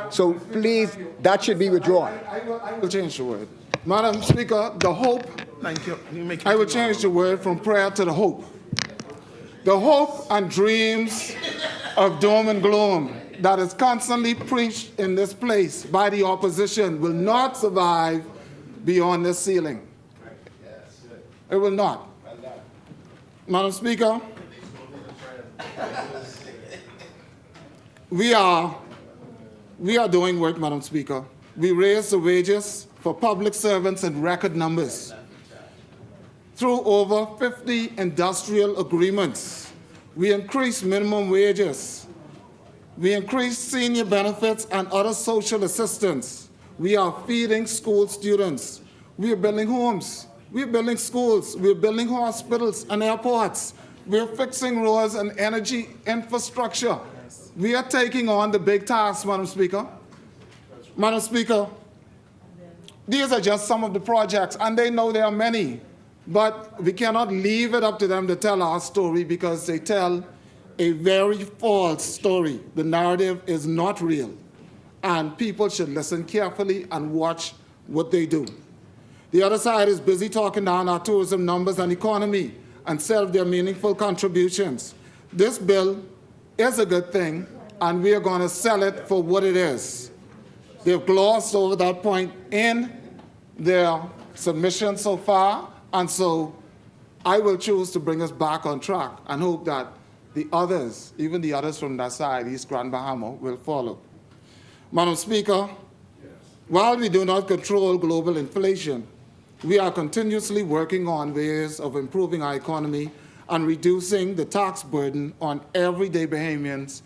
So please, that should be withdrawn. I will change the word. Madam Speaker, the hope, Thank you. I will change the word from prayer to the hope. The hope and dreams of doom and gloom that is constantly preached in this place by the opposition will not survive beyond this ceiling. It will not. Madam Speaker, we are doing work, Madam Speaker. We raised the wages for public servants in record numbers through over 50 industrial agreements. We increased minimum wages. We increased senior benefits and other social assistance. We are feeding school students. We are building homes. We are building schools. We are building hospitals and airports. We are fixing roads and energy infrastructure. We are taking on the big tasks, Madam Speaker. Madam Speaker, these are just some of the projects, and they know there are many, but we cannot leave it up to them to tell our story because they tell a very false story. The narrative is not real, and people should listen carefully and watch what they do. The other side is busy talking down our tourism numbers and economy and sell their meaningful contributions. This bill is a good thing, and we are going to sell it for what it is. They've glossed over that point in their submission so far, and so I will choose to bring us back on track and hope that the others, even the others from that side, East Grand Bahama, will follow. Madam Speaker, while we do not control global inflation, we are continuously working on ways of improving our economy and reducing the tax burden on everyday Bahamians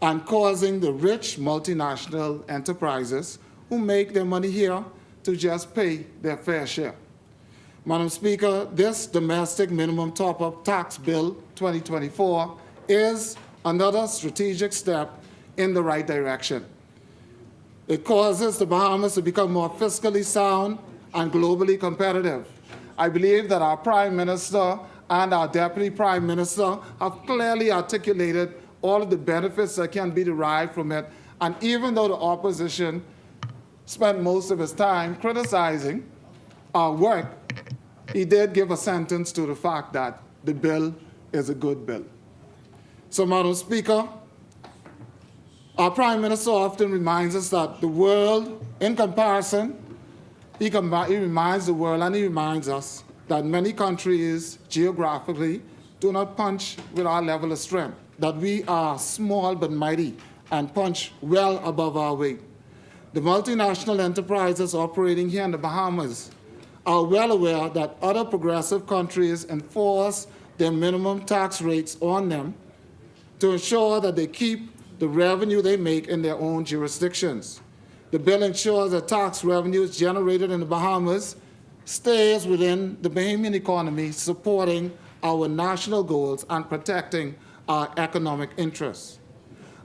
and causing the rich multinational enterprises who make their money here to just pay their fair share. Madam Speaker, this domestic minimum top-up tax bill 2024 is another strategic step in the right direction. It causes the Bahamas to become more fiscally sound and globally competitive. I believe that our Prime Minister and our Deputy Prime Minister have clearly articulated all of the benefits that can be derived from it. And even though the opposition spent most of his time criticizing our work, he did give a sentence to the fact that the bill is a good bill. So, Madam Speaker, our Prime Minister often reminds us that the world, in comparison, he reminds the world and he reminds us that many countries geographically do not punch with our level of strength, that we are small but mighty and punch well above our weight. The multinational enterprises operating here in the Bahamas are well aware that other progressive countries enforce their minimum tax rates on them to ensure that they keep the revenue they make in their own jurisdictions. The bill ensures that tax revenues generated in the Bahamas stays within the Bahamian economy, supporting our national goals and protecting our economic interests.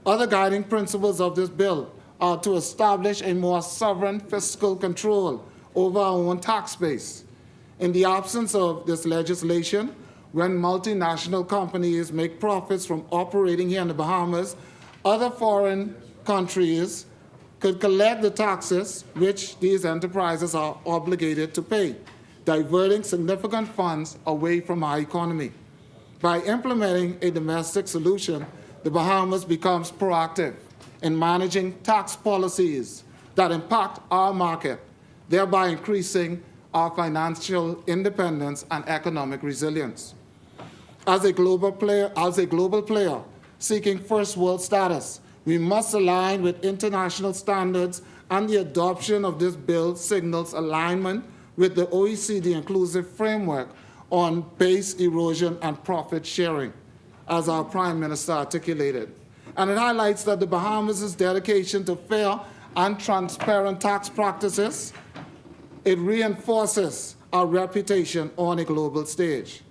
Other guiding principles of this bill are to establish a more sovereign fiscal control over our own tax base. In the absence of this legislation, when multinational companies make profits from operating here in the Bahamas, other foreign countries could collect the taxes which these enterprises are obligated to pay, diverting significant funds away from our economy. By implementing a domestic solution, the Bahamas becomes proactive in managing tax policies that impact our market, thereby increasing our financial independence and economic resilience. As a global player seeking first world status, we must align with international standards, and the adoption of this bill signals alignment with the OECD inclusive framework on base erosion and profit sharing, as our Prime Minister articulated. And it highlights that the Bahamas' dedication to fair and transparent tax practices. It reinforces our reputation on a global stage.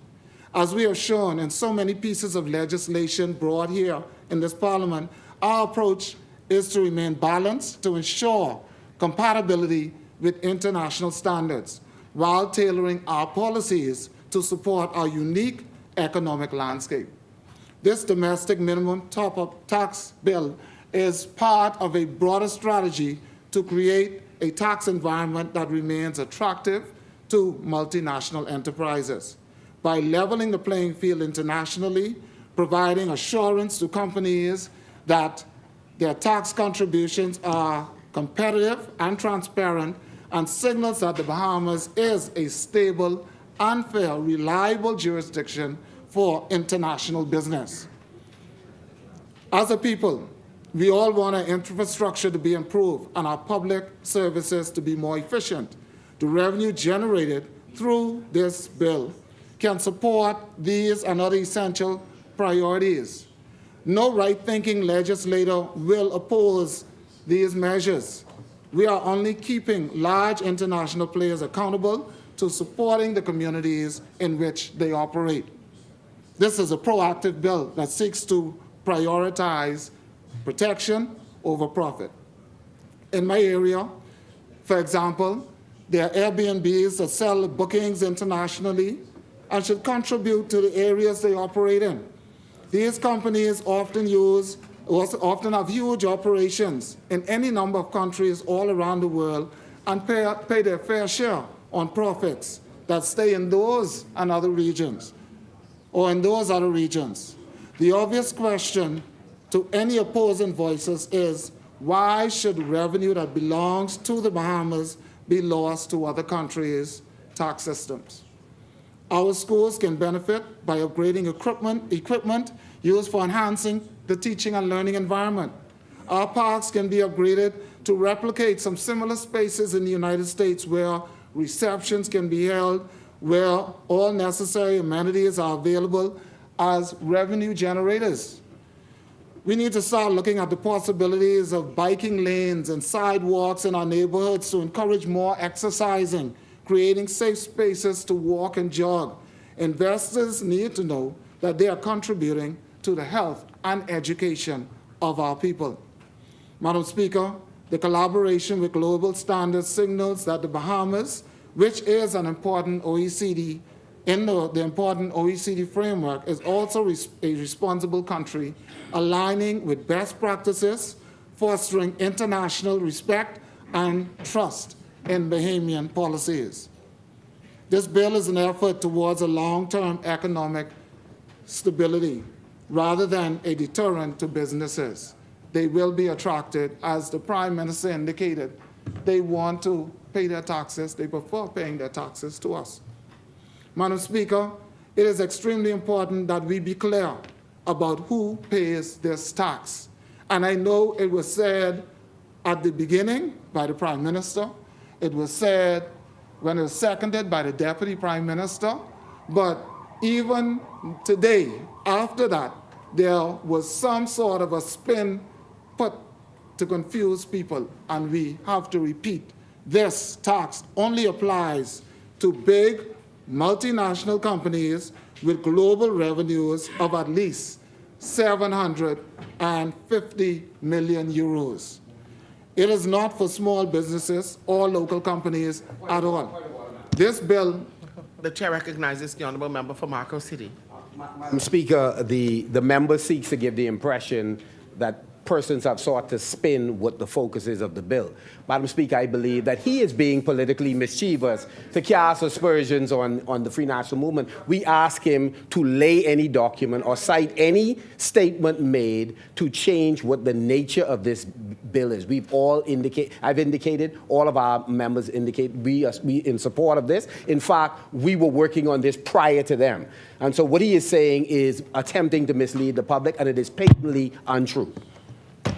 As we have shown in so many pieces of legislation brought here in this Parliament, our approach is to remain balanced to ensure compatibility with international standards, while tailoring our policies to support our unique economic landscape. This domestic minimum top-up tax bill is part of a broader strategy to create a tax environment that remains attractive to multinational enterprises. By leveling the playing field internationally, providing assurance to companies that their tax contributions are competitive and transparent, and signals that the Bahamas is a stable, unfair, reliable jurisdiction for international business. As a people, we all want our infrastructure to be improved and our public services to be more efficient. The revenue generated through this bill can support these and other essential priorities. No right-thinking legislator will oppose these measures. We are only keeping large international players accountable to supporting the communities in which they operate. This is a proactive bill that seeks to prioritize protection over profit. In my area, for example, there are Airbnbs that sell bookings internationally and should contribute to the areas they operate in. These companies often have huge operations in any number of countries all around the world and pay their fair share on profits that stay in those and other regions, or in those other regions. The obvious question to any opposing voices is, why should revenue that belongs to the Bahamas be lost to other countries' tax systems? Our schools can benefit by upgrading equipment used for enhancing the teaching and learning environment. Our parks can be upgraded to replicate some similar spaces in the United States where receptions can be held, where all necessary amenities are available as revenue generators. We need to start looking at the possibilities of biking lanes and sidewalks in our neighborhoods to encourage more exercising, creating safe spaces to walk and jog. Investors need to know that they are contributing to the health and education of our people. Madam Speaker, the collaboration with global standards signals that the Bahamas, which is an important OECD, in the important OECD framework, is also a responsible country, aligning with best practices, fostering international respect and trust in Bahamian policies. This bill is an effort towards a long-term economic stability rather than a deterrent to businesses. They will be attracted, as the Prime Minister indicated. They want to pay their taxes. They prefer paying their taxes to us. Madam Speaker, it is extremely important that we be clear about who pays this tax. And I know it was said at the beginning by the Prime Minister. It was said when it was seconded by the Deputy Prime Minister. But even today, after that, there was some sort of a spin put to confuse people. And we have to repeat, this tax only applies to big multinational companies with global revenues of at least 750 million euros. It is not for small businesses or local companies at all. This bill... The chair recognizes the honourable member for Marco City. Madam Speaker, the member seeks to give the impression that persons have sought to spin what the focus is of the bill. Madam Speaker, I believe that he is being politically mischievous to cast aspersions on the Free National Movement. We ask him to lay any document or cite any statement made to change what the nature of this bill is. We've all I've indicated, all of our members indicate we in support of this. In fact, we were working on this prior to them. And so what he is saying is attempting to mislead the public, and it is patently untrue.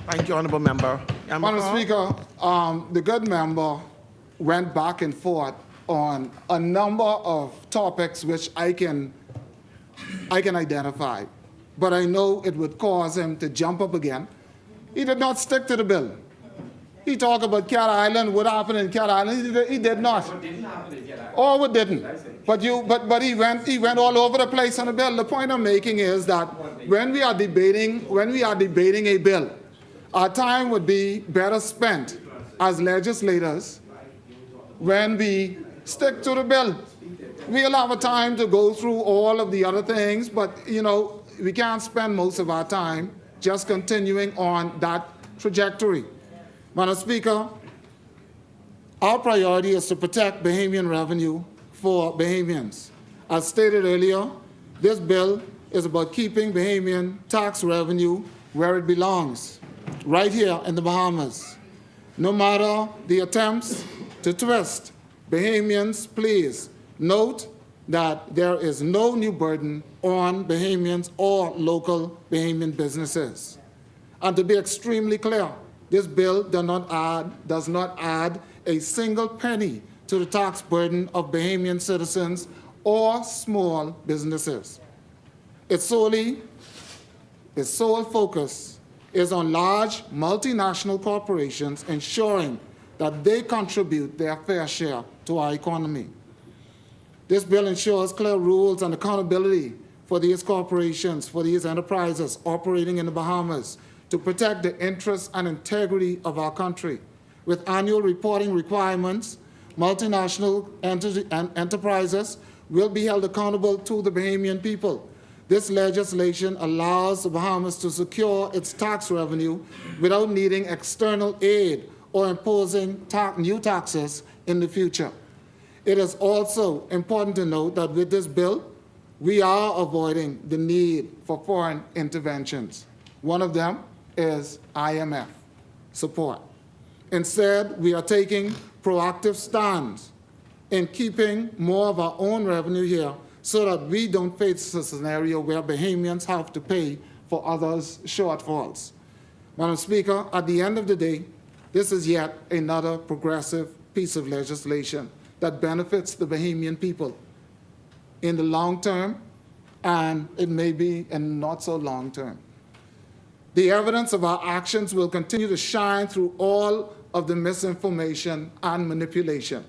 Thank you, honourable member. Madam Speaker, the good member went back and forth on a number of topics which I can identify, but I know it would cause him to jump up again. He did not stick to the bill. He talked about Cat Island, what happened in Cat Island. He did not. What didn't happen in Cat Island? Oh, what didn't? But he went all over the place on the bill. The point I'm making is that when we are debating a bill, our time would be better spent as legislators, when we stick to the bill. We'll have a time to go through all of the other things, but we can't spend most of our time just continuing on that trajectory. Madam Speaker, our priority is to protect Bahamian revenue for Bahamians. As stated earlier, this bill is about keeping Bahamian tax revenue where it belongs, right here in the Bahamas. No matter the attempts to twist Bahamians, please note that there is no new burden on Bahamians or local Bahamian businesses. And to be extremely clear, this bill does not add a single penny to the tax burden of Bahamian citizens or small businesses. Its sole focus is on large multinational corporations ensuring that they contribute their fair share to our economy. This bill ensures clear rules and accountability for these corporations, for these enterprises operating in the Bahamas, to protect the interests and integrity of our country. With annual reporting requirements, multinational enterprises will be held accountable to the Bahamian people. This legislation allows the Bahamas to secure its tax revenue without needing external aid or imposing new taxes in the future. It is also important to note that with this bill, we are avoiding the need for foreign interventions. One of them is IMF support. Instead, we are taking proactive stands in keeping more of our own revenue here so that we don't face a scenario where Bahamians have to pay for others' shortfalls. Madam Speaker, at the end of the day, this is yet another progressive piece of legislation that benefits the Bahamian people in the long term, and it may be in not so long term. The evidence of our actions will continue to shine through all of the misinformation and manipulation.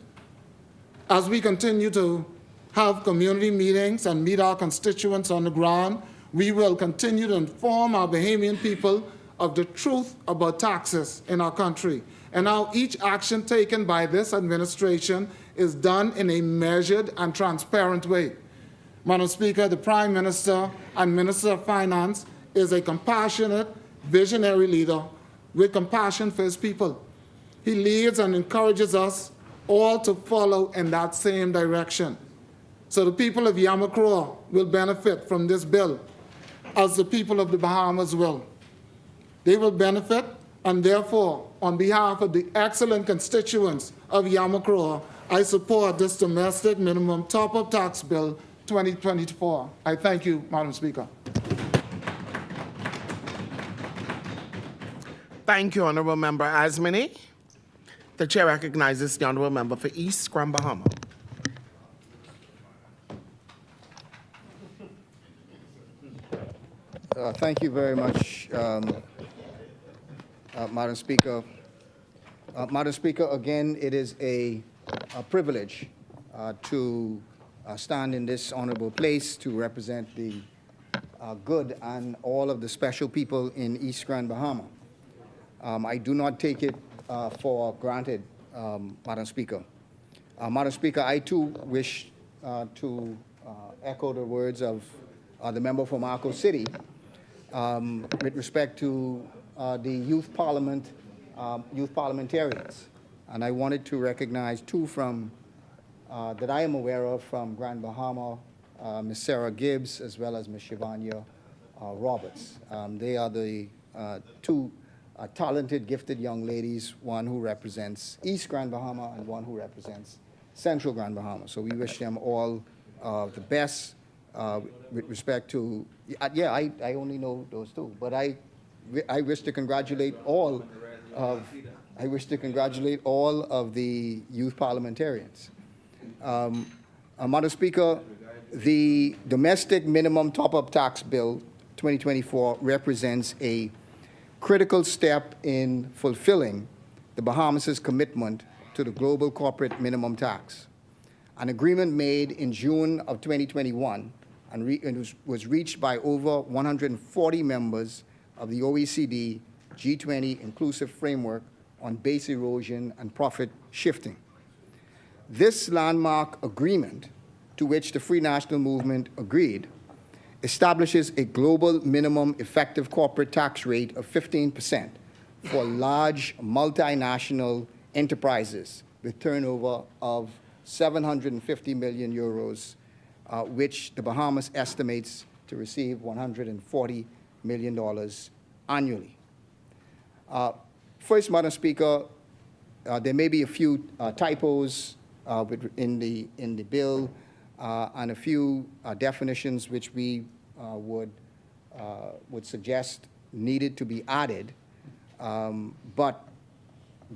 As we continue to have community meetings and meet our constituents on the ground, we will continue to inform our Bahamian people of the truth about taxes in our country and how each action taken by this administration is done in a measured and transparent way. Madam Speaker, the Prime Minister and Minister of Finance is a compassionate, visionary leader with compassion for his people. He leads and encourages us all to follow in that same direction. So the people of Yamoussoukro will benefit from this bill, as the people of the Bahamas will. They will benefit, and therefore, on behalf of the excellent constituents of Yamoussoukro, I support this domestic minimum top-up tax bill 2024. I thank you, Madam Speaker. Thank you, Honourable Member Asmini. The Chair recognizes the Honourable Member for East Grand Bahama. Thank you very much, Madam Speaker. Madam Speaker, again, it is a privilege to stand in this honorable place to represent the good and all of the special people in East Grand Bahama. I do not take it for granted, Madam Speaker. Madam Speaker, I too wish to echo the words of the member from Marco City with respect to the youth parliamentarians. And I wanted to recognize two from that I am aware of from Grand Bahama, Ms. Sarah Gibbs, as well as Ms. Shivanya Roberts. They are the two talented, gifted young ladies, one who represents East Grand Bahama and one who represents Central Grand Bahama. So we wish them all the best with respect to, I only know those two, but I wish to congratulate all of, the youth parliamentarians. Madam Speaker, the domestic minimum top-up tax bill 2024 represents a critical step in fulfilling the Bahamas' commitment to the global corporate minimum tax. An agreement made in June of 2021 and was reached by over 140 members of the OECD G20 Inclusive Framework on base erosion and profit shifting. This landmark agreement, to which the Free National Movement agreed, establishes a global minimum effective corporate tax rate of 15% for large multinational enterprises with turnover of 750 million euros, which the Bahamas estimates to receive $140 million annually. First, Madam Speaker, there may be a few typos in the bill and a few definitions which we would suggest needed to be added, but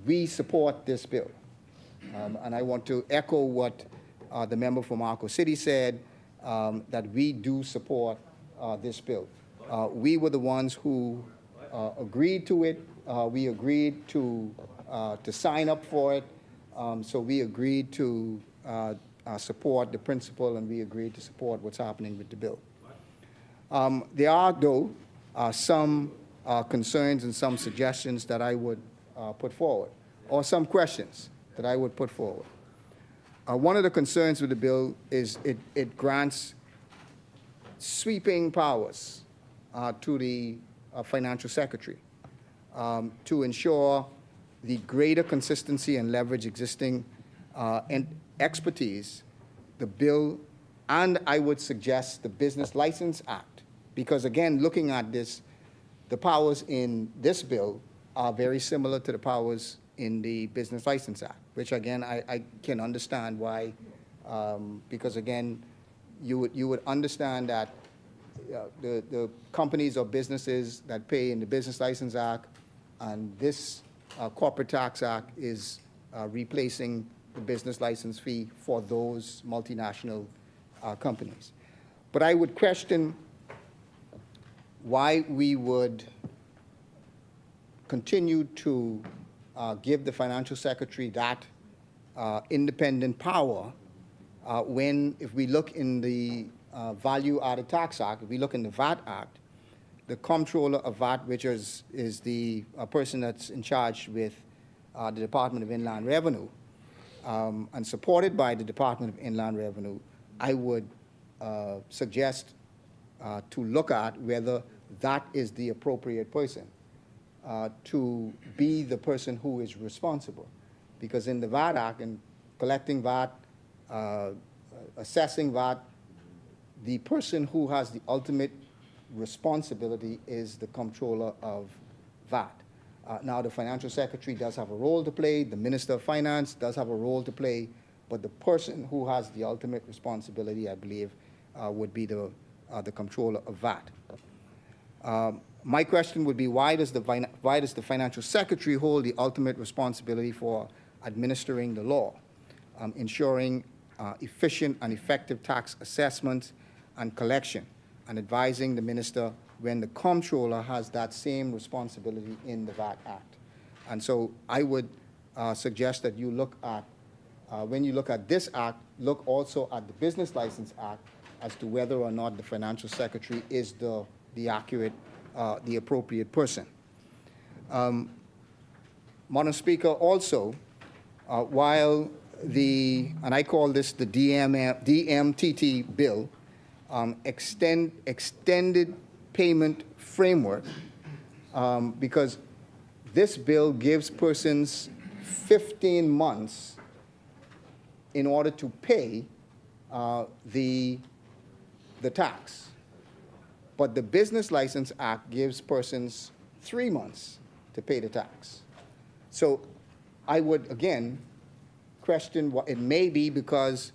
we support this bill. And I want to echo what the member from Marco City said, that we do support this bill. We were the ones who agreed to it. We agreed to sign up for it. So we agreed to support the principle, and we agreed to support what's happening with the bill. There are, though, some concerns and some suggestions that I would put forward, or some questions that I would put forward. One of the concerns with the bill is it grants sweeping powers to the financial secretary to ensure the greater consistency and leverage existing and expertise, the bill, and I would suggest the Business License Act, because again, looking at this, the powers in this bill are very similar to the powers in the Business License Act, which again, I can understand why, because again, you would understand that the companies or businesses that pay in the Business License Act and this Corporate Tax Act is replacing the business license fee for those multinational companies. But I would question why we would continue to give the financial secretary that independent power when, if we look in the Value-Added Tax Act, if we look in the VAT Act, the comptroller of VAT, which is the person that's in charge with the Department of Inland Revenue, and supported by the Department of Inland Revenue, I would suggest to look at whether that is the appropriate person to be the person who is responsible. Because in the VAT Act, and collecting VAT, assessing VAT, the person who has the ultimate responsibility is the comptroller of VAT. Now, the financial secretary does have a role to play, the Minister of Finance does have a role to play, but the person who has the ultimate responsibility, I believe, would be the comptroller of VAT. My question would be, why does the financial secretary hold the ultimate responsibility for administering the law, ensuring efficient and effective tax assessment and collection, and advising the minister when the comptroller has that same responsibility in the VAT Act? And so I would suggest that you look at, when you look at this act, look also at the Business License Act as to whether or not the financial secretary is the accurate, the appropriate person. Madam Speaker, also, while and I call this the DMTT bill, extended payment framework, because this bill gives persons 15 months in order to pay the tax. But the Business License Act gives persons 3 months to pay the tax. So I would, again, question what it may be, because,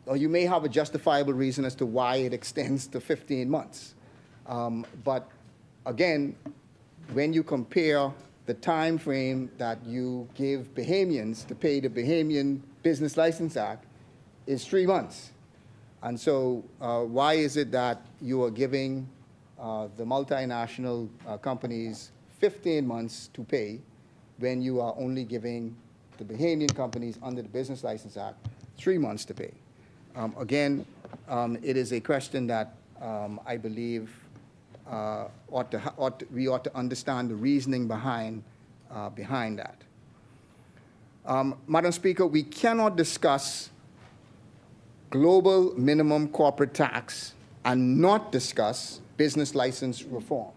or you may have a justifiable reason as to why it extends to 15 months. But again, when you compare the time frame that you give Bahamians to pay the Bahamian Business License Act is 3 months. And so why is it that you are giving the multinational companies 15 months to pay when you are only giving the Bahamian companies under the Business License Act 3 months to pay? Again, it is a question that I believe we ought to understand the reasoning behind that. Madam Speaker, we cannot discuss global minimum corporate tax and not discuss business license reform.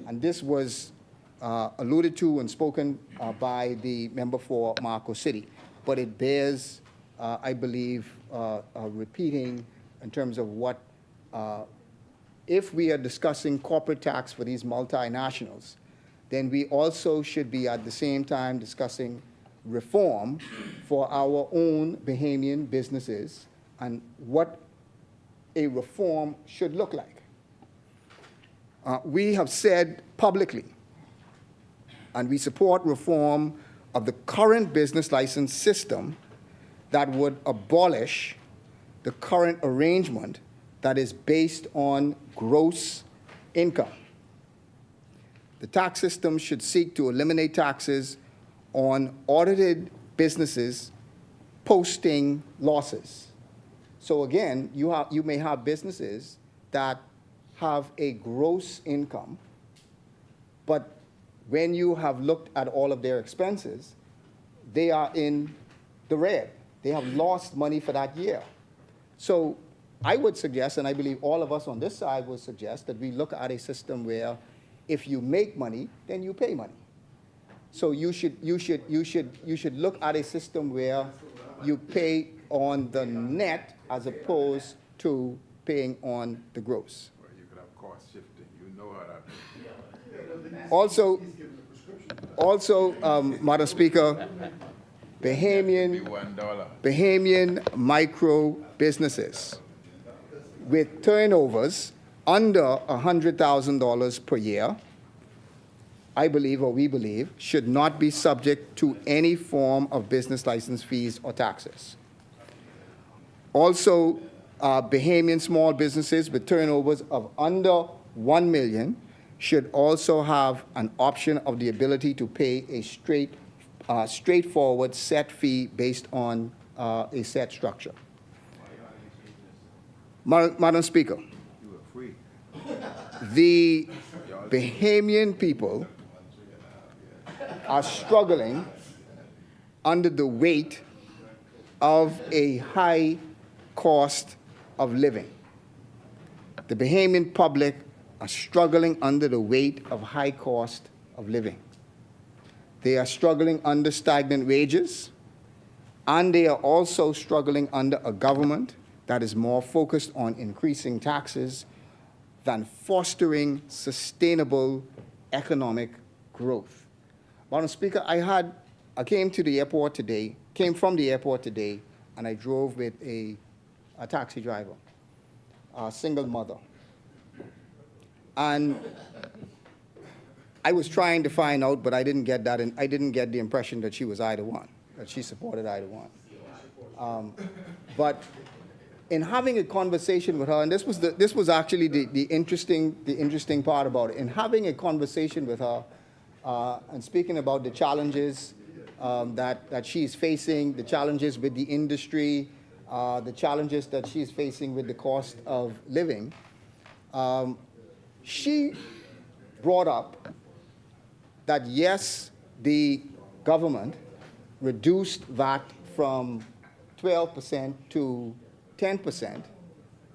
And this was alluded to and spoken by the member for Marco City. But it bears, I believe, repeating in terms of what, if we are discussing corporate tax for these multinationals, then we also should be at the same time discussing reform for our own Bahamian businesses and what a reform should look like. We have said publicly, and we support reform of the current business license system that would abolish the current arrangement that is based on gross income. The tax system should seek to eliminate taxes on audited businesses posting losses. So again, you may have businesses that have a gross income, but when you have looked at all of their expenses, they are in the red. They have lost money for that year. So I would suggest, and I believe all of us on this side would suggest, that we look at a system where if you make money, then you pay money. So you should look at a system where you pay on the net as opposed to paying on the gross. Well, you could have cost shifting. You know how that. Also, Madam Speaker, Bahamian micro businesses with turnovers under $100,000 per year, I believe, or we believe, should not be subject to any form of business license fees or taxes. Also, Bahamian small businesses with turnovers of under $1 million should also have an option of the ability to pay a straightforward set fee based on a set structure. Madam Speaker, the Bahamian people are struggling under the weight of a high cost of living. The Bahamian public are struggling under the weight of high cost of living. They are struggling under stagnant wages, and they are also struggling under a government that is more focused on increasing taxes than fostering sustainable economic growth. Madam Speaker, I came from the airport today, and I drove with a taxi driver, a single mother. And I was trying to find out, but I didn't get that, and I didn't get the impression that she was either one, that she supported either one. But in having a conversation with her, and this was actually the interesting part about it, in having a conversation with her and speaking about the challenges that she's facing, the challenges with the industry, the challenges that she's facing with the cost of living, she brought up that yes, the government reduced VAT from 12% to 10%,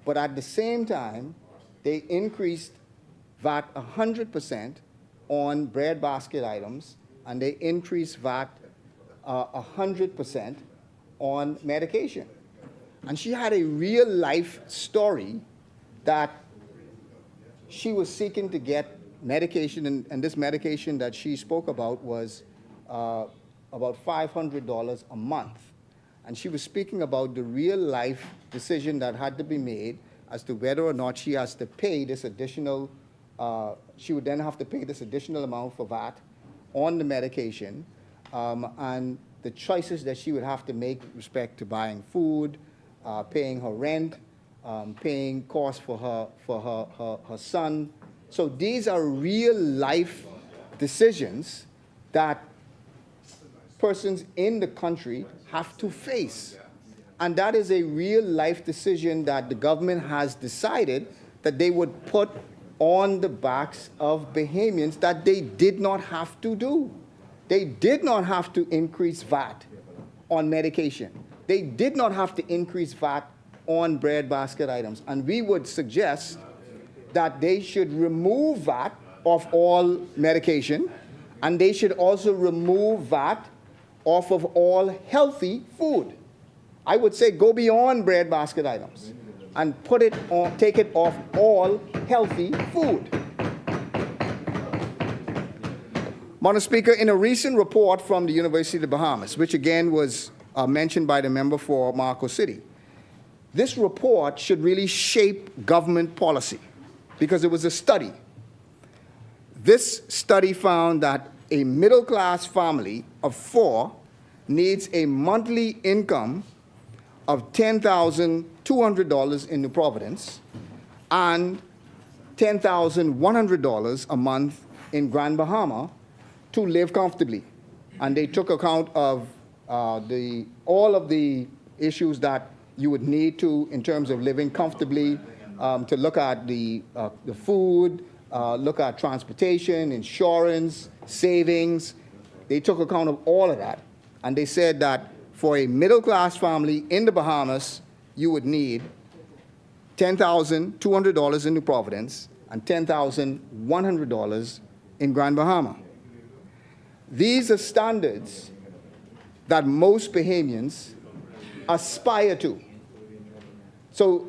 but at the same time, they increased VAT 100% on breadbasket items, and they increased VAT 100% on medication. And she had a real-life story that she was seeking to get medication, and this medication that she spoke about was about $500 a month. And she was speaking about the real-life decision that had to be made as to whether or not she has to pay this additional, she would then have to pay this additional amount for VAT on the medication, and the choices that she would have to make with respect to buying food, paying her rent, paying costs for her son. So these are real-life decisions that persons in the country have to face. And that is a real-life decision that the government has decided that they would put on the backs of Bahamians that they did not have to do. They did not have to increase VAT on medication. They did not have to increase VAT on breadbasket items. And we would suggest that they should remove VAT off all medication, and they should also remove VAT off of all healthy food. I would say go beyond breadbasket items and put it on, take it off all healthy food. Madam Speaker, in a recent report from the University of the Bahamas, which again was mentioned by the member for Marco City, this report should really shape government policy because it was a study. This study found that a middle-class family of 4 needs a monthly income of $10,200 in New Providence and $10,100 a month in Grand Bahama to live comfortably. And they took account of all of the issues that you would need to in terms of living comfortably, to look at the food, look at transportation, insurance, savings. They took account of all of that. And they said that for a middle-class family in the Bahamas, you would need $10,200 in New Providence and $10,100 in Grand Bahama. These are standards that most Bahamians aspire to. So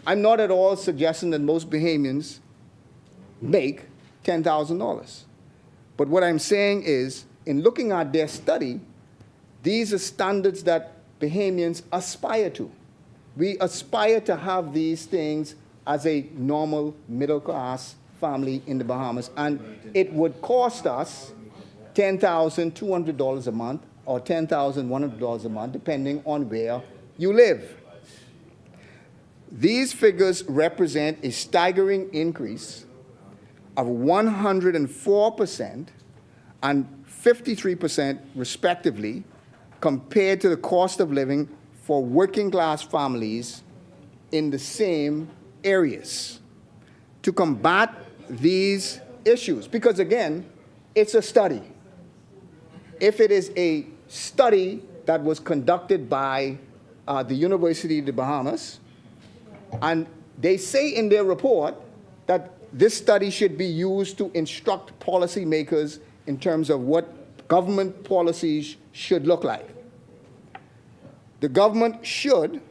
I'm not at all suggesting that most Bahamians make $10,000. But what I'm saying is, in looking at their study, these are standards that Bahamians aspire to. We aspire to have these things as a normal middle-class family in the Bahamas, and it would cost us $10,200 a month or $10,100 a month, depending on where you live. These figures represent a staggering increase of 104% and 53% respectively compared to the cost of living for working-class families in the same areas. To combat these issues, because again, it's a study. If it is a study that was conducted by the University of the Bahamas, and they say in their report that this study should be used to instruct policymakers in terms of what government policies should look like. The government should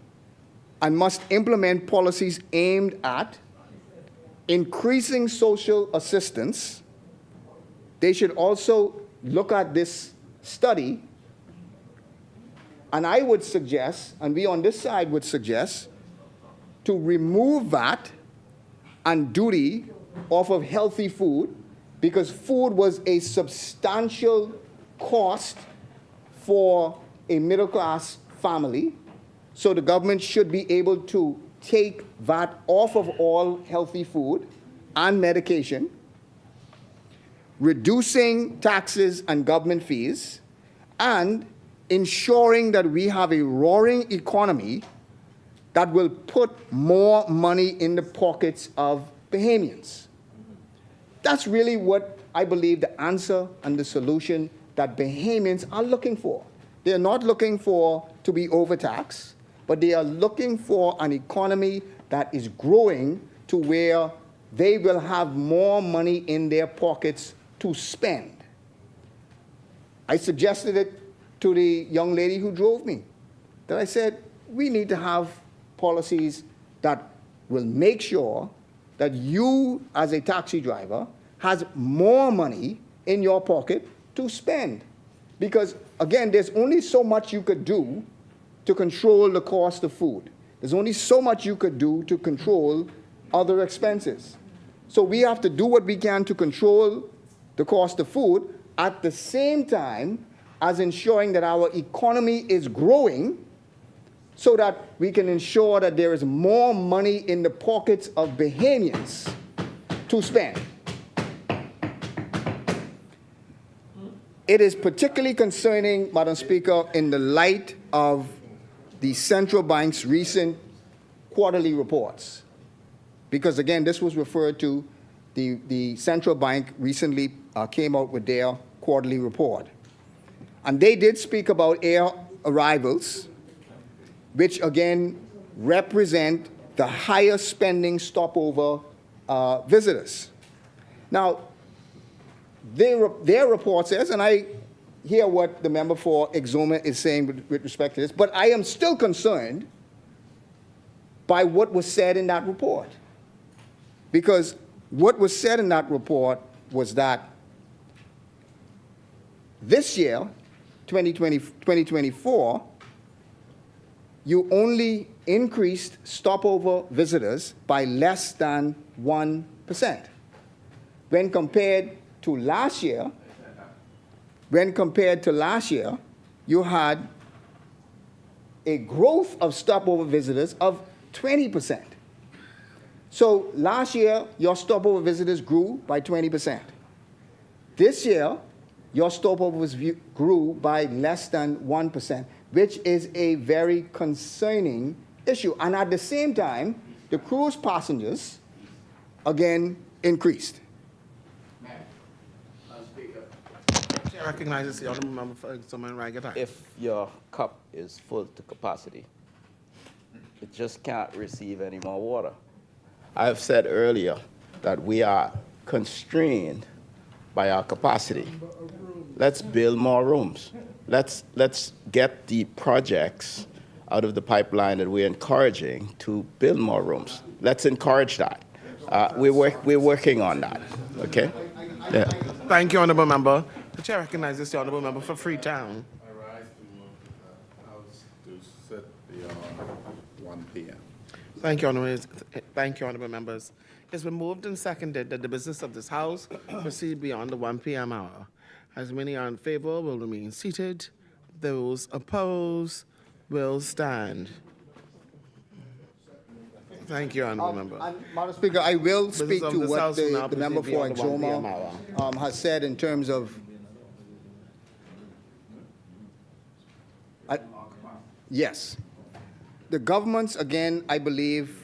and must implement policies aimed at increasing social assistance. They should also look at this study, and I would suggest, and we on this side would suggest, to remove VAT and duty off of healthy food, because food was a substantial cost for a middle-class family. So the government should be able to take VAT off of all healthy food and medication, reducing taxes and government fees, and ensuring that we have a roaring economy that will put more money in the pockets of Bahamians. That's really what I believe the answer and the solution that Bahamians are looking for. They're not looking for to be overtaxed, but they are looking for an economy that is growing to where they will have more money in their pockets to spend. I suggested it to the young lady who drove me, that I said, we need to have policies that will make sure that you, as a taxi driver, has more money in your pocket to spend. Because, again, there's only so much you could do to control the cost of food. There's only so much you could do to control other expenses. So we have to do what we can to control the cost of food at the same time as ensuring that our economy is growing so that we can ensure that there is more money in the pockets of Bahamians to spend. It is particularly concerning, Madam Speaker, in the light of the central bank's recent quarterly reports. Because again, this was referred to, the central bank recently came out with their quarterly report. And they did speak about arrivals, which again represent the higher spending stopover visitors. Now, their report says, and I hear what the member for Exuma is saying with respect to this, but I am still concerned by what was said in that report. Because what was said in that report was that this year, 2024, you only increased stopover visitors by less than 1%. When compared to last year, you had a growth of stopover visitors of 20%. So last year, your stopover visitors grew by 20%. This year, your stopovers grew by less than 1%, which is a very concerning issue. And at the same time, the cruise passengers, again, increased. Chair recognizes the honourable member for Exuma and Raggettshaw. If your cup is full to capacity, it just can't receive any more water. I have said earlier that we are constrained by our capacity. Let's build more rooms. Let's get the projects out of the pipeline that we're encouraging to build more rooms. Let's encourage that. We're working on that, okay? Yeah. Thank you, honourable member. The chair recognizes the honourable member for Freetown. I rise to move the House to sit beyond 1 p.m. Thank you, honourable members. It's been moved and seconded that the business of this House proceed beyond the 1 p.m. hour. As many are in favour will remain seated. Those opposed will stand. Thank you, honourable member. Madam Speaker, I will speak of to this what House will now the member proceed for beyond the 1 p.m. Exuma has said in terms of. Yes. The government's, again, I believe,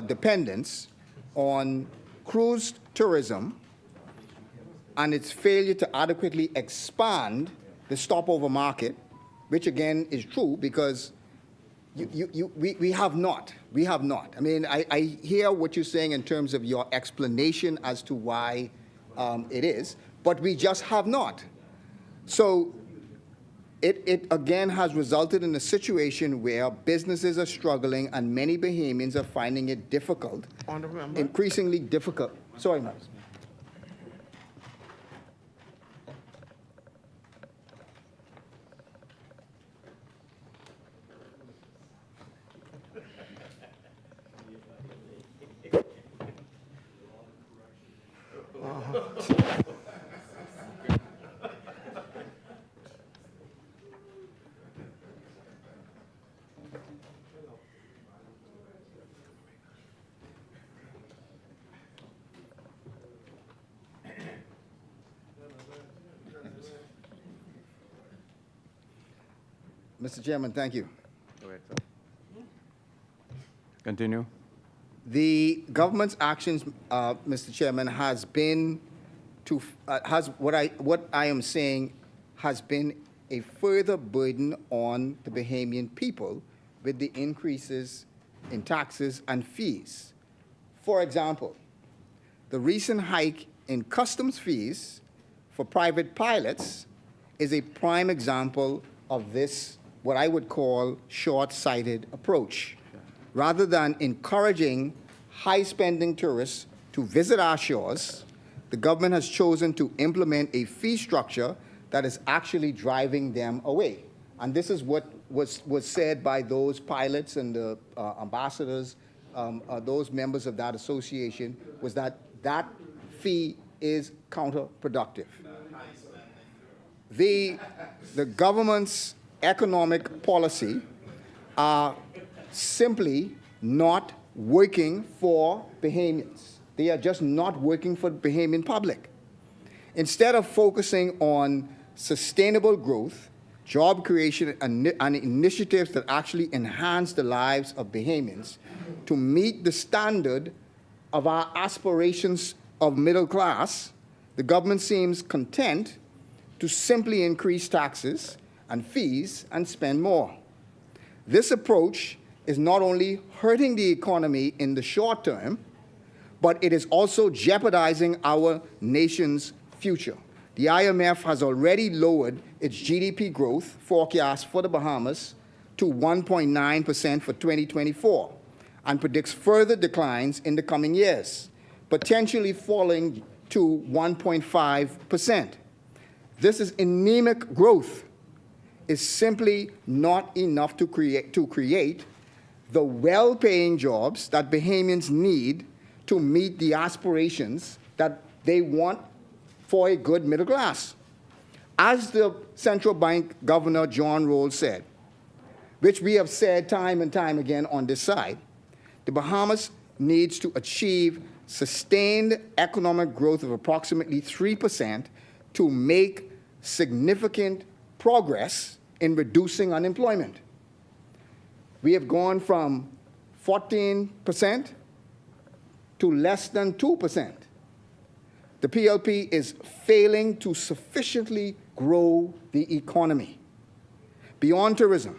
dependence on cruise tourism and its failure to adequately expand the stopover market, which again is true because we have not. We have not. I mean, I hear what you're saying in terms of your explanation as to why it is, but we just have not. So it again has resulted in a situation where businesses are struggling and many Bahamians are finding it difficult, increasingly difficult. Sorry, Madam. Mr. Chairman, thank you. Continue. The government's actions, Mr. Chairman, has been to what I am saying has been a further burden on the Bahamian people with the increases in taxes and fees. For example, the recent hike in customs fees for private pilots is a prime example of this, what I would call short-sighted approach. Rather than encouraging high-spending tourists to visit our shores, the government has chosen to implement a fee structure that is actually driving them away. And this is what was said by those pilots and the ambassadors, those members of that association, was that that fee is counterproductive. The government's economic policy are simply not working for Bahamians. They are just not working for the Bahamian public. Instead of focusing on sustainable growth, job creation, and initiatives that actually enhance the lives of Bahamians to meet the standard of our aspirations of middle class, the government seems content to simply increase taxes and fees and spend more. This approach is not only hurting the economy in the short term, but it is also jeopardizing our nation's future. The IMF has already lowered its GDP growth forecast for the Bahamas to 1.9% for 2024 and predicts further declines in the coming years, potentially falling to 1.5%. This is anemic growth. Is simply not enough to create the well-paying jobs that Bahamians need to meet the aspirations that they want for a good middle class. As the central bank governor, John Rawls, said, which we have said time and time again on this side, the Bahamas needs to achieve sustained economic growth of approximately 3% to make significant progress in reducing unemployment. We have gone from 14% to less than 2%. The PLP is failing to sufficiently grow the economy. Beyond tourism,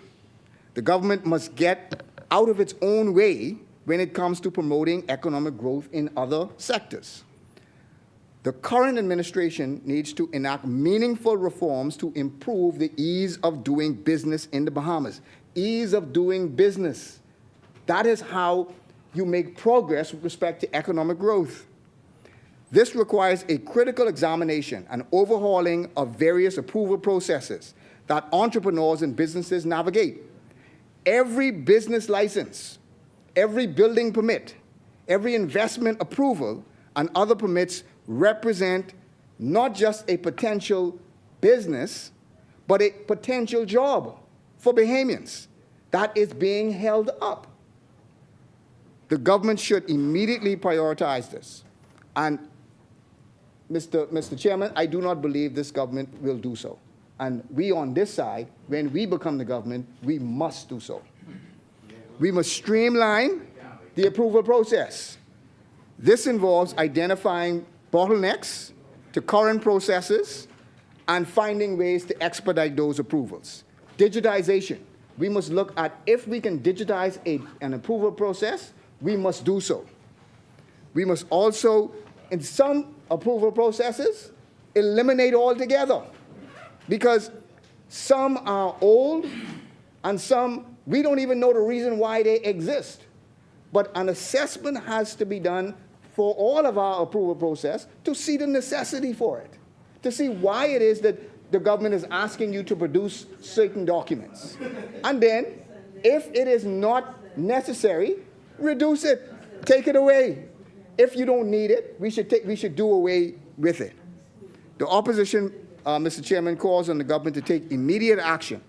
the government must get out of its own way when it comes to promoting economic growth in other sectors. The current administration needs to enact meaningful reforms to improve the ease of doing business in the Bahamas. Ease of doing business. That is how you make progress with respect to economic growth. This requires a critical examination and overhauling of various approval processes that entrepreneurs and businesses navigate. Every business license, every building permit, every investment approval, and other permits represent not just a potential business, but a potential job for Bahamians that is being held up. The government should immediately prioritize this. And Mr. Chairman, I do not believe this government will do so. And we on this side, when we become the government, we must do so. We must streamline the approval process. This involves identifying bottlenecks to current processes and finding ways to expedite those approvals. Digitization. We must look at if we can digitize an approval process, we must do so. We must also, in some approval processes, eliminate altogether, because some are old and some, we don't even know the reason why they exist. But an assessment has to be done for all of our approval process to see the necessity for it, to see why it is that the government is asking you to produce certain documents. And then, if it is not necessary, reduce it, take it away. If you don't need it, we should do away with it. The opposition, Mr. Chairman, calls on the government to take immediate action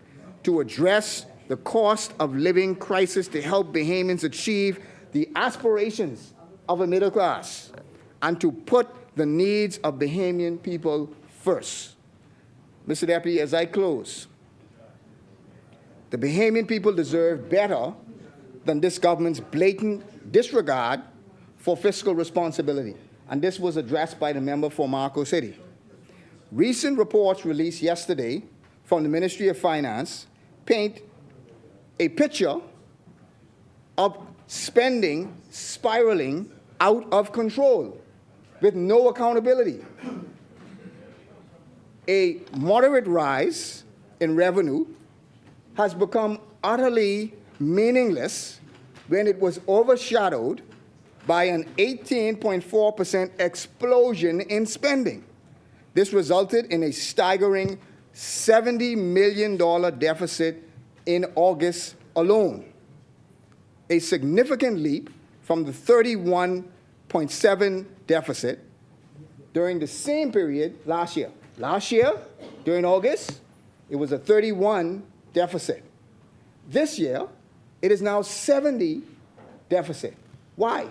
to address the cost of living crisis to help Bahamians achieve the aspirations of a middle class and to put the needs of Bahamian people first. Mr. Deputy, as I close, the Bahamian people deserve better than this government's blatant disregard for fiscal responsibility. And this was addressed by the member for Marco City. Recent reports released yesterday from the Ministry of Finance paint a picture of spending spiraling out of control with no accountability. A moderate rise in revenue has become utterly meaningless when it was overshadowed by an 18.4% explosion in spending. This resulted in a staggering $70 million deficit in August alone, a significant leap from the 31.7 deficit during the same period last year. Last year, during August, it was a 31 deficit. This year, it is now 70 deficit. Why?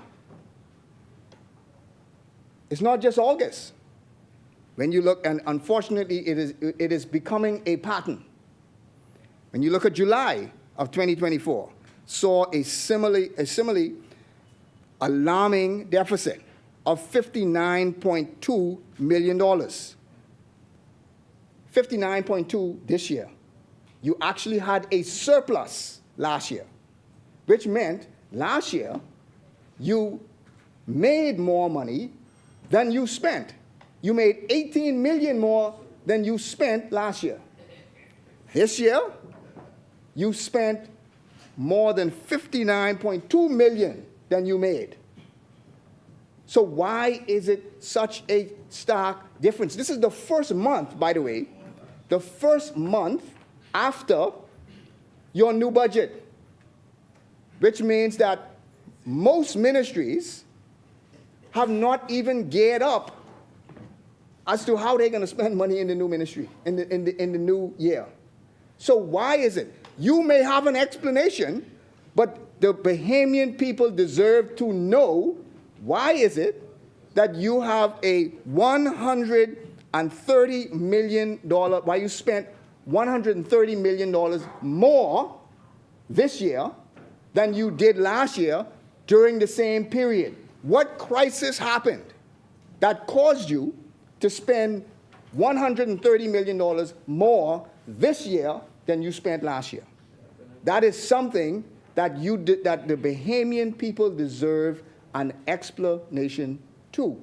It's not just August. When you look, and unfortunately, it is becoming a pattern. When you look at July of 2024, saw a similarly alarming deficit of $59.2 million. 59.2 this year. you actually had a surplus last year, which meant last year you made more money than you spent. You made 18 million more than you spent last year. This year, you spent more than 59.2 million than you made. So why is it such a stark difference? This is the first month, by the way, the first month after your new budget, which means that most ministries have not even geared up as to how they're going to spend money in the new ministry, in the new year. So why is it? You may have an explanation, but the Bahamian people deserve to know why is it that you have a $130 million, why you spent $130 million more this year than you did last year during the same period. What crisis happened that caused you to spend $130 million more this year than you spent last year? That is something that that the Bahamian people deserve an explanation to.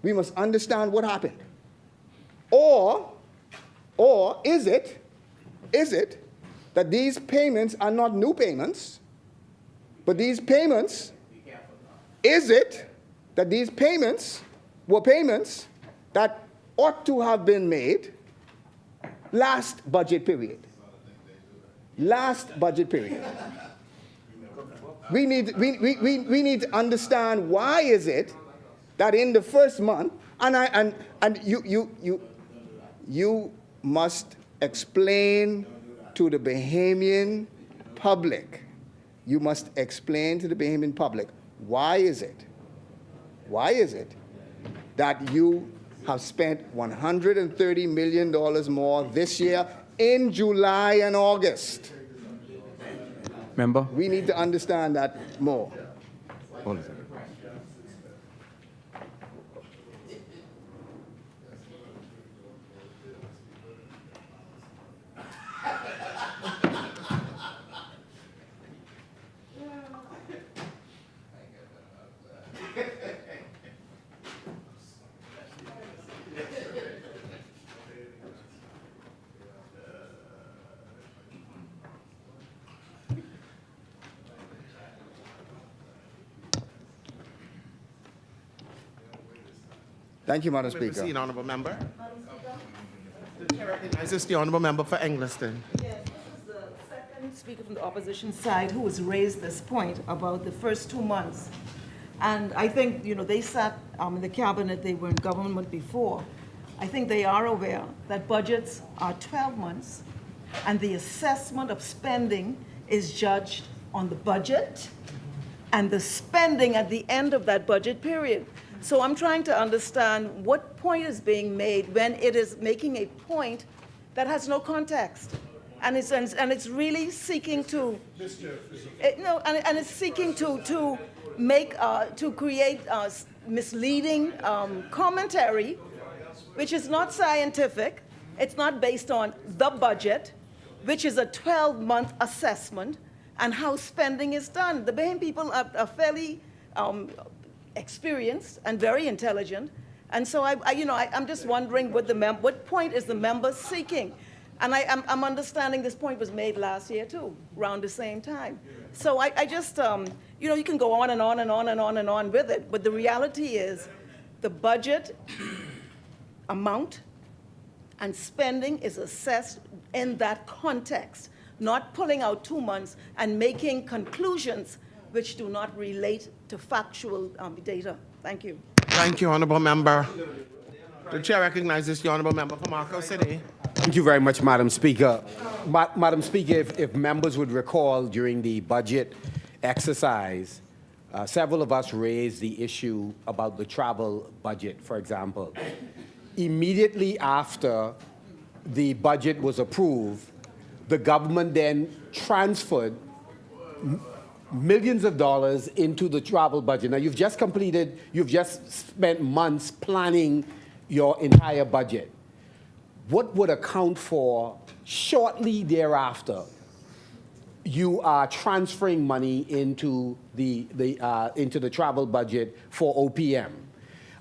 We must understand what happened. Or is it that these payments are not new payments, but these payments, is it that these payments were payments that ought to have been made last budget period? Last budget period. We need to understand why is it that in the first month, and you must explain to the Bahamian public. You must explain to the Bahamian public why is it that you have spent $130 million more this year in July and August. Member? We need to understand that more. Hold on a second. Thank you, Madam May Speaker. proceed, Honourable Member. The chair recognizes the Honourable Member for Engliston. Yes, this is the second speaker from the opposition side who has raised this point about the first 2 months. And I think, they sat in the cabinet, they were in government before. I think they are aware that budgets are 12 months and the assessment of spending is judged on the budget and the spending at the end of that budget period. So I'm trying to understand what point is being made when it is making a point that has no context. And it's really seeking to, it's seeking to create misleading commentary, which is not scientific. It's not based on the budget, which is a 12-month assessment, and how spending is done. The Bahamian people are fairly experienced and very intelligent, and so I'm just wondering what point is the member seeking? And I'm understanding this point was made last year too, around the same time. So I just, you can go on and on and on and on and on with it, but the reality is the budget amount and spending is assessed in that context, not pulling out 2 months and making conclusions which do not relate to factual data. Thank you. Thank you, Honourable Member. The chair recognizes the Honourable Member for Marco City. Thank you very much, Madam Speaker. Madam Speaker, if members would recall during the budget exercise, several of us raised the issue about the travel budget, for example. Immediately after the budget was approved, the government then transferred millions of dollars into the travel budget. Now, you've just spent months planning your entire budget. what would account for shortly thereafter you are transferring money into the travel budget for OPM.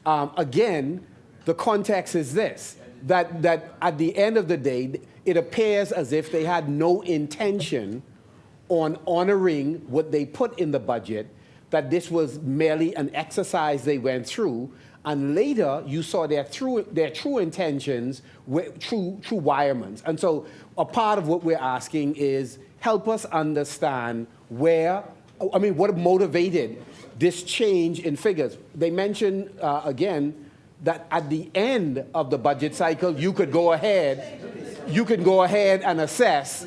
Again, the context is this, that at the end of the day, it appears as if they had no intention on honoring what they put in the budget, that this was merely an exercise they went through, and later you saw their true intentions through wirements. And so a part of what we're asking is help us understand what motivated this change in figures. They mentioned, again, that at the end of the budget cycle, you could go ahead and assess.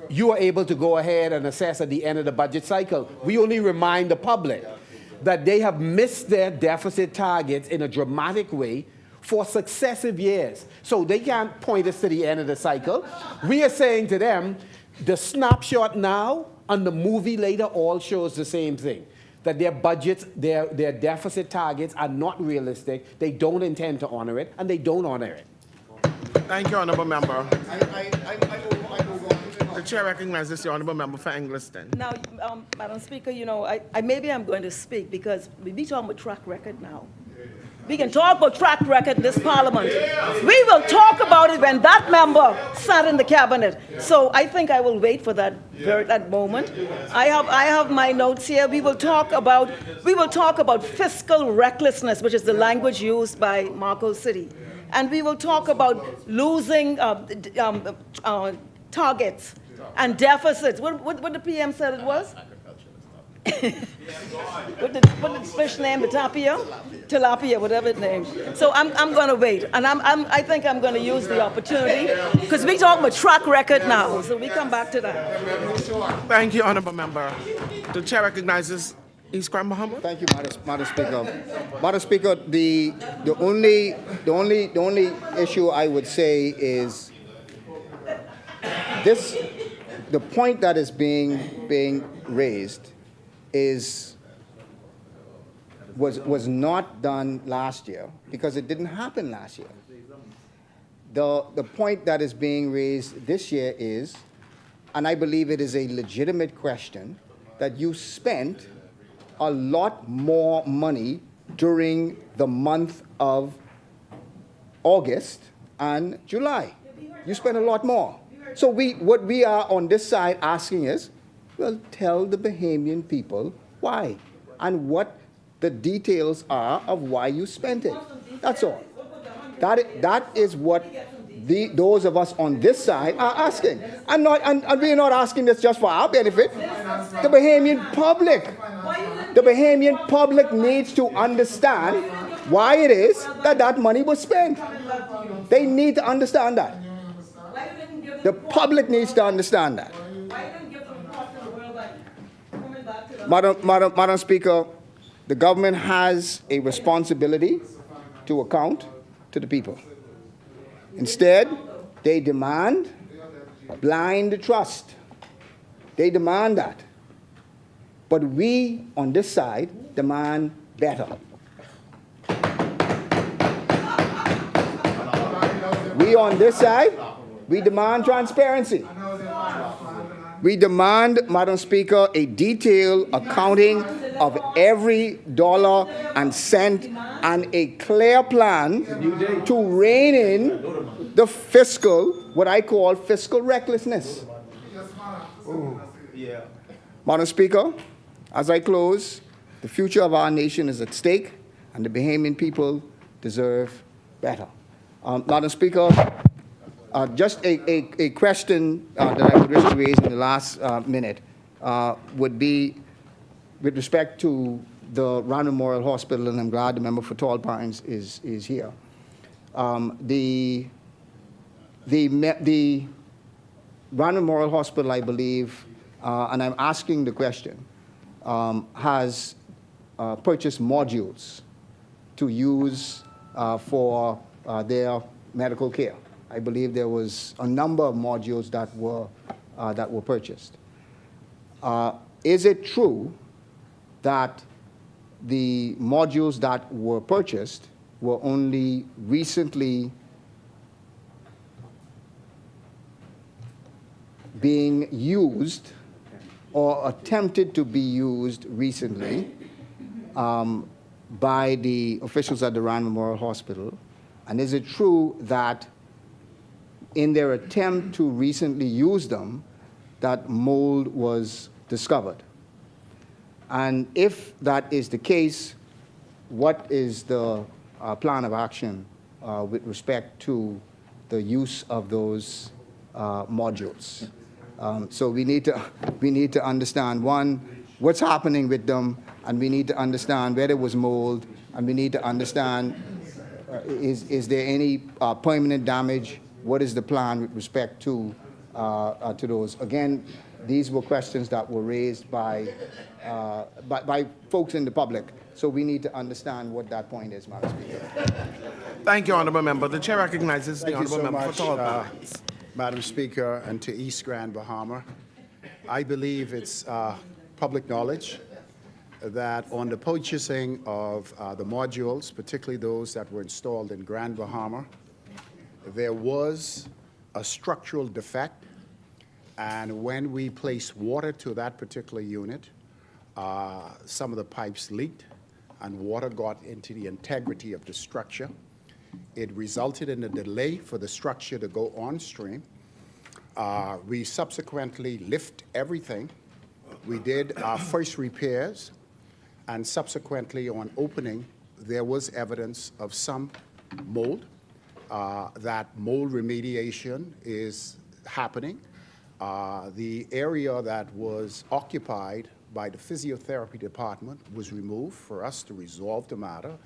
You are able to go ahead and assess at the end of the budget cycle. We only remind the public that they have missed their deficit targets in a dramatic way for successive years. So they can't point us to the end of the cycle. We are saying to them, the snapshot now and the movie later all shows the same thing, that their budgets, their deficit targets are not realistic, they don't intend to honor it, and they don't honor it. Thank you, Honourable Member. The Chair recognizes the Honourable Member for Engliston. Now, Madam Speaker, you know, maybe I'm going to speak because we talking about track record now. We can talk about track record in this Parliament. We will talk about it when that member sat in the cabinet. So I think I will wait for that moment. I have my notes here. We will talk about fiscal recklessness, which is the language used by Marco City, and we will talk about losing targets and deficits. What the PM said it was? What the fish name? The tilapia, whatever it named. So I'm going to wait, and I think I'm going to use the opportunity because we talk about track record now. So we come back to that. Thank you, Honourable Member. The Chair recognizes East Grand Muhammad. Thank you, Madam Speaker. Madam Speaker, the only issue I would say is this: the point that is being raised was not done last year because it didn't happen last year. The point that is being raised this year is, and I believe it is a legitimate question, that you spent a lot more money during the month of August and July. You spent a lot more. So what we are on this side asking is, well, tell the Bahamian people why and what the details are of why you spent it. That's all. That is what those of us on this side are asking. And we're not asking this just for our benefit. The Bahamian public needs to understand why it is that money was spent. They need to understand that. The public needs to understand that. Madam Speaker, the government has a responsibility to account to the people. Instead, they demand blind trust. They demand that. But we, on this side, demand better. We, on this side, we demand transparency. We demand, Madam Speaker, a detailed accounting of every dollar and cent and a clear plan to rein in the what I call fiscal recklessness. Madam Speaker, as I close, the future of our nation is at stake and the Bahamian people deserve better. Madam Speaker, just a question that I would wish to raise in the last minute would be with respect to the Rand Memorial Hospital, and I'm glad the member for Tall Pines is here. The Rand Memorial Hospital, I believe, and I'm asking the question, has purchased modules to use for their medical care. I believe there was a number of modules that were purchased. Is it true that the modules that were purchased were only recently being used or attempted to be used recently by the officials at the Rand Memorial Hospital? And is it true that in their attempt to recently use them, that mold was discovered? And if that is the case, what is the plan of action with respect to the use of those modules? So we need to understand, one, what's happening with them, and we need to understand where there was mold, and we need to understand is there any permanent damage? What is the plan with respect to those? Again, these were questions that were raised by folks in the public, so we need to understand what that point is, Madam Speaker. Thank you, Honourable Member. The Chair recognizes the Thank you Honourable so Member much, for Tall Balance. Madam Speaker, and to East Grand Bahama. I believe it's public knowledge that on the purchasing of the modules, particularly those that were installed in Grand Bahama, there was a structural defect, and when we placed water to that particular unit, some of the pipes leaked and water got into the integrity of the structure. It resulted in a delay for the structure to go on stream. We subsequently lift everything. We did our first repairs, and subsequently on opening, there was evidence of some mold. That mold remediation is happening. The area that was occupied by the physiotherapy department was removed for us to resolve the matter,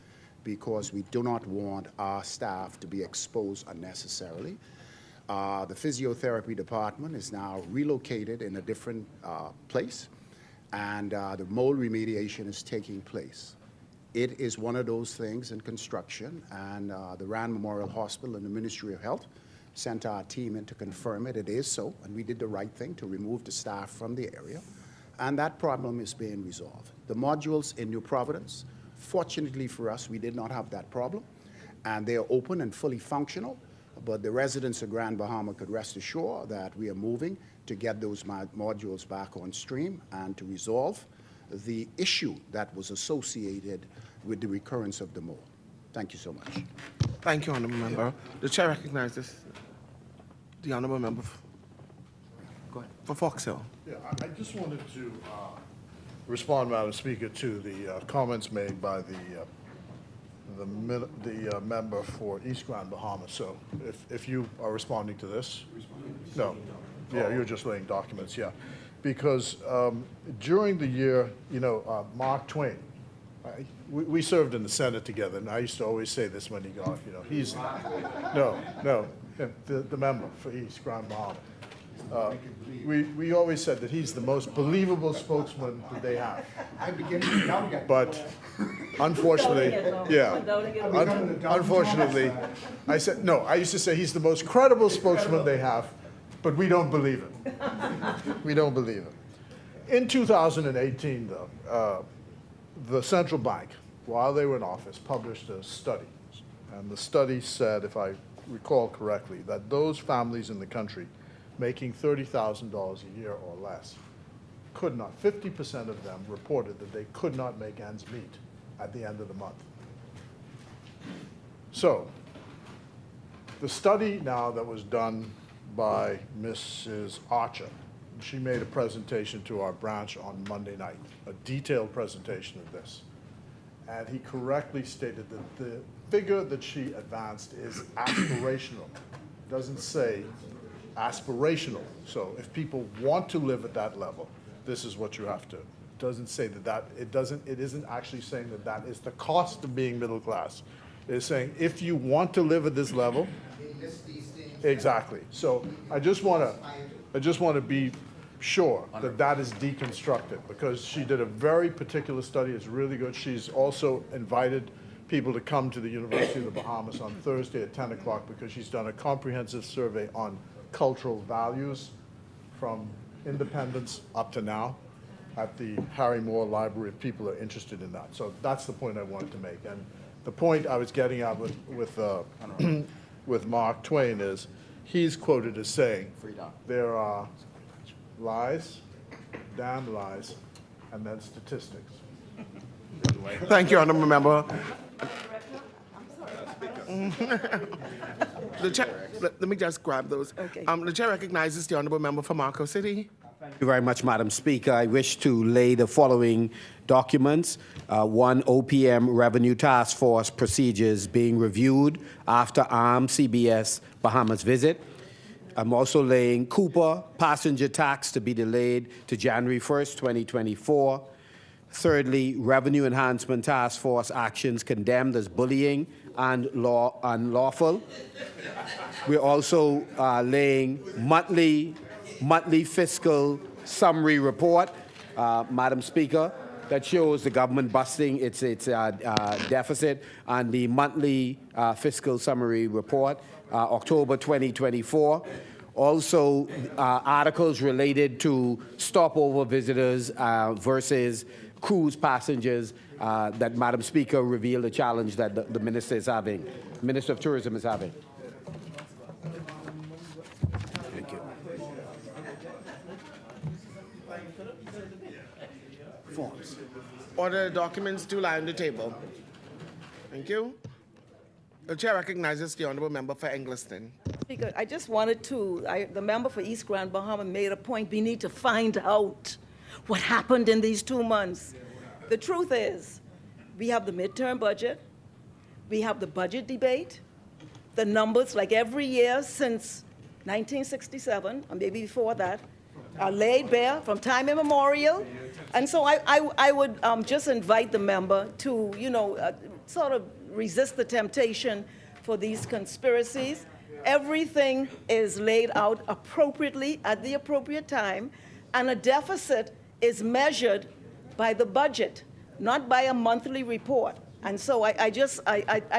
because we do not want our staff to be exposed unnecessarily. The physiotherapy department is now relocated in a different place, and the mold remediation is taking place. It is one of those things in construction, and the Rand Memorial Hospital and the Ministry of Health sent our team in to confirm it. It is so, and we did the right thing to remove the staff from the area, and that problem is being resolved. The modules in New Providence, fortunately for us, we did not have that problem, and they are open and fully functional, but the residents of Grand Bahama could rest assured that we are moving to get those modules back on stream and to resolve the issue that was associated with the recurrence of the mold. Thank you so much. Thank you, Honourable Member. The Chair recognizes the Honourable Member for Fox Hill. Yeah, I just wanted to respond, Madam Speaker, to the comments made by the member for East Grand Bahama. So if you are responding to this? No. Yeah, you're just laying documents, yeah. Because during the year, Mark Twain, we served in the Senate together, and I used to always say this when he got, he's, the member for East Grand Bahama. We always said that he's the most believable spokesman that they have. But unfortunately, unfortunately, I said, no, I used to say he's the most credible spokesman they have, but we don't believe it. We don't believe it. In 2018, though, the central bank, while they were in office, published a study. And the study said, if I recall correctly, that those families in the country making $30,000 a year or less could not, 50% of them reported that they could not make ends meet at the end of the month. So the study now that was done by Mrs. Archer, she made a presentation to our branch on Monday night, a detailed presentation of this. And he correctly stated that the figure that she advanced is aspirational. It doesn't say aspirational. So if people want to live at that level, this is what you have to. It doesn't say it isn't actually saying that that is the cost of being middle class. It's saying if you want to live at this level, exactly. So I just want to be sure that that is deconstructed, because she did a very particular study. It's really good. She's also invited people to come to the University of the Bahamas on Thursday at 10 o'clock because she's done a comprehensive survey on cultural values from independence up to now at the Harry Moore Library, if people are interested in that. So that's the point I wanted to make. And the point I was getting at with Mark Twain is he's quoted as saying there are lies, damned lies, and then statistics. Thank you, honourable member. Let me just grab those. Okay. The chair recognizes the honourable member for Marco City. Thank you very much, Madam Speaker. I wish to lay the following documents. One, OPM Revenue Task Force procedures being reviewed after CBS Bahamas visit. I'm also laying Cooper passenger tax to be delayed to January 1st, 2024. Thirdly, Revenue Enhancement Task Force actions condemned as bullying and unlawful. We're also laying monthly fiscal summary report, Madam Speaker, that shows the government busting its deficit, and the monthly fiscal summary report, October 2024. Also, articles related to stopover visitors versus cruise passengers that Madam Speaker revealed the challenge that the Minister is having, Minister of Tourism is having. Thank you. Forms. Order documents to lie on the table. Thank you. The chair recognizes the honourable member for Engliston. Speaker, I just wanted to, the member for East Grand Bahama made a point. We need to find out what happened in these 2 months. The truth is, we have the midterm budget, we have the budget debate, the numbers, like every year since 1967, or maybe before that, are laid bare from time immemorial. And so I would just invite the member to, sort of resist the temptation for these conspiracies. Everything is laid out appropriately at the appropriate time, and a deficit is measured by the budget, not by a monthly report. And so I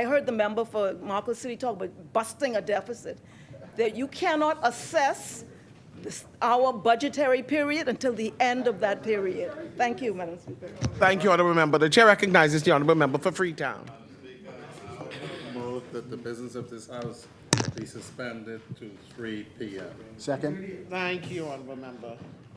heard the member for Marco City talk about busting a deficit. That you cannot assess our budgetary period until the end of that period. Thank you, Madam Speaker. Thank you, honourable member. The chair recognizes the honourable member for Freetown. Move that the business of this House be suspended to 3 p.m. Second. Thank you, honourable member.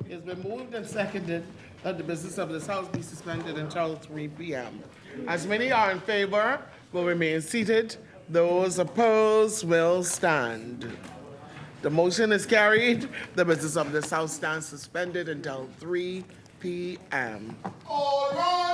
It's been moved and seconded that the business of this House be suspended until 3 p.m. As many are in favour, will remain seated. Those opposed will stand. The motion is carried. The business of this House stands suspended until 3 p.m. All right.